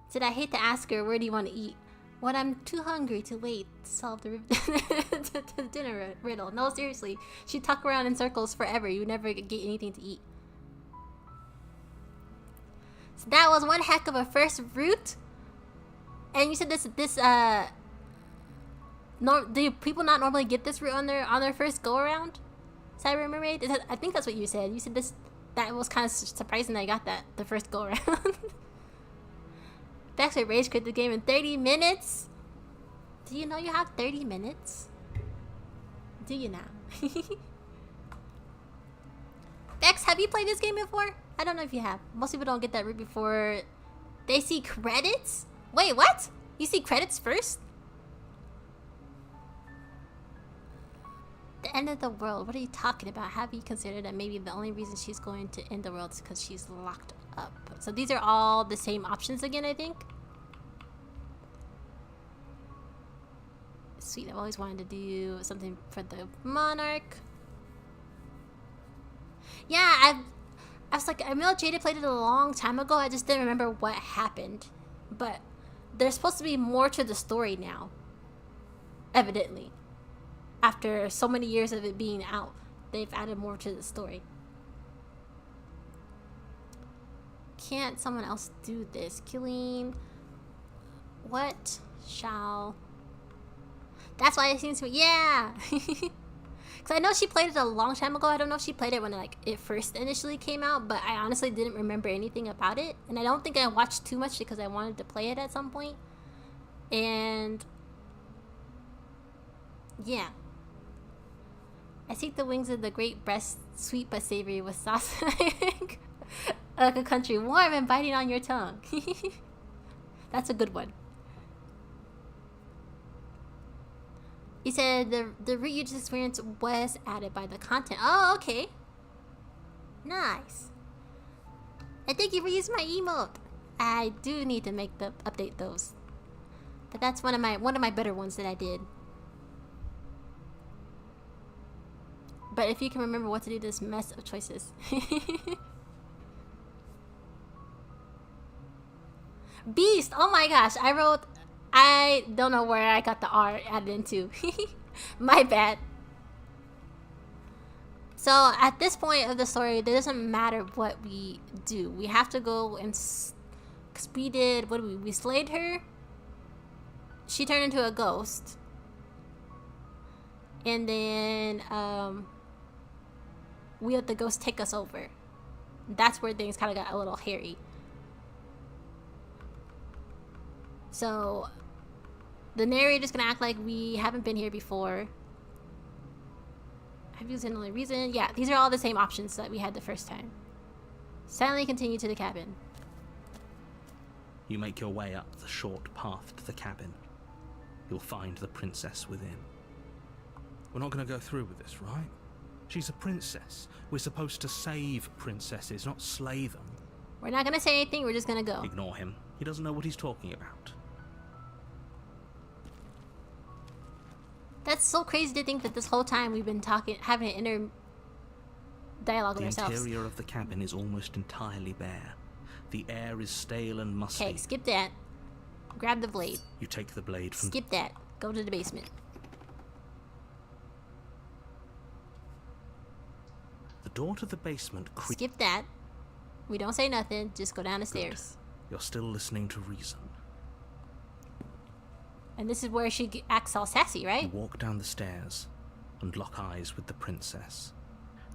Said I hate to ask her, where do you want to eat? When I'm too hungry to wait to solve the the dinner riddle. No, seriously. She'd talk around in circles forever. You never get anything to eat. So that was one heck of a first route. And you said do people not normally get this route on their first go around? Cyber Mermaid? I think that's what you said. You said that was kind of surprising that I got that the first go around. Backstreet Rage quit the game in 30 minutes? Do you know you have 30 minutes? do you now? Bex, have you played this game before? I don't know if you have. Most people don't get that route before they see credits. Wait, what? You see credits first? The end of the world. What are you talking about? Have you considered that maybe the only reason she's going to end the world is because she's locked up? So these are all the same options again, I think. Sweet, I've always wanted to do something for the Monarch. Yeah, I was like, I know Jada played it a long time ago. I just didn't remember what happened. But there's supposed to be more to the story now. Evidently. After so many years of it being out, they've added more to the story. Can't someone else do this? Killing... What shall... That's why it seems to me... Yeah! Because I know she played it a long time ago. I don't know if she played it when like it first initially came out, but I honestly didn't remember anything about it. And I don't think I watched too much because I wanted to play it at some point. And... yeah. I seek the wings of the great breast, sweet but savory with sauce. Like a country warm and biting on your tongue. That's a good one. He said the route you just experienced was added by the content. Oh, okay. Nice. And thank you for using my emote. I do need to update those. But that's one of my better ones that I did. But if you can remember what to do, this mess of choices. Beast! Oh my gosh, I don't know where I got the R added into. My bad. So at this point of the story, it doesn't matter what we do. We have to go and... Because we did... What did we slayed her? She turned into a ghost. And then... we let the ghost take us over. That's where things kind of got a little hairy. So, the narrator's gonna act like we haven't been here before. I've used another reason. Yeah, these are all the same options that we had the first time. Silently continue to the cabin. You make your way up the short path to the cabin. You'll find the princess within. We're not going to go through with this, right? She's a princess. We're supposed to save princesses, not slay them. We're not gonna say anything, we're just gonna go. Ignore him. He doesn't know what he's talking about. That's so crazy to think that this whole time we've been having an inner dialogue with ourselves. The interior of the cabin is almost entirely bare. The air is stale and musty. Okay, skip that. Grab the blade. You take the blade from... Skip that. Go to the basement. The door to the basement skip that. We don't say nothing. Just go down the stairs. You're still listening to reason. And this is where she acts all sassy, right? You walk down the stairs and lock eyes with the princess.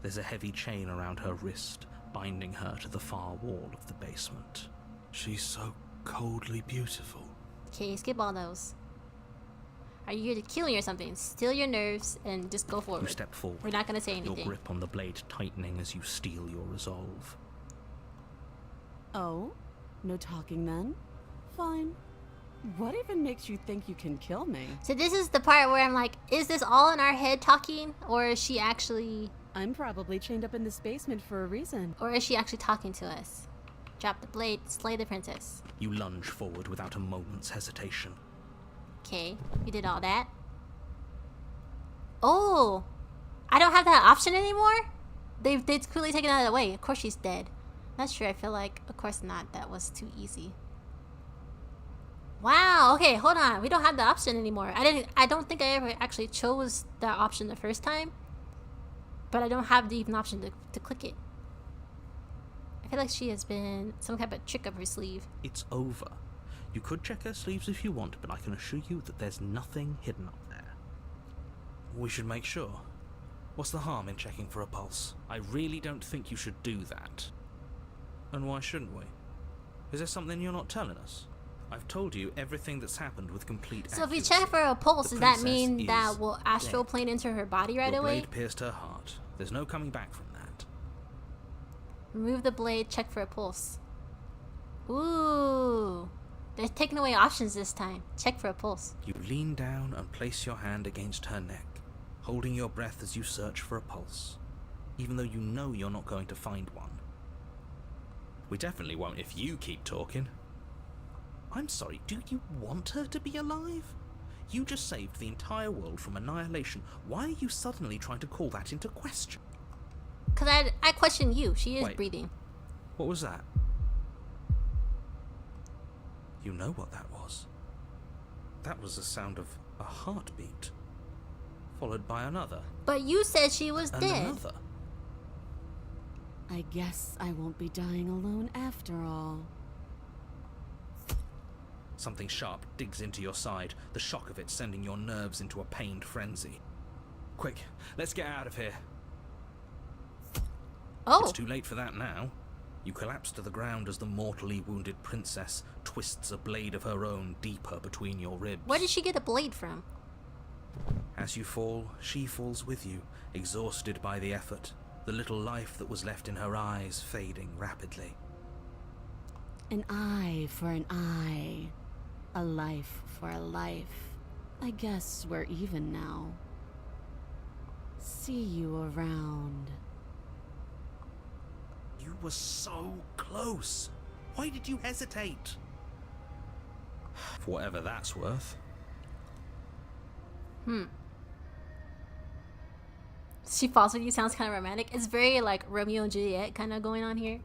There's a heavy chain around her wrist, binding her to the far wall of the basement. She's so coldly beautiful. Okay, skip all those. Are you here to kill me or something? Still your nerves and just go forward. You step forward. We're not gonna say anything. Your grip on the blade tightening as you steel your resolve. Oh? No talking then? Fine. What even makes you think you can kill me? So this is the part where I'm like, is this all in our head talking? Or is she actually... I'm probably chained up in this basement for a reason. Or is she actually talking to us? Drop the blade, slay the princess. You lunge forward without a moment's hesitation. Okay, we did all that. Oh! I don't have that option anymore? They've clearly taken that away. Of course she's dead. Not sure, I feel like, of course not. That was too easy. Wow, okay, hold on. We don't have the option anymore. I don't think I ever actually chose that option the first time. But I don't have the even option to click it. I feel like she has been some kind of trick up her sleeve. It's over. You could check her sleeves if you want, but I can assure you that there's nothing hidden up there. We should make sure. What's the harm in checking for a pulse? I really don't think you should do that. And why shouldn't we? Is there something you're not telling us? I've told you everything that's happened with complete So if we accuracy. check for a pulse, The does that princess mean that is will astral dead. plane into her body right Your away? blade pierced her heart. There's no coming back from that. Remove the blade, check for a pulse. Ooh. They're taking away options this time. Check for a pulse. You lean down and place your hand against her neck, holding your breath as you search for a pulse, even though you know you're not going to find one. We definitely won't if you keep talking. I'm sorry, do you want her to be alive? You just saved the entire world from annihilation. Why are you suddenly trying to call that into question? Because I question you. She is Wait. breathing. What was that? You know what that was. That was the sound of a heartbeat, followed by another, But you said she was and dead. another. I guess I won't be dying alone after all. Something sharp digs into your side, the shock of it sending your nerves into a pained frenzy. Quick, let's get out of here. Oh. It's too late for that now. You collapse to the ground as the mortally wounded princess twists a blade of her own deeper between your ribs. Where did she get the blade from? As you fall, she falls with you, exhausted by the effort, the little life that was left in her eyes fading rapidly. An eye for an eye. A life for a life. I guess we're even now. See you around. You were so close. Why did you hesitate? For whatever that's worth. She falls with you sounds kind of romantic. It's very like Romeo and Juliet kind of going on here.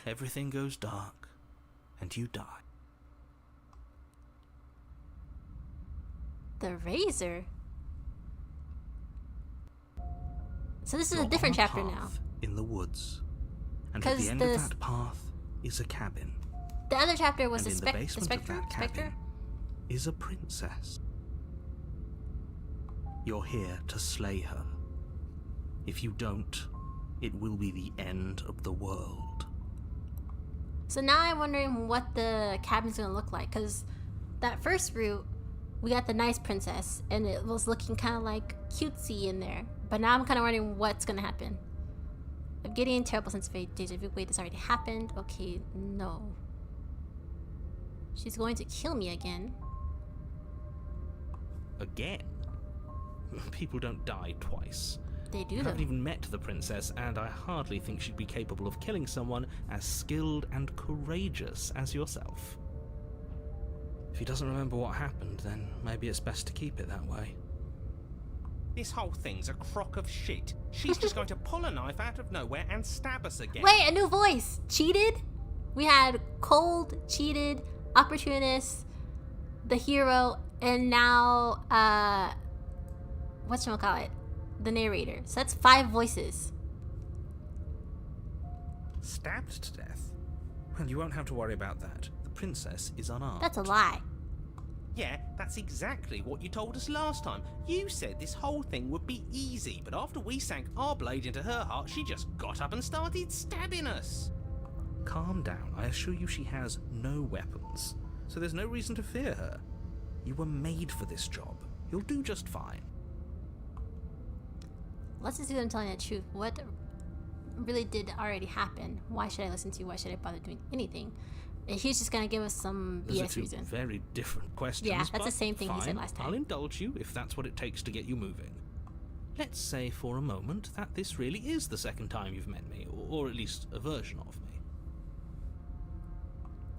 Everything goes dark, and you die. The razor. So this is You're a different on chapter now. path in the woods, and at 'Cause the end the- of that path is a cabin. The other chapter was And the in the spectre. basement of that cabin is a princess. You're here to slay her. If you don't, it will be the end of the world. So now I'm wondering what the cabin's gonna look like. Cause that first route, we got the nice princess, and it was looking kind of like cutesy in there. But now I'm kind of wondering what's gonna happen. I'm getting a terrible sense of deja vu. Wait, this already happened. Okay, no. She's going to kill me again. Again? People don't die twice. They do You though. haven't even met the princess, and I hardly think she'd be capable of killing someone as skilled and courageous as yourself. If he doesn't remember what happened, then maybe it's best to keep it that way. This whole thing's a crock of shit. She's just going to pull a knife out of nowhere and stab us again. Wait, a new voice. Cheated? We had cold, cheated, opportunist, the hero, and now whatchamacallit? The narrator. So that's 5 voices. Stabbed to death? Well, you won't have to worry about that. The princess is unarmed. That's a lie. Yeah, that's exactly what you told us last time. You said this whole thing would be easy, but after we sank our blade into her heart, she just got up and started stabbing us. Calm down. I assure you she has no weapons, so there's no reason to fear her. You were made for this job. You'll do just fine. Let's just do them telling the truth. What really did already happen? Why should I listen to you? Why should I bother doing anything? And he's just gonna give us some Those are BS two reason. very different questions. Yeah, that's the but same thing he said fine, last time. I'll indulge you if that's what it takes to get you moving. Let's say for a moment that this really is the second time you've met me, or at least a version of me.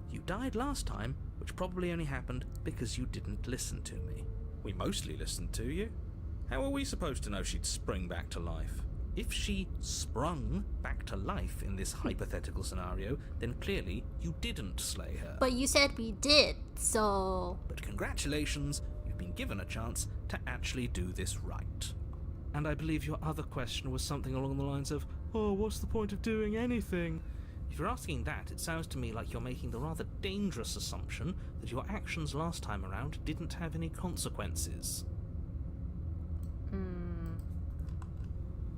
You died last time, which probably only happened because you didn't listen to me. We mostly listened to you. How are we supposed to know she'd spring back to life? If she sprung back to life in this hypothetical scenario, then clearly you didn't slay her. But you said we did, so... But congratulations, you've been given a chance to actually do this right. And I believe your other question was something along the lines of, oh, what's the point of doing anything? If you're asking that, it sounds to me like you're making the rather dangerous assumption that your actions last time around didn't have any consequences.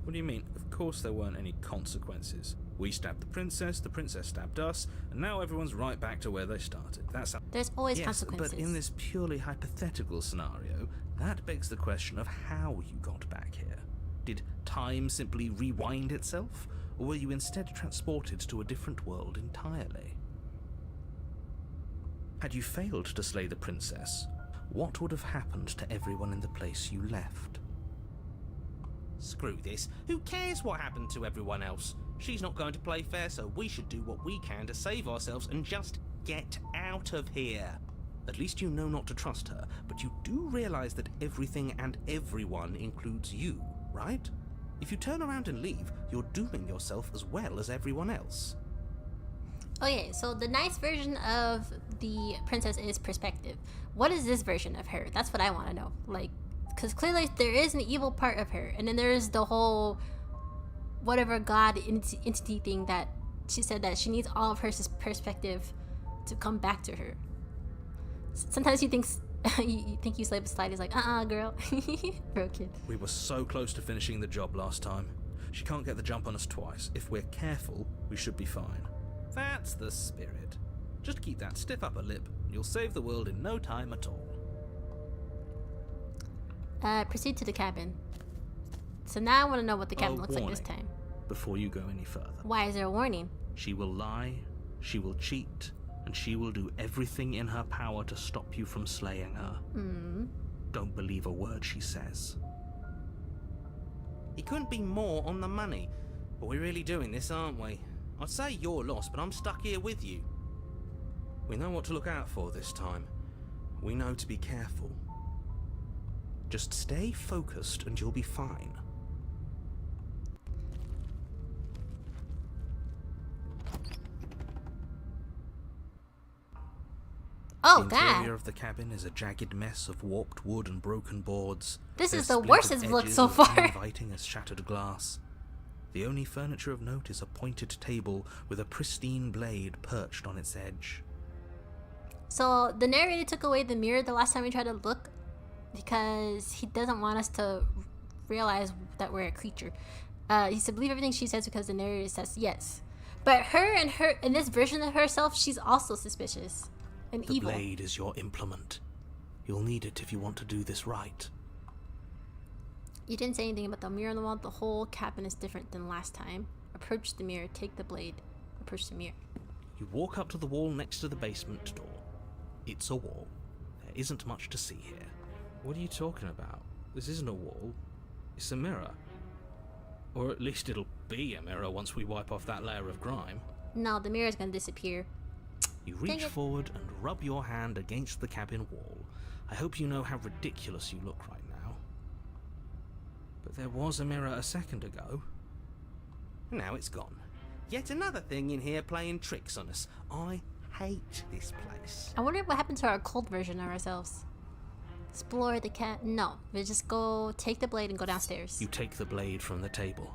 What do you mean? Of course there weren't any consequences. We stabbed the princess stabbed us, and now everyone's right back to where they started. That's how... There's always Yes, consequences. but in this purely hypothetical scenario, that begs the question of how you got back here. Did time simply rewind itself, or were you instead transported to a different world entirely? Had you failed to slay the princess, what would have happened to everyone in the place you left? Screw this. Who cares what happened to everyone else? She's not going to play fair, so we should do what we can to save ourselves and just get out of here. At least you know not to trust her, but you do realize that everything and everyone includes you, right? If you turn around and leave, you're dooming yourself as well as everyone else. Okay, so the nice version of the princess is perspective. What is this version of her? That's what I want to know. Like, because clearly there is an evil part of her, and then there's the whole whatever god entity thing that she said that she needs all of her perspective to come back to her. Sometimes you think you slay the slide is like, girl. Broken. We were so close to finishing the job last time. She can't get the jump on us twice. If we're careful, we should be fine. That's the spirit. Just keep that stiff upper lip, and you'll save the world in no time at all. Proceed to the cabin. So now I want to know what the cabin looks like this warning. time. Before you go any further. Why is there a warning? She will lie, she will cheat, and she will do everything in her power to stop you from slaying her. Don't believe a word she says. He couldn't be more on the money. But we're really doing this, aren't we? I'd say you're lost, but I'm stuck here with you. We know what to look out for this time. We know to be careful. Just stay focused and you'll be fine. Oh, The God. interior of the cabin is a jagged mess of warped wood and broken boards. This Their is the splintered worst it's looked edges so as far. uninviting as shattered glass. The only furniture of note is a pointed table with a pristine blade perched on its edge. So the narrator took away the mirror the last time we tried to look because he doesn't want us to realize that we're a creature. He said believe everything she says because the narrator says yes. But her in this version of herself, she's also suspicious and The evil. blade is your implement. You'll need it if you want to do this right. You didn't say anything about the mirror on the wall. The whole cabin is different than last time. Approach the mirror, take the blade. Approach the mirror. You walk up to the wall next to the basement door. It's a wall. There isn't much to see here. What are you talking about? This isn't a wall. It's a mirror. Or at least it'll be a mirror once we wipe off that layer of grime. No, the mirror is gonna disappear. You Dang reach it. forward and rub your hand against the cabin wall. I hope you know how ridiculous you look right now. But there was a mirror a second ago. Now it's gone. Yet another thing in here playing tricks on us. I hate this place. I wonder what happened to our cold version of ourselves. Explore the cat. No, we just go take the blade and go downstairs. You take the blade from the table.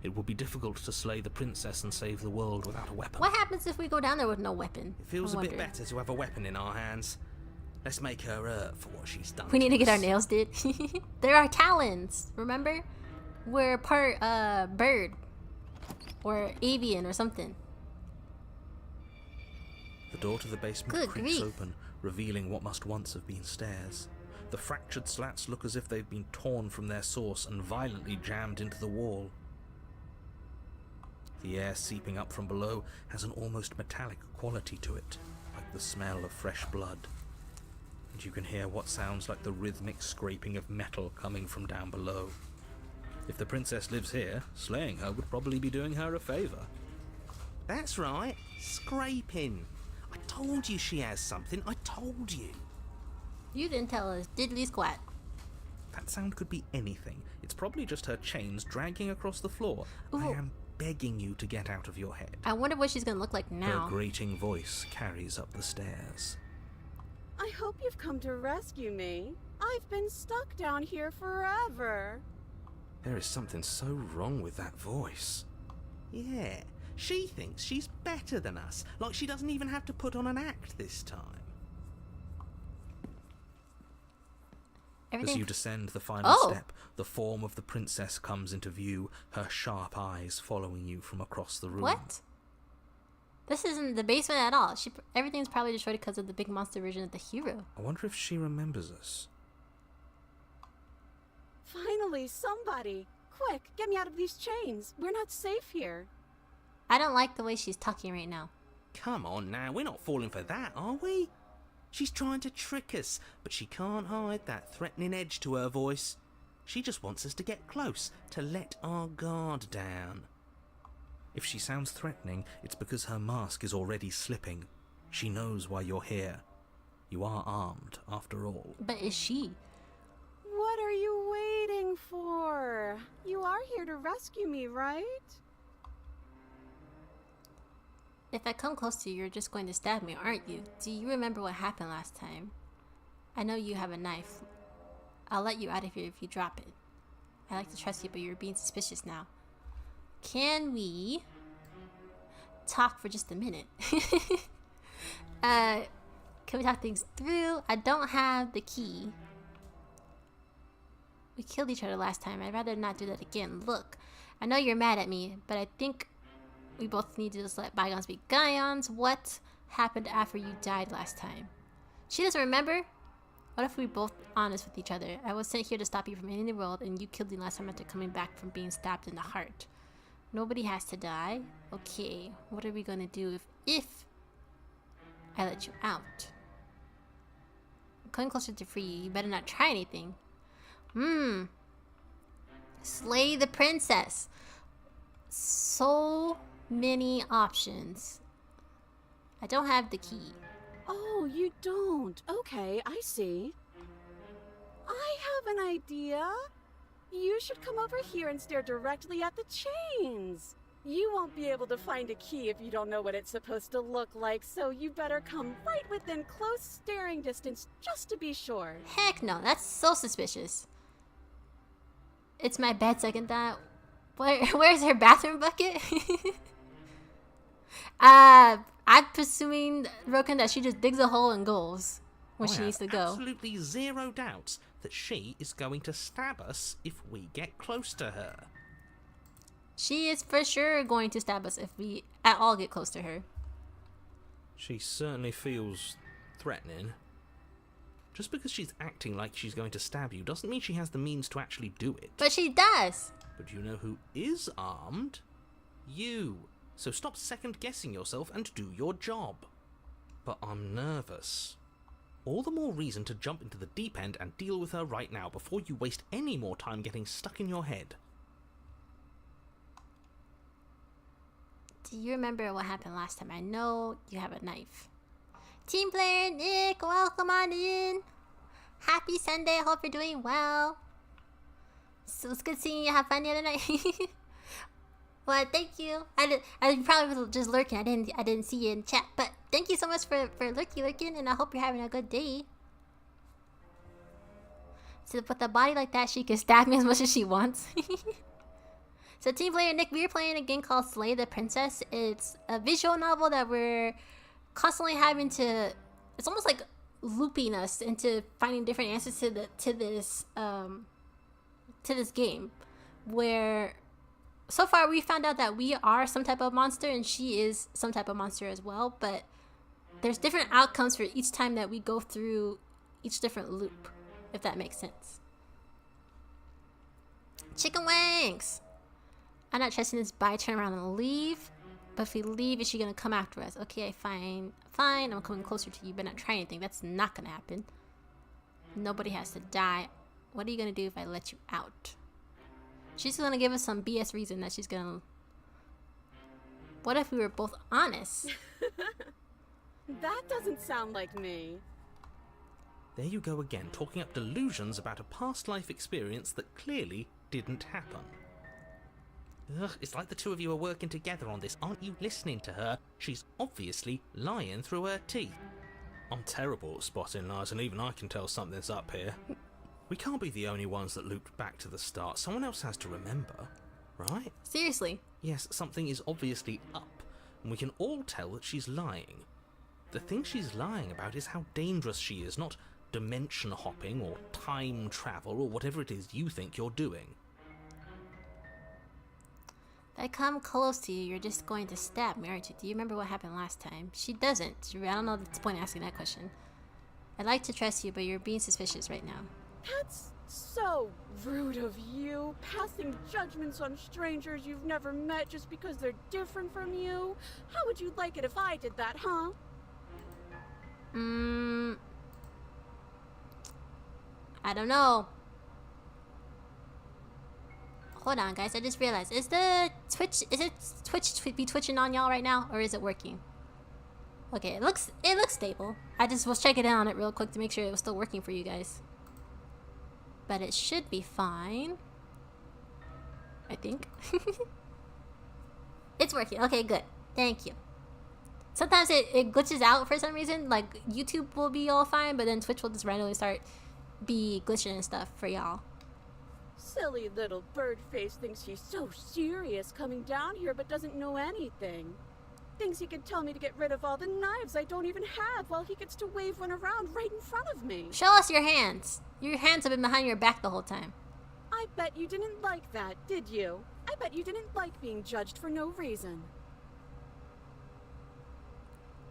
It will be difficult to slay the princess and save the world without a weapon. What happens if we go down there with no weapon? It feels I'm a bit wondering. better to have a weapon in our hands. Let's make her hurt for what she's done. We need to get our us. nails did. There are talons. Remember? We're part bird or avian or something. The door to the basement Good creaks grief. open, revealing what must once have been stairs. The fractured slats look as if they've been torn from their source and violently jammed into the wall. The air seeping up from below has an almost metallic quality to it, like the smell of fresh blood. And you can hear what sounds like the rhythmic scraping of metal coming from down below. If the princess lives here, slaying her would probably be doing her a favor. That's right. Scraping. I told you she has something. I told you. You didn't tell us. Diddly squat. That sound could be anything. It's probably just her chains dragging across the floor. I Ooh. am begging you to get out of your head. I wonder what she's gonna look like now. Her grating voice carries up the stairs. I hope you've come to rescue me. I've been stuck down here forever. There is something so wrong with that voice. Yeah. She thinks she's better than us. Like she doesn't even have to put on an act this time. As Everything. you descend the final Oh. step, the form of the princess comes into view, her sharp eyes following you from across the room. What? This isn't the basement at all. Everything's probably destroyed because of the big monster version of the hero. I wonder if she remembers us. Finally, somebody! Quick, get me out of these chains. We're not safe here. I don't like the way she's talking right now. Come on now, we're not falling for that, are we? She's trying to trick us, but she can't hide that threatening edge to her voice. She just wants us to get close, to let our guard down. If she sounds threatening, it's because her mask is already slipping. She knows why you're here. You are armed, after all. But is she? What are you waiting for? You are here to rescue me, right? If I come close to you, you're just going to stab me, aren't you? Do you remember what happened last time? I know you have a knife. I'll let you out of here if you drop it. I like to trust you, but you're being suspicious now. Can we talk for just a minute? Can we talk things through? I don't have the key. We killed each other last time. I'd rather not do that again. Look, I know you're mad at me, but I think we both need to just let bygones be bygones. What happened after you died last time? She doesn't remember? What if we both honest with each other? I was sent here to stop you from ending the world, and you killed me last time after coming back from being stabbed in the heart. Nobody has to die. Okay, what are we gonna do if I let you out? I'm coming closer to free you. You better not try anything. Slay the princess. So many options. I don't have the key. Oh, you don't. Okay, I see. I have an idea. You should come over here and stare directly at the chains. You won't be able to find a key if you don't know what it's supposed to look like, so you better come right within close staring distance just to be sure. Heck no, that's so suspicious. It's my bed, second that. Where's her bathroom bucket? I'm presuming, Roken, that she just digs a hole and goes where she needs to go. Absolutely zero doubts that she is going to stab us if we get close to her. She is for sure going to stab us if we at all get close to her. She certainly feels threatening. Just because she's acting like she's going to stab you doesn't mean she has the means to actually do it. But she does! But you know who is armed? You. So stop second-guessing yourself and do your job. But I'm nervous. All the more reason to jump into the deep end and deal with her right now before you waste any more time getting stuck in your head. Do you remember what happened last time? I know you have a knife. Team player Nick, welcome on in. Happy Sunday, hope you're doing well. So it's good seeing you have fun the other night. Well, thank you. I probably was just lurking. I didn't see you in chat, but thank you so much for lurking, and I hope you're having a good day. So with a body like that, she can stab me as much as she wants. So team player Nick, we are playing a game called Slay the Princess. It's a visual novel that we're constantly having to. It's almost like looping us into finding different answers to this game, where so far we found out that we are some type of monster and she is some type of monster as well, but there's different outcomes for each time that we go through each different loop, if that makes sense. Chicken wings! I'm not trusting this by turn around and leave, but if we leave, is she gonna come after us? Okay, fine, I'm coming closer to you, but not try anything. That's not gonna happen. Nobody has to die. What are you gonna do if I let you out? She's gonna give us some BS reason that she's gonna... What if we were both honest? That doesn't sound like me. There you go again, talking up delusions about a past life experience that clearly didn't happen. Ugh, it's like the two of you are working together on this. Aren't you listening to her? She's obviously lying through her teeth. I'm terrible at spotting lies, and even I can tell something's up here. We can't be the only ones that looped back to the start. Someone else has to remember, right? Seriously. Yes, something is obviously up, and we can all tell that she's lying. The thing she's lying about is how dangerous she is, not dimension hopping or time travel or whatever it is you think you're doing. If I come close to you, you're just going to stab me, aren't you? Do you remember what happened last time? She doesn't. I don't know the point of asking that question. I'd like to trust you, but you're being suspicious right now. That's so rude of you, passing judgments on strangers you've never met just because they're different from you. How would you like it if I did that, huh? I don't know. Hold on, guys. I just realized. Is it Twitch be twitching on y'all right now, or is it working? Okay, it looks stable. I just was checking in on it real quick to make sure it was still working for you guys. But it should be fine. I think. It's working. Okay, good. Thank you. Sometimes it glitches out for some reason. Like, YouTube will be all fine, but then Twitch will just randomly start be glitching and stuff for y'all. Silly little bird face thinks he's so serious coming down here but doesn't know anything. Thinks he can tell me to get rid of all the knives I don't even have while he gets to wave one around right in front of me. Show us your hands. Your hands have been behind your back the whole time. I bet you didn't like that, did you? I bet you didn't like being judged for no reason.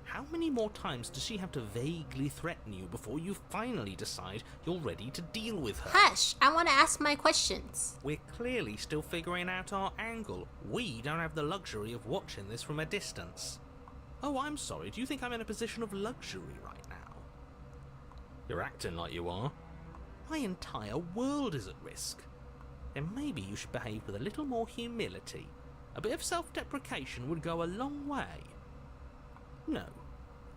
How many more times does she have to vaguely threaten you before you finally decide you're ready to deal with her? Hush! I want to ask my questions. We're clearly still figuring out our angle. We don't have the luxury of watching this from a distance. Oh, I'm sorry. Do you think I'm in a position of luxury right now? You're acting like you are. My entire world is at risk. Then maybe you should behave with a little more humility. A bit of self-deprecation would go a long way. No,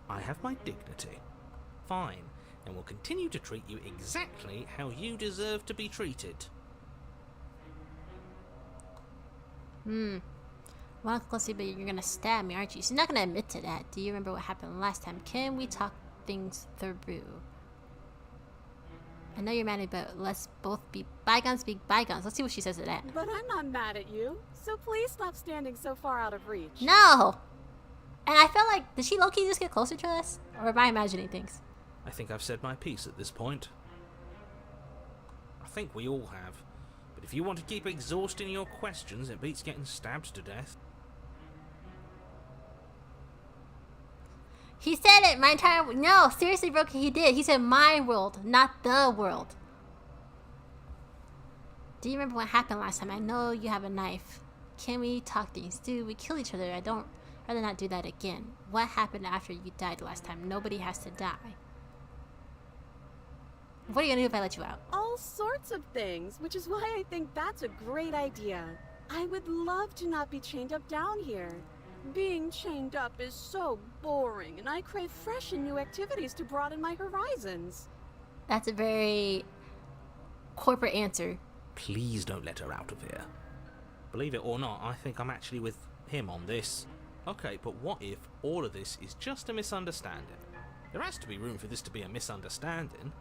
I have my dignity. Fine, and will continue to treat you exactly how you deserve to be treated. Well, closely, but you're gonna stab me, aren't you? She's not gonna admit to that. Do you remember what happened last time? Can we talk things through? I know you're mad at me, but let's both be bygones. Let's see what she says to that. But I'm not mad at you, so please stop standing so far out of reach. No! And I feel like, did she low-key just get closer to us? Or am I imagining things? I think I've said my piece at this point. I think we all have. But if you want to keep exhausting your questions, it beats getting stabbed to death. He said it, my entire... No, seriously, bro, he did. He said my world, not the world. Do you remember what happened last time? I know you have a knife. Can we talk things? Dude, we kill each other. I'd rather not do that again. What happened after you died last time? Nobody has to die. What are you gonna do if I let you out? All sorts of things, which is why I think that's a great idea. I would love to not be chained up down here. Being chained up is so boring, and I crave fresh and new activities to broaden my horizons. That's a very corporate answer. Please don't let her out of here. Believe it or not, I think I'm actually with him on this. Okay, but what if all of this is just a misunderstanding? There has to be room for this to be a misunderstanding.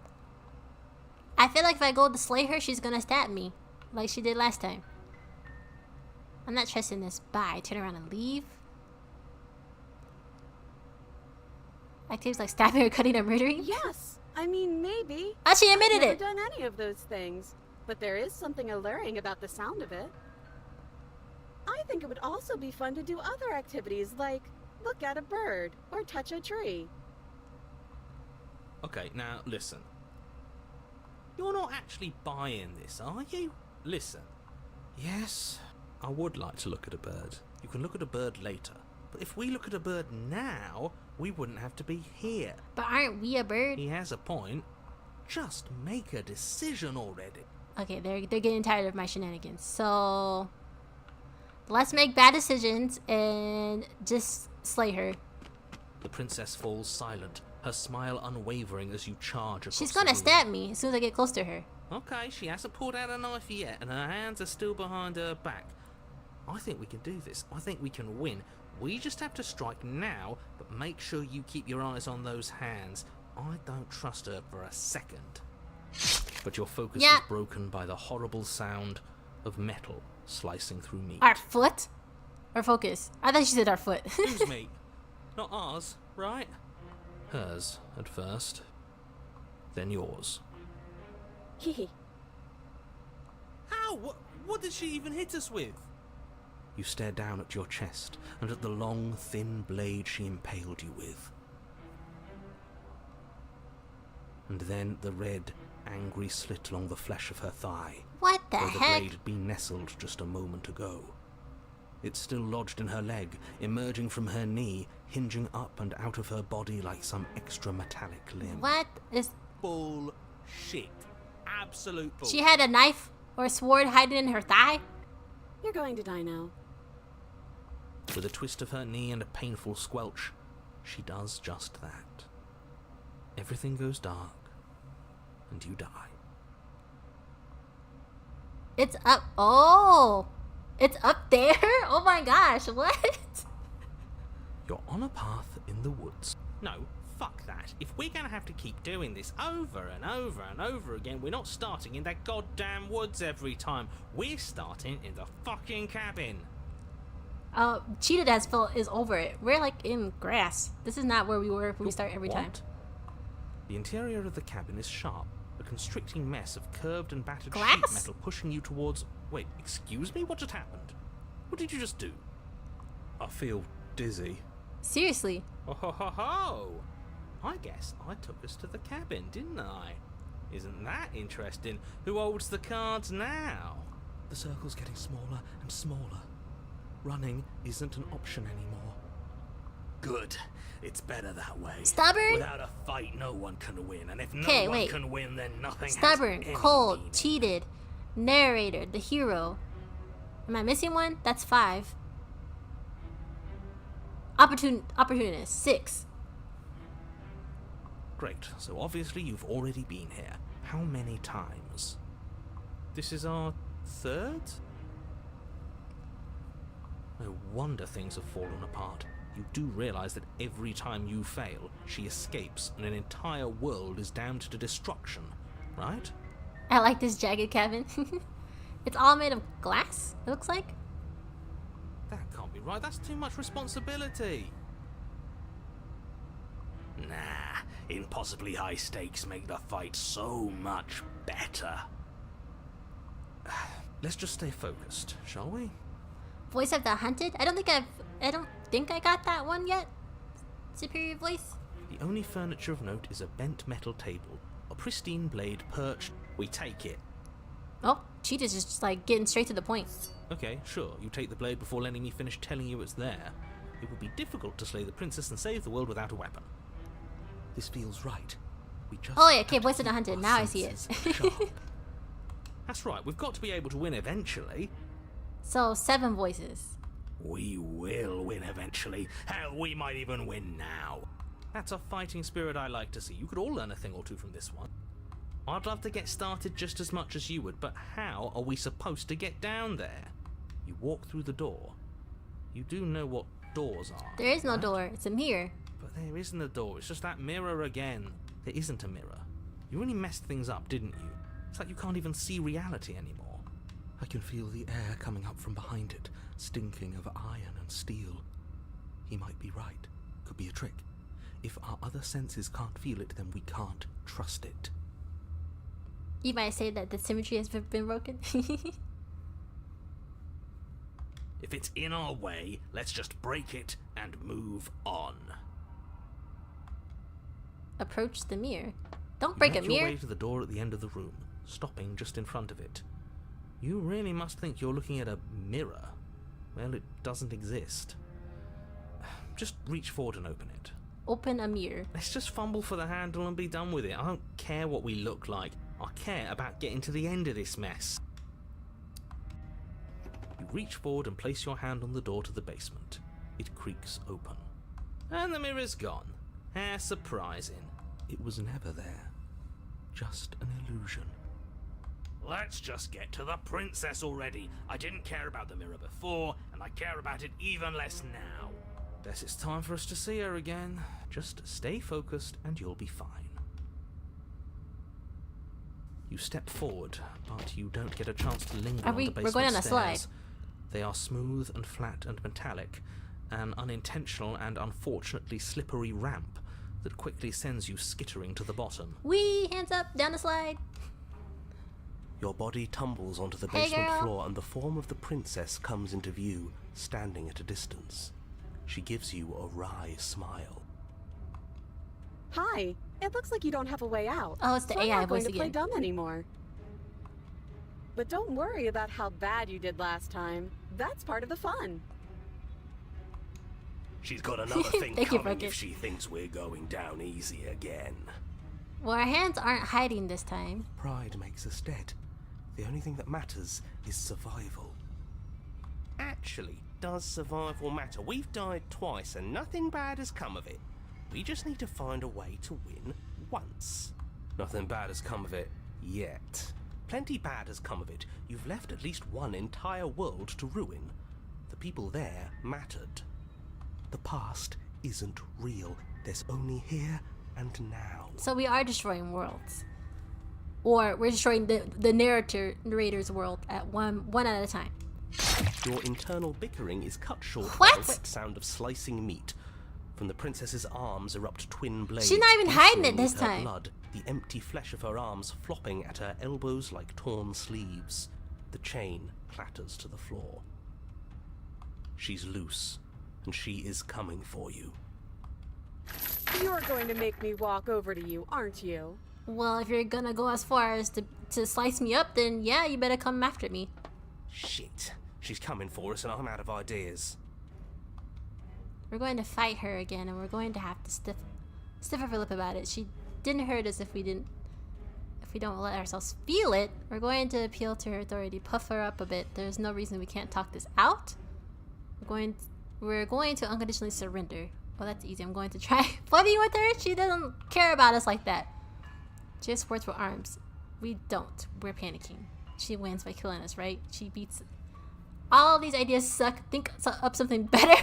I feel like if I go to slay her, she's gonna stab me. Like she did last time. I'm not trusting this. Bye. Turn around and leave. Activities like stabbing or cutting or murdering? Yes! I mean, maybe. Oh, she admitted I've it! never done any of those things. But there is something alluring about the sound of it. I think it would also be fun to do other activities like look at a bird or touch a tree. Okay, now listen. You're not actually buying this, are you? Listen. Yes, I would like to look at a bird. You can look at a bird later. But if we look at a bird now, we wouldn't have to be here. But aren't we a bird? He has a point. Just make a decision already. Okay, they're getting tired of my shenanigans. So let's make bad decisions and just slay her. The princess falls silent, her smile unwavering as you charge across She's the gonna room. stab me as soon as I get close to her. Okay, she hasn't pulled out a knife yet, and her hands are still behind her back. I think we can do this. I think we can win. We just have to strike now, but make sure you keep your eyes on those hands. I don't trust her for a second. But your focus is broken by the horrible sound of metal slicing through meat. Our foot? Our focus. I thought she said our foot. Whose meat? Not ours, right? Hers, at first. then yours. Hee. How? What did she even hit us with? You stare down at your chest and at the long, thin blade she impaled you with. And then the red, angry slit along the flesh of her thigh, What the where the heck? blade had been nestled just a moment ago. It's still lodged in her leg, emerging from her knee, hinging up and out of her body like some extra metallic limb. What is... Bullshit. Absolute bullshit. She had a knife or a sword hiding in her thigh? You're going to die now. With a twist of her knee and a painful squelch, she does just that. Everything goes dark, and you die. It's up. Oh! It's up there? Oh my gosh, what? You're on a path in the woods. No, fuck that. If we're gonna have to keep doing this over and over and over again, we're not starting in that goddamn woods every time. We're starting in the fucking cabin. Cheetah Dad's fault is over it. We're like in grass. This is not where we were when we start every time. What? The interior of the cabin is sharp, a constricting mess of curved and battered Glass? sheet metal pushing you towards... Wait, excuse me? What just happened? What did you just do? I feel dizzy. Seriously. Oh ho ho ho! I guess I took us to the cabin, didn't I? Isn't that interesting? Who holds the cards now? The circle's getting smaller and smaller. Running isn't an option anymore. Good. It's better that way. Stubborn? Without a fight, no one can win. And if no 'Kay, one wait. can win, then nothing Stubborn, has any cold, meaning. cheated, narrator, the hero. Am I missing one? That's 5. Opportunist, 6. Great. So obviously you've already been here. How many times? This is our third? No wonder things have fallen apart. You do realize that every time you fail, she escapes and an entire world is damned to destruction, right? I like this jagged cabin. It's all made of glass, it looks like. That can't be right. That's too much responsibility. Nah, impossibly high stakes make the fight so much better. Let's just stay focused, shall we? Voice of the Hunted? I don't think I got that one yet. Superior voice? The only furniture of note is a bent metal table, a pristine blade perched. We take it. Oh, Cheetah's just like getting straight to the point. Okay, sure, you take the blade before letting me finish telling you it's there. It would be difficult to slay the princess and save the world without a weapon. This feels right. We just Oh, yeah, have okay, to Voice of the keep Hunted. our Now I see it. senses sharp. That's right. We've got to be able to win eventually. So, 7 voices. We will win eventually. Hell, we might even win now. That's a fighting spirit I like to see. You could all learn a thing or two from this one. I'd love to get started just as much as you would, but how are we supposed to get down there? You walk through the door. You do know what doors are. There is no right? door, it's a mirror. But there isn't a door. It's just that mirror again. There isn't a mirror. You really messed things up, didn't you? It's like you can't even see reality anymore. I can feel the air coming up from behind it, stinking of iron and steel. He might be right. Could be a trick. If our other senses can't feel it, then we can't trust it. You might say that the symmetry has been broken. If it's in our way, let's just break it and move on. Approach the mirror. Don't You break a make your mirror. way to the door at the end of the room, stopping just in front of it. You really must think you're looking at a mirror. Well, it doesn't exist. Just reach forward and open it. Open a mirror. Let's just fumble for the handle and be done with it. I don't care what we look like. I care about getting to the end of this mess. You reach forward and place your hand on the door to the basement. It creaks open. And the mirror's gone. How surprising. It was never there. Just an illusion. Let's just get to the princess already. I didn't care about the mirror before, and I care about it even less now. Guess it's time for us to see her again. Just stay focused and you'll be fine. You step forward, but you don't get a chance to linger on the basement we're going on a slide. stairs. They are smooth and flat and metallic, an unintentional and unfortunately slippery ramp, that quickly sends you skittering to the bottom. Wee, hands up, down the slide. Your body tumbles onto the Hey, basement girl. floor and the form of the princess comes into view, standing at a distance. She gives you a wry smile. Hi. It looks like you don't have a way out. Oh, it's the so I'm AI not going voice to play again. dumb anymore. But don't worry about how bad you did last time. That's part of the fun. She's got another thing Thank you, coming Bucket. if she thinks we're going down easy again. Well, our hands aren't hiding this time. Pride makes us dead. The only thing that matters is survival. Actually, does survival matter? We've died twice and nothing bad has come of it. We just need to find a way to win once. Nothing bad has come of it yet. Plenty bad has come of it. You've left at least one entire world to ruin. The people there mattered. The past isn't real. There's only here and now. So we are destroying worlds. Or we're destroying the narrator's world at one at a time. Your internal bickering is cut short What? by the wet sound of slicing meat. From the princess's arms erupt twin blades. She's not even hiding it glistening this with her time. Blood, the empty flesh of her arms flopping at her elbows like torn sleeves. The chain clatters to the floor. She's loose, and she is coming for you. You're going to make me walk over to you, aren't you? Well, if you're gonna go as far as to slice me up, then yeah, you better come after me. Shit. She's coming for us and I'm out of ideas. We're going to fight her again, and we're going to have to stiff her lip about it. She didn't hurt us if we don't let ourselves feel it. We're going to appeal to her authority, puff her up a bit. There's no reason we can't talk this out. We're going to unconditionally surrender. Well, that's easy. I'm going to try fighting with her. She doesn't care about us like that. She has sports with arms. We don't. We're panicking. She wins by killing us, right? She beats. All of these ideas suck. Think up something better.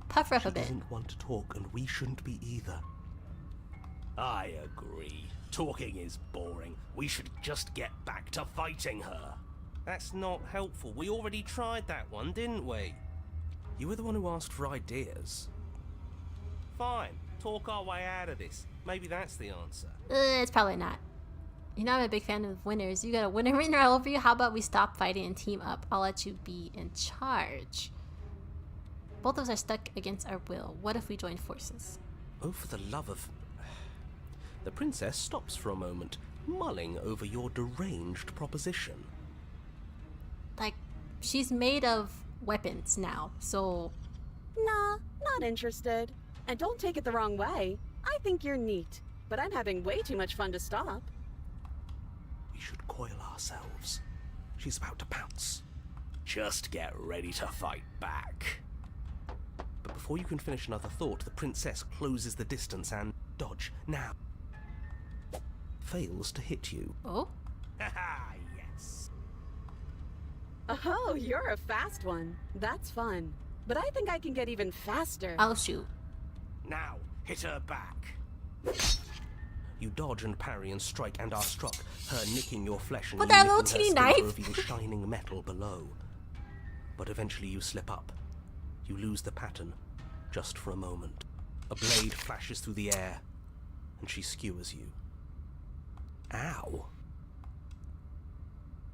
Puff her up a She bit. doesn't want to talk and we shouldn't be either. I agree. Talking is boring. We should just get back to fighting her. That's not helpful. We already tried that one, didn't we? You were the one who asked for ideas. Fine. Talk our way out of this. Maybe that's the answer. It's probably not. You know I'm a big fan of winners. You got a winner all over you. How about we stop fighting and team up? I'll let you be in charge. Both of us are stuck against our will. What if we join forces? Oh, for the love of... The princess stops for a moment, mulling over your deranged proposition. Like, she's made of weapons now, so... Nah, not interested. And don't take it the wrong way. I think you're neat, but I'm having way too much fun to stop. We should coil ourselves. She's about to pounce. Just get ready to fight back. But before you can finish another thought, the princess closes the distance and... Dodge, now. Fails to hit you. Oh? Haha, yes. Oh, you're a fast one. That's fun. But I think I can get even faster. Oh, shoot. Now, hit her back. You dodge and parry and strike and are struck, her nicking your flesh and With you that nicking little her teeny skin knife? to reveal shining metal below. But eventually you slip up. You lose the pattern, just for a moment. A blade flashes through the air, and she skewers you. Ow.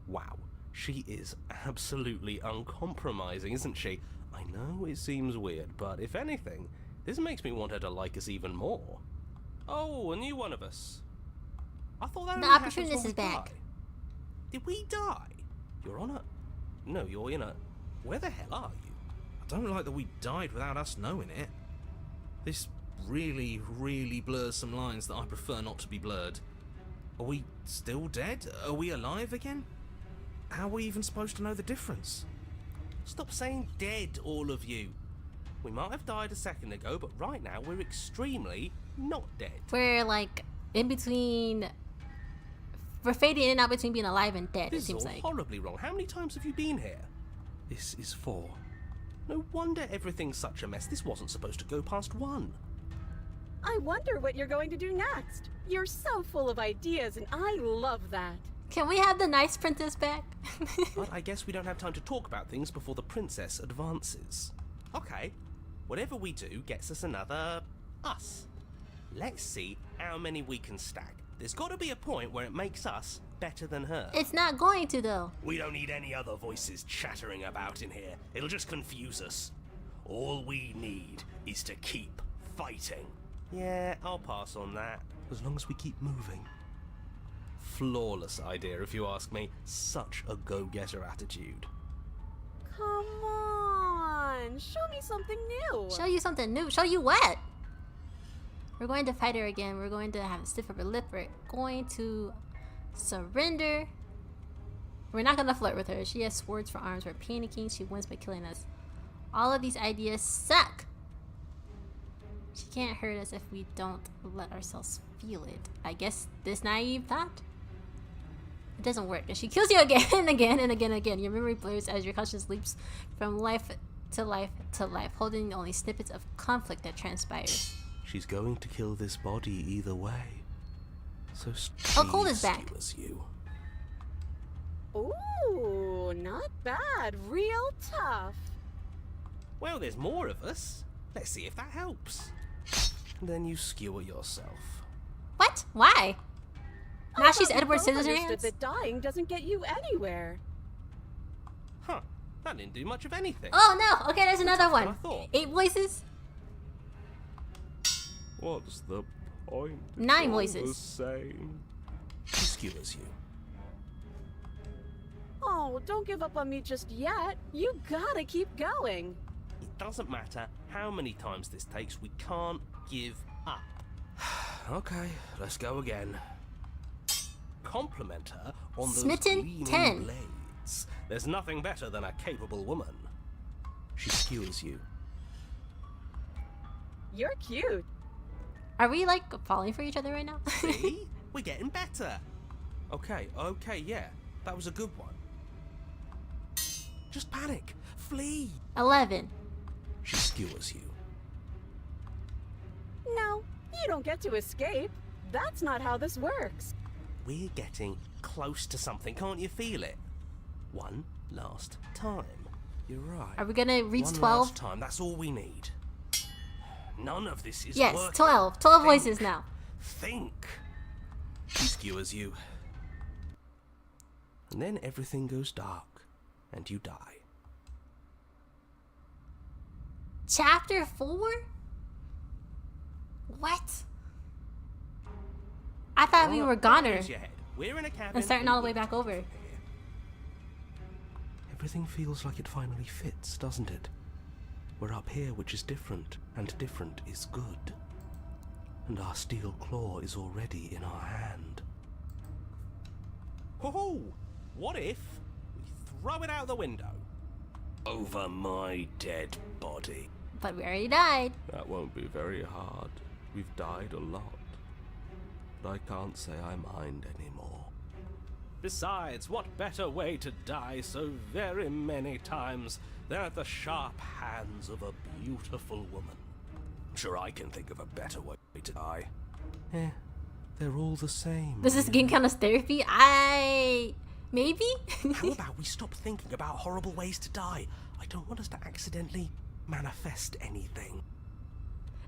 Wow, she is absolutely uncompromising, isn't she? I know it seems weird, but if anything, this makes me want her to like us even more. Oh, a new one of us. I thought that The only happens opportunist when is we back. die. Did we die? You're on a... No, you're in a... Where the hell are you? I don't like that we died without us knowing it. This really, really blurs some lines that I prefer not to be blurred. Are we still dead? Are we alive again? How are we even supposed to know the difference? Stop saying dead, all of you. We might have died a second ago, but right now we're extremely not dead. We're like in between. We're fading in and out between being alive and dead, This it is seems all like. horribly wrong. How many times have you been here? This is 4. No wonder everything's such a mess. This wasn't supposed to go past 1. I wonder what you're going to do next. You're so full of ideas, and I love that. Can we have the nice princess back? But I guess we don't have time to talk about things before the princess advances. Okay, whatever we do gets us another us. Let's see how many we can stack. There's got to be a point where it makes us better than her. It's not going to, though. We don't need any other voices chattering about in here. It'll just confuse us. All we need is to keep fighting. Yeah, I'll pass on that. As long as we keep moving. Flawless idea, if you ask me. Such a go-getter attitude. Come on, show me something new. Show you something new. Show you what? We're going to fight her again. We're going to have a stiff upper lip. We're going to surrender. We're not going to flirt with her. She has swords for arms. We're panicking. She wins by killing us. All of these ideas suck. She can't hurt us if we don't let ourselves feel it. I guess this naive thought? It doesn't work. And she kills you again and again and again and again. Your memory blurs as your conscience leaps from life to life to life, holding only snippets of conflict that transpires. She's going to kill this body either way. So Cold is back. You. Ooh, not bad. Real tough. Well, there's more of us. Let's see if that helps. Then you skewer yourself. What? Why? Now she's We Edward both understood Scissorhands? that dying doesn't get you anywhere. Huh, that didn't do much of anything. Oh no! Okay, there's another tougher than one. I thought. 8 voices? What's the point? 9 voices. Same. She skewers you. Oh, don't give up on me just yet. You gotta keep going. It doesn't matter how many times this takes, we can't give up. Okay, let's go again. Compliment her on those Smitten gleaming 10. blades. There's nothing better than a capable woman. She skewers you. You're cute. Are we like falling for each other right now? See? We're getting better. Okay, yeah. That was a good one. Just panic. Flee. 11. She skewers you. No, you don't get to escape. That's not how this works. We're getting close to something. Can't you feel it? One last time. You're right. Are we gonna reach One 12? last time. That's all we need. None of this is Yes, working. 12. 12 Think. voices now. Think. She skewers you. And then everything goes dark, and you die. Chapter 4? What? I thought we were goner. Use your head. We're in a cabin. And starting all the way back over. Everything feels like it finally fits, doesn't it? We're up here, which is different, and different is good. And our steel claw is already in our hand. Ho-ho! What if we throw it out the window? Over my dead body. But we already died. That won't be very hard. We've died a lot. But I can't say I mind anymore. Besides, what better way to die so very many times than at the sharp hands of a beautiful woman? I'm sure I can think of a better way to die. They're all the same. This is getting kind of therapy. Maybe? How about we stop thinking about horrible ways to die? I don't want us to accidentally manifest anything.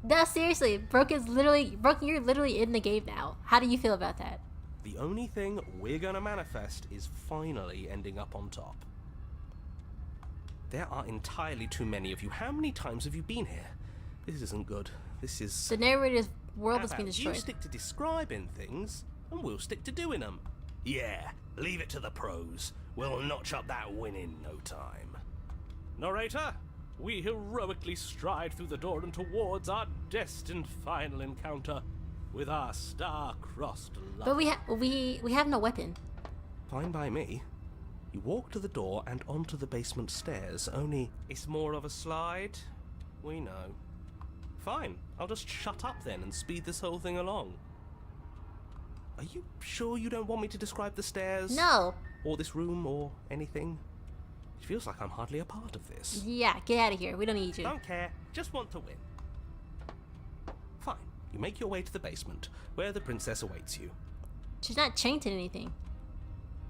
No, seriously. Brooke, you're literally in the game now. How do you feel about that? The only thing we're gonna manifest is finally ending up on top. There are entirely too many of you. How many times have you been here? This isn't good. This is... The narrator's world How has been about destroyed. you stick to describing things, and we'll stick to doing them. Yeah, leave it to the pros. We'll notch up that win in no time. Narrator, we heroically stride through the door and towards our destined final encounter with our star-crossed love. But we have no weapon. Fine by me. You walk to the door and onto the basement stairs, only it's more of a slide. We know. Fine, I'll just shut up then and speed this whole thing along. Are you sure you don't want me to describe the stairs? No. Or this room, or anything? It feels like I'm hardly a part of this. Yeah, get out of here. We don't need you. Don't care, just want to win. Fine, you make your way to the basement, where the princess awaits you. She's not chained to anything.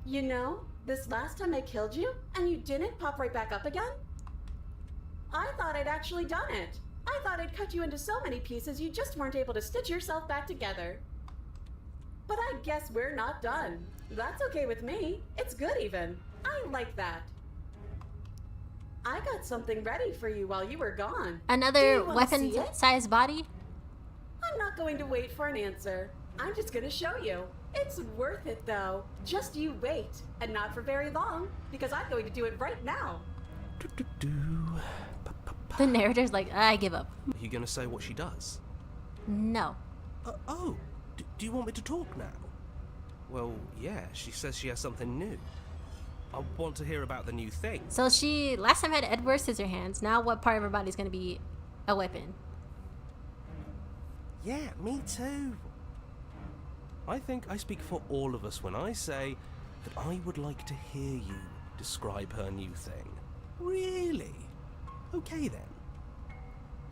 You know, this last time I killed you, and you didn't pop right back up again? I thought I'd actually done it. I thought I'd cut you into so many pieces you just weren't able to stitch yourself back together. But I guess we're not done. That's okay with me. It's good even. I like that. I got something ready for you while you were gone. Do Another you wanna see it? weapon-sized body? I'm not going to wait for an answer. I'm just gonna show you. It's worth it though. Just you wait. And not for very long, because I'm going to do it right now. The narrator's like, I give up. Are you going to say what she does? No. Do you want me to talk now? Well, yeah, she says she has something new. I want to hear about the new thing. So she last time had Edward Scissorhands. Now what part of her body is going to be a weapon? Yeah, me too. I think I speak for all of us when I say that I would like to hear you describe her new thing. Really? Okay then.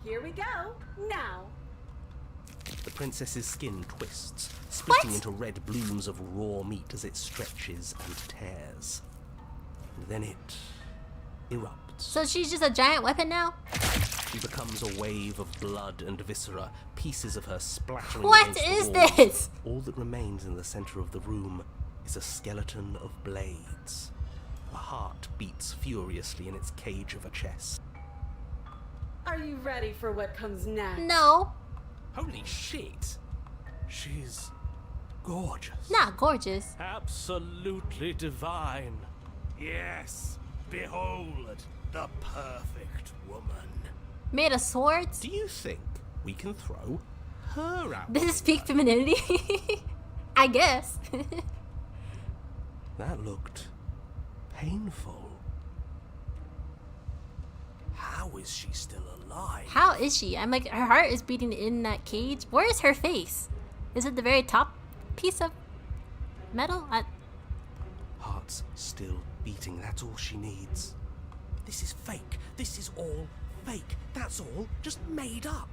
Here we go. Now. The princess's skin twists, splitting What? into red blooms of raw meat as it stretches and tears. And then it erupts. So she's just a giant weapon now? She becomes a wave of blood and viscera, pieces of her splattering What against is the walls. this? All that remains in the center of the room is a skeleton of blades. A heart beats furiously in its cage of a chest. Are you ready for what comes next? No. Holy shit! She's gorgeous. Not gorgeous. Absolutely divine. Yes, behold the perfect woman. Made of swords? Do you think we can throw her out? This is peak femininity? I guess. That looked painful. How is she still alive? How is she? I'm like, her heart is beating in that cage. Where is her face? Is it the very top piece of metal? Heart's still beating, that's all she needs. This is fake. This is all fake. That's all just made up.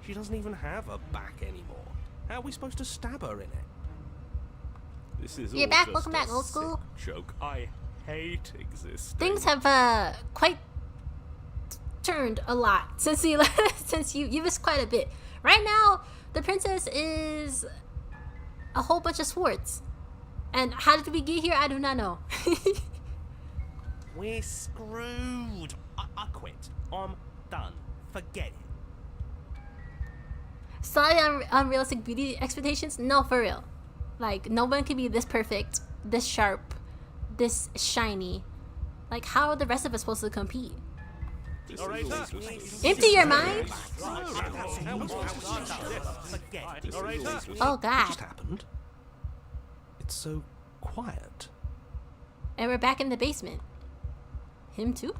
She doesn't even have a back anymore. How are we supposed to stab her in it? This is You're all back, just welcome back, a old school. sick joke. I hate existing. Things have quite turned a lot since you since you missed quite a bit. Right now, the princess is a whole bunch of swords. And how did we get here? I do not know. We're screwed. I quit. I'm done. Forget it. Slightly unrealistic beauty expectations? No, for real. Like, no one can be this perfect, this sharp, this shiny. Like, how are the rest of us supposed to compete? All right, Empty your mind? Oh What god. just happened? It's so quiet. And we're back in the basement. Him too?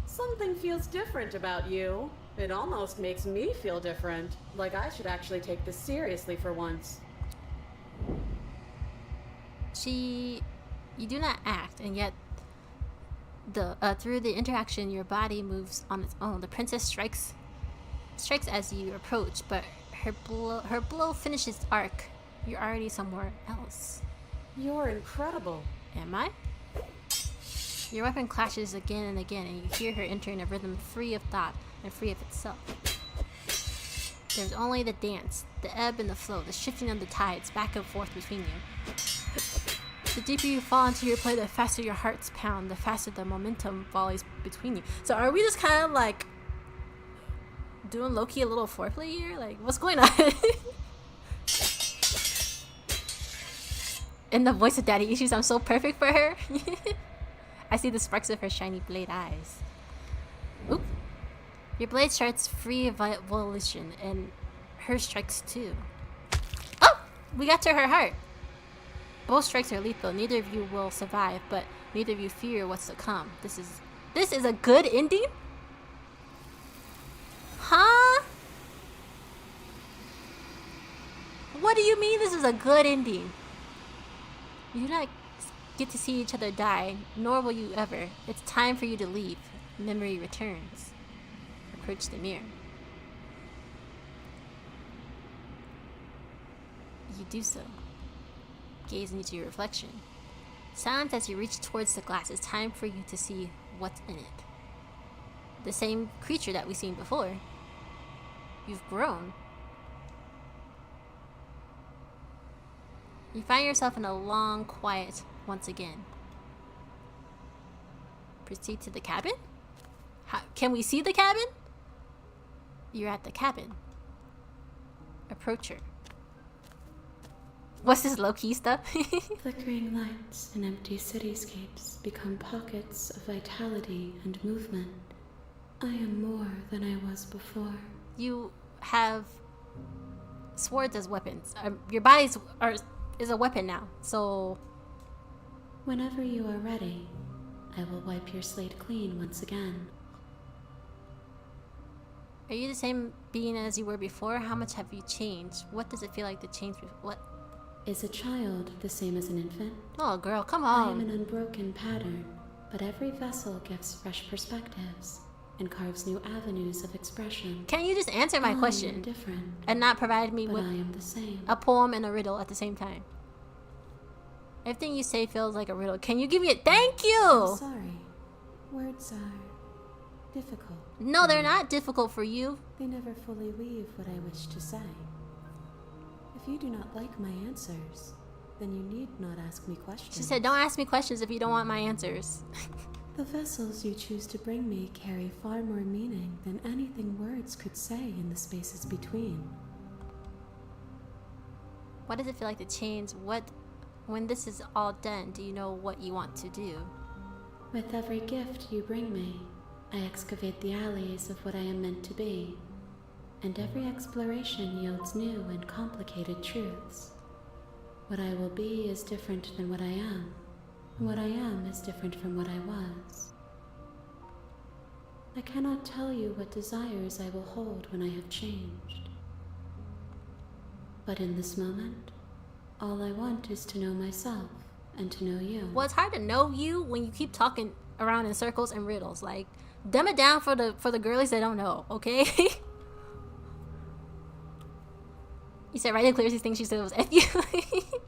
Something feels different about you. It almost makes me feel different. Like I should actually take this seriously for once. You do not act, and yet through the interaction, your body moves on its own. The princess strikes as you approach, but her blow finishes the arc. You're already somewhere else. You're incredible. Am I? Your weapon clashes again and again, and you hear her entering a rhythm free of thought and free of itself. There's only the dance, the ebb and the flow, the shifting of the tides back and forth between you. The deeper you fall into your play, the faster your hearts pound, the faster the momentum volleys between you. So are we just kind of like doing low-key a little foreplay here? Like, what's going on? In the voice of Daddy Issues, I'm so perfect for her. I see the sparks of her shiny blade eyes. Oop. Your blade starts free of volition, and her strikes too. Oh! We got to her heart. Both strikes are lethal. Neither of you will survive, but neither of you fear what's to come. This is a good ending? Huh? What do you mean this is a good ending? You do not get to see each other die, nor will you ever. It's time for you to leave. Memory returns. Approach the mirror. You do so, gazing into your reflection. Silence as you reach towards the glass. It's time for you to see what's in it. the same creature that we've seen before. You've grown. You find yourself in a long quiet once again. Proceed to the cabin? Can we see the cabin? You're at the cabin. Approach her. What's this low-key stuff? Flickering lights and empty cityscapes become pockets of vitality and movement. I am more than I was before. You have swords as weapons. Your body is a weapon now, so... Whenever you are ready, I will wipe your slate clean once again. Are you the same being as you were before? How much have you changed? What does it feel like to change? What? Is a child the same as an infant? Oh, girl, come I am on. an unbroken pattern, but every vessel gives fresh perspectives and carves new avenues of expression. Can you just answer my I am question different, and not provide me but with I am the same. a poem and a riddle at the same time? Everything you say feels like a riddle. Can you give me a thank I'm you? sorry. Words are difficult. No, they're not difficult for you. They never fully weave what I wish to say. If you do not like my answers, then you need not ask me questions. She said, don't ask me questions if you don't want my answers. The vessels you choose to bring me carry far more meaning than anything words could say in the spaces between. What does it feel like to change? When this is all done, do you know what you want to do? With every gift you bring me, I excavate the alleys of what I am meant to be, and every exploration yields new and complicated truths. What I will be is different than what I am, and what I am is different from what I was. I cannot tell you what desires I will hold when I have changed. But in this moment, all I want is to know myself and to know you. Well, it's hard to know you when you keep talking around in circles and riddles. Like, dumb it down for the girlies that don't know, okay? You said right and clear these things. She said it was F you.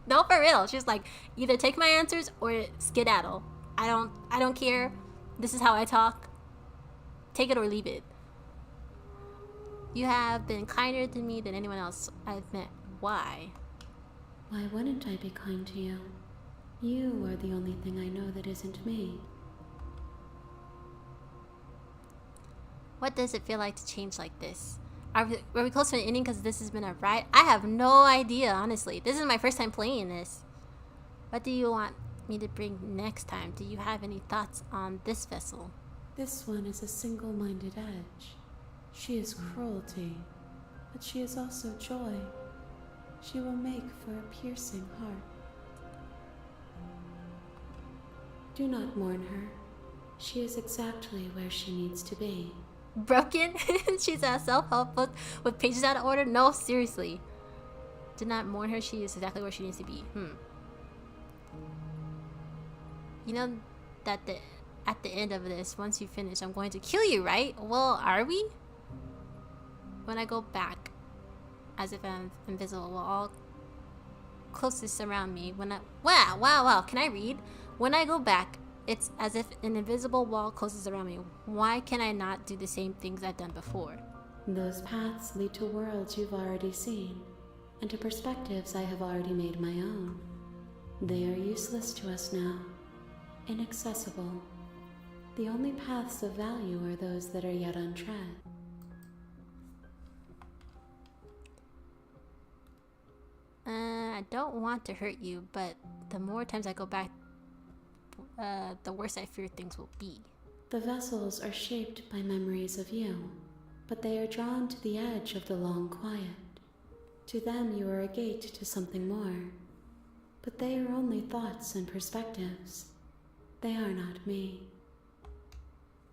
No, for real. She's like, either take my answers or skedaddle. I don't care. This is how I talk. Take it or leave it. You have been kinder to me than anyone else I've met. Why? Why wouldn't I be kind to you? You are the only thing I know that isn't me. What does it feel like to change like this? Are we close to an ending because this has been a ride? I have no idea, honestly. This is my first time playing this. What do you want me to bring next time? Do you have any thoughts on this vessel? This one is a single-minded edge. She is cruelty, but she is also joy. She will make for a piercing heart. Do not mourn her. She is exactly where she needs to be. Broken? She's a self-help book with pages out of order? No, seriously. Do not mourn her. She is exactly where she needs to be. You know that at the end of this, once you finish, I'm going to kill you, right? Well, are we? When I go back, as if I'm invisible, will all closest surround me. Wow. Can I read? When I go back, it's as if an invisible wall closes around me. Why can I not do the same things I've done before? Those paths lead to worlds you've already seen, and to perspectives I have already made my own. They are useless to us now, inaccessible. The only paths of value are those that are yet untread. I don't want to hurt you, but the more times I go back, the worse I fear things will be. The vessels are shaped by memories of you, but they are drawn to the edge of the long quiet. To them you are a gate to something more, but they are only thoughts and perspectives. They are not me.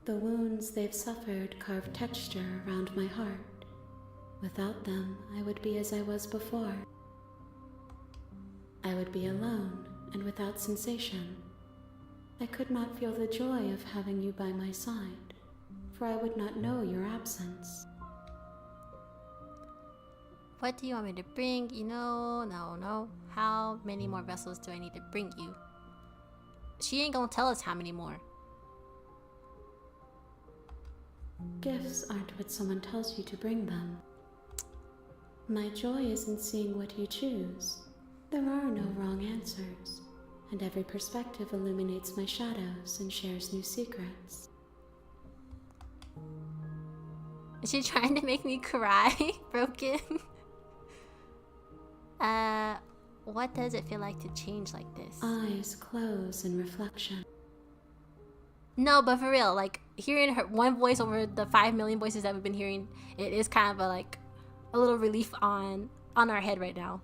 The wounds they've suffered carve texture around my heart. Without them, I would be as I was before. I would be alone and without sensation. I could not feel the joy of having you by my side, for I would not know your absence. What do you want me to bring? No. How many more vessels do I need to bring you? She ain't gonna tell us how many more. Gifts aren't what someone tells you to bring them. My joy is in seeing what you choose. There are no wrong answers, and every perspective illuminates my shadows and shares new secrets. Is she trying to make me cry? Broken? What does it feel like to change like this? Eyes close in reflection. No, but for real, like, hearing her one voice over the 5 million voices that we've been hearing, it is kind of a little relief on our head right now.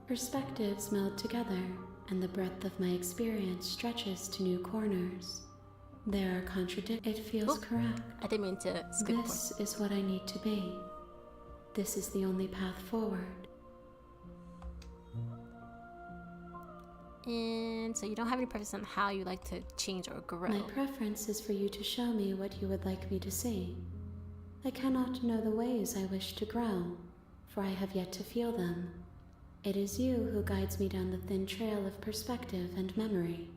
Perspectives meld together, and the breadth of my experience stretches to new corners. There are contradictions. It feels correct. I didn't mean to skip This is what I need to be. This is the only path forward. And so you don't have any preference on how you like to change or grow. My preference is for you to show me what you would like me to see. I cannot know the ways I wish to grow, for I have yet to feel them. It is you who guides me down the thin trail of perspective and memory.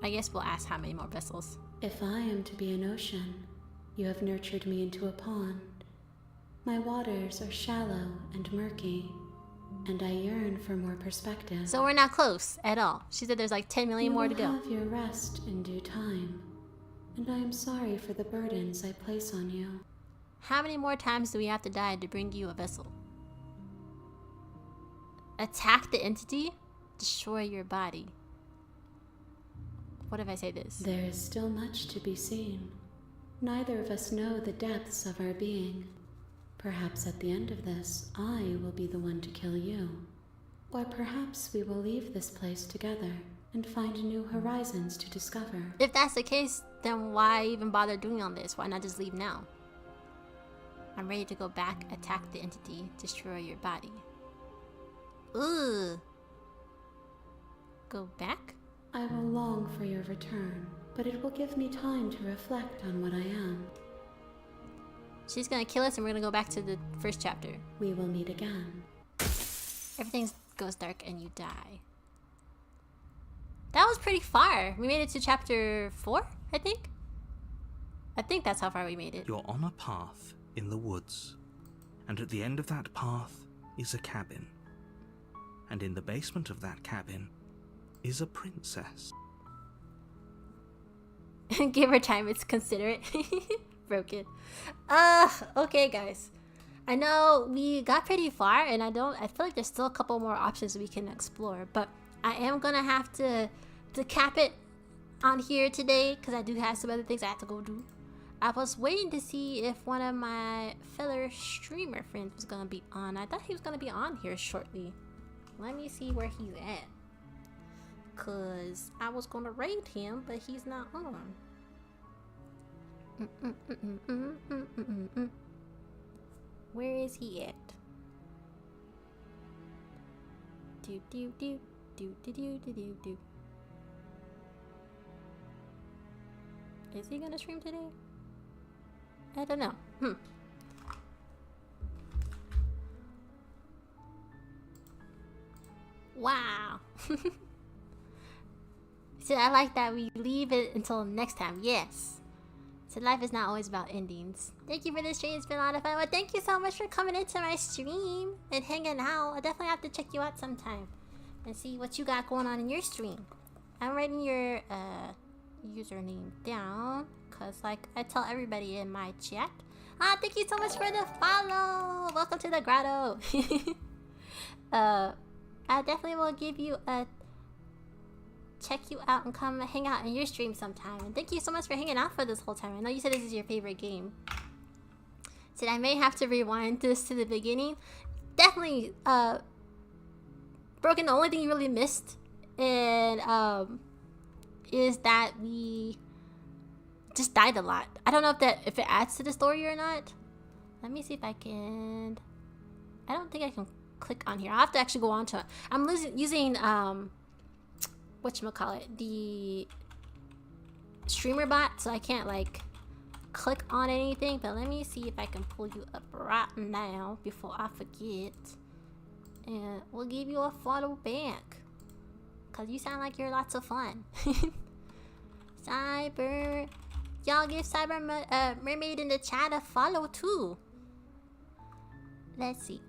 I guess we'll ask how many more vessels. If I am to be an ocean, you have nurtured me into a pond. My waters are shallow and murky, and I yearn for more perspective. So we're not close at all. She said there's like 10 million more to go. You will have your rest in due time, and I am sorry for the burdens I place on you. How many more times do we have to die to bring you a vessel? Attack the entity? Destroy your body. What if I say this? There is still much to be seen. Neither of us know the depths of our being. Perhaps at the end of this, I will be the one to kill you. Or perhaps we will leave this place together and find new horizons to discover. If that's the case, then why even bother doing all this? Why not just leave now? I'm ready to go back, attack the entity, destroy your body. Ugh. Go back? I will long for your return, but it will give me time to reflect on what I am. She's gonna kill us and we're gonna go back to the first chapter. We will meet again. Everything goes dark and you die. That was pretty far. We made it to chapter 4, I think? I think that's how far we made it. You're on a path in the woods, and at the end of that path is a cabin. And in the basement of that cabin is a princess. Give her time, it's considerate. Broken. Okay guys. I know we got pretty far and I feel like there's still a couple more options we can explore, but I am gonna have to cap it on here today because I do have some other things I have to go do. I was waiting to see if one of my fellow streamer friends was gonna be on. I thought he was gonna be on here shortly. Let me see where he's at. Cause I was gonna raid him, but he's not on. Where is he at? Do do do do do do do do do. Is he gonna stream today? I don't know. Wow. So I like that we leave it until next time. Yes. So life is not always about endings. Thank you for this stream. It's been a lot of fun. Well, thank you so much for coming into my stream and hanging out. I definitely have to check you out sometime and see what you got going on in your stream. I'm writing your username down because, like, I tell everybody in my chat. Thank you so much for the follow. Welcome to the grotto. I definitely will give you a check you out and come hang out in your stream sometime. And thank you so much for hanging out for this whole time. I know you said this is your favorite game. So I may have to rewind this to the beginning. Definitely, Broken, the only thing you really missed and is that we just died a lot. I don't know if it adds to the story or not. Let me see if I can. I don't think I can click on here. I'll have to actually go on to it. I'm using whatchamacallit, the streamer bot, so I can't like click on anything, but let me see if I can pull you up right now before I forget, and we'll give you a follow back because you sound like you're lots of fun. Cyber. Y'all give Mermaid in the chat a follow too. Let's see.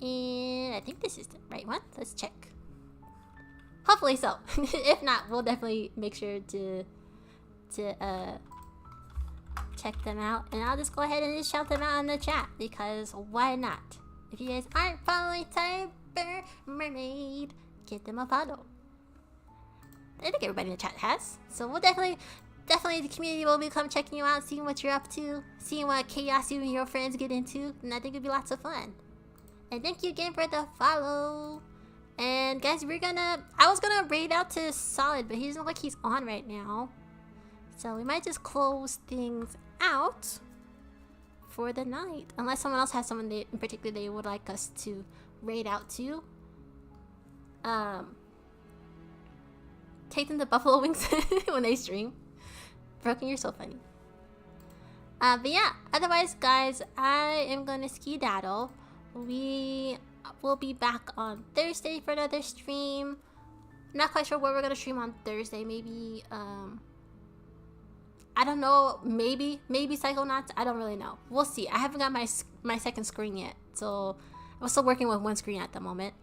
And I think this is the right one. Let's check. Hopefully so. If not, we'll definitely make sure to check them out. And I'll just go ahead and just shout them out in the chat, because why not? If you guys aren't following Cyber Mermaid, give them a follow. I think everybody in the chat has. So we'll definitely the community will become checking you out, seeing what you're up to, seeing what chaos you and your friends get into, and I think it'll be lots of fun. And thank you again for the follow. And guys, I was gonna raid out to Solid, but he doesn't look like he's on right now. So we might just close things out for the night. Unless someone else has someone in particular they would like us to raid out to. Take them to Buffalo Wings when they stream. Broken, you're so funny. But yeah, otherwise guys, I am gonna skedaddle. We will be back on Thursday for another stream. Not quite sure what we're gonna stream on Thursday. Maybe I don't know, maybe Psychonauts. I don't really know. We'll see. I haven't got my second screen yet, so I'm still working with one screen at the moment.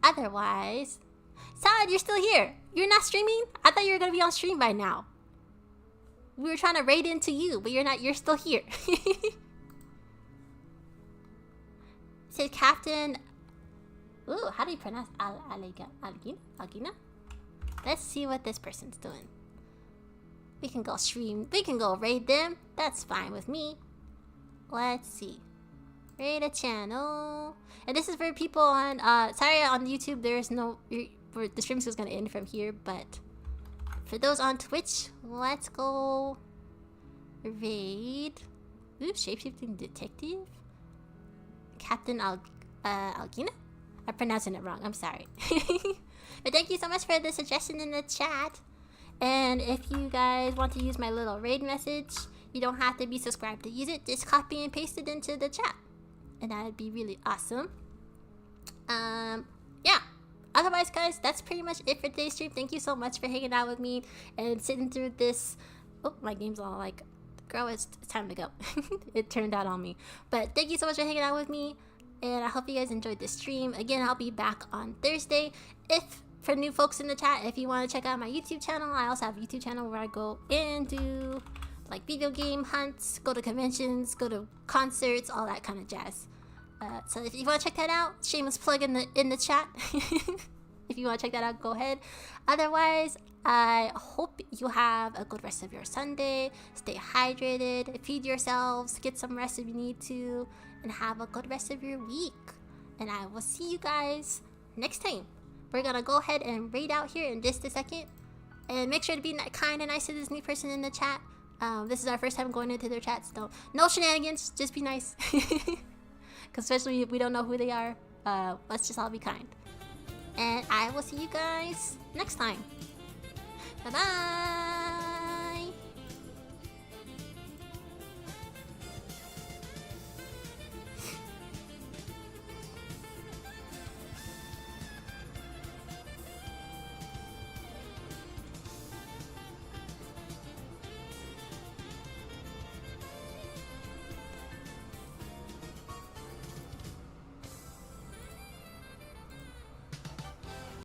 Otherwise, Salad, you're still here. You're not streaming? I thought you were gonna be on stream by now. We were trying to raid into you, but you're not. You're still here. Said Captain. Ooh, how do you pronounce Algina? Let's see what this person's doing. We can go stream. We can go raid them. That's fine with me. Let's see. Raid a channel. And this is for people on sorry, on YouTube there's no the stream is gonna end from here, but for those on Twitch, let's go raid. Ooh, shapeshifting detective? Captain Algina? I'm pronouncing it wrong, I'm sorry. But thank you so much for the suggestion in the chat. And if you guys want to use my little raid message, you don't have to be subscribed to use it. Just copy and paste it into the chat. And that would be really awesome. Yeah. Otherwise, guys, that's pretty much it for today's stream. Thank you so much for hanging out with me and sitting through this. Oh, my game's all like, girl, it's time to go. It turned out on me. But thank you so much for hanging out with me. And I hope you guys enjoyed this stream. Again, I'll be back on Thursday. For new folks in the chat, if you want to check out my YouTube channel, I also have a YouTube channel where I go and do like video game hunts, go to conventions, go to concerts, all that kind of jazz. So if you want to check that out, shameless plug in the chat. If you want to check that out, go ahead. Otherwise, I hope you have a good rest of your Sunday. Stay hydrated, feed yourselves, get some rest if you need to, and have a good rest of your week. And I will see you guys next time. We're gonna go ahead and raid out here in just a second. And make sure to be kind and nice to this new person in the chat. This is our first time going into their chats, so no shenanigans, just be nice. Because especially if we don't know who they are, let's just all be kind. And I will see you guys next time. Bye-bye!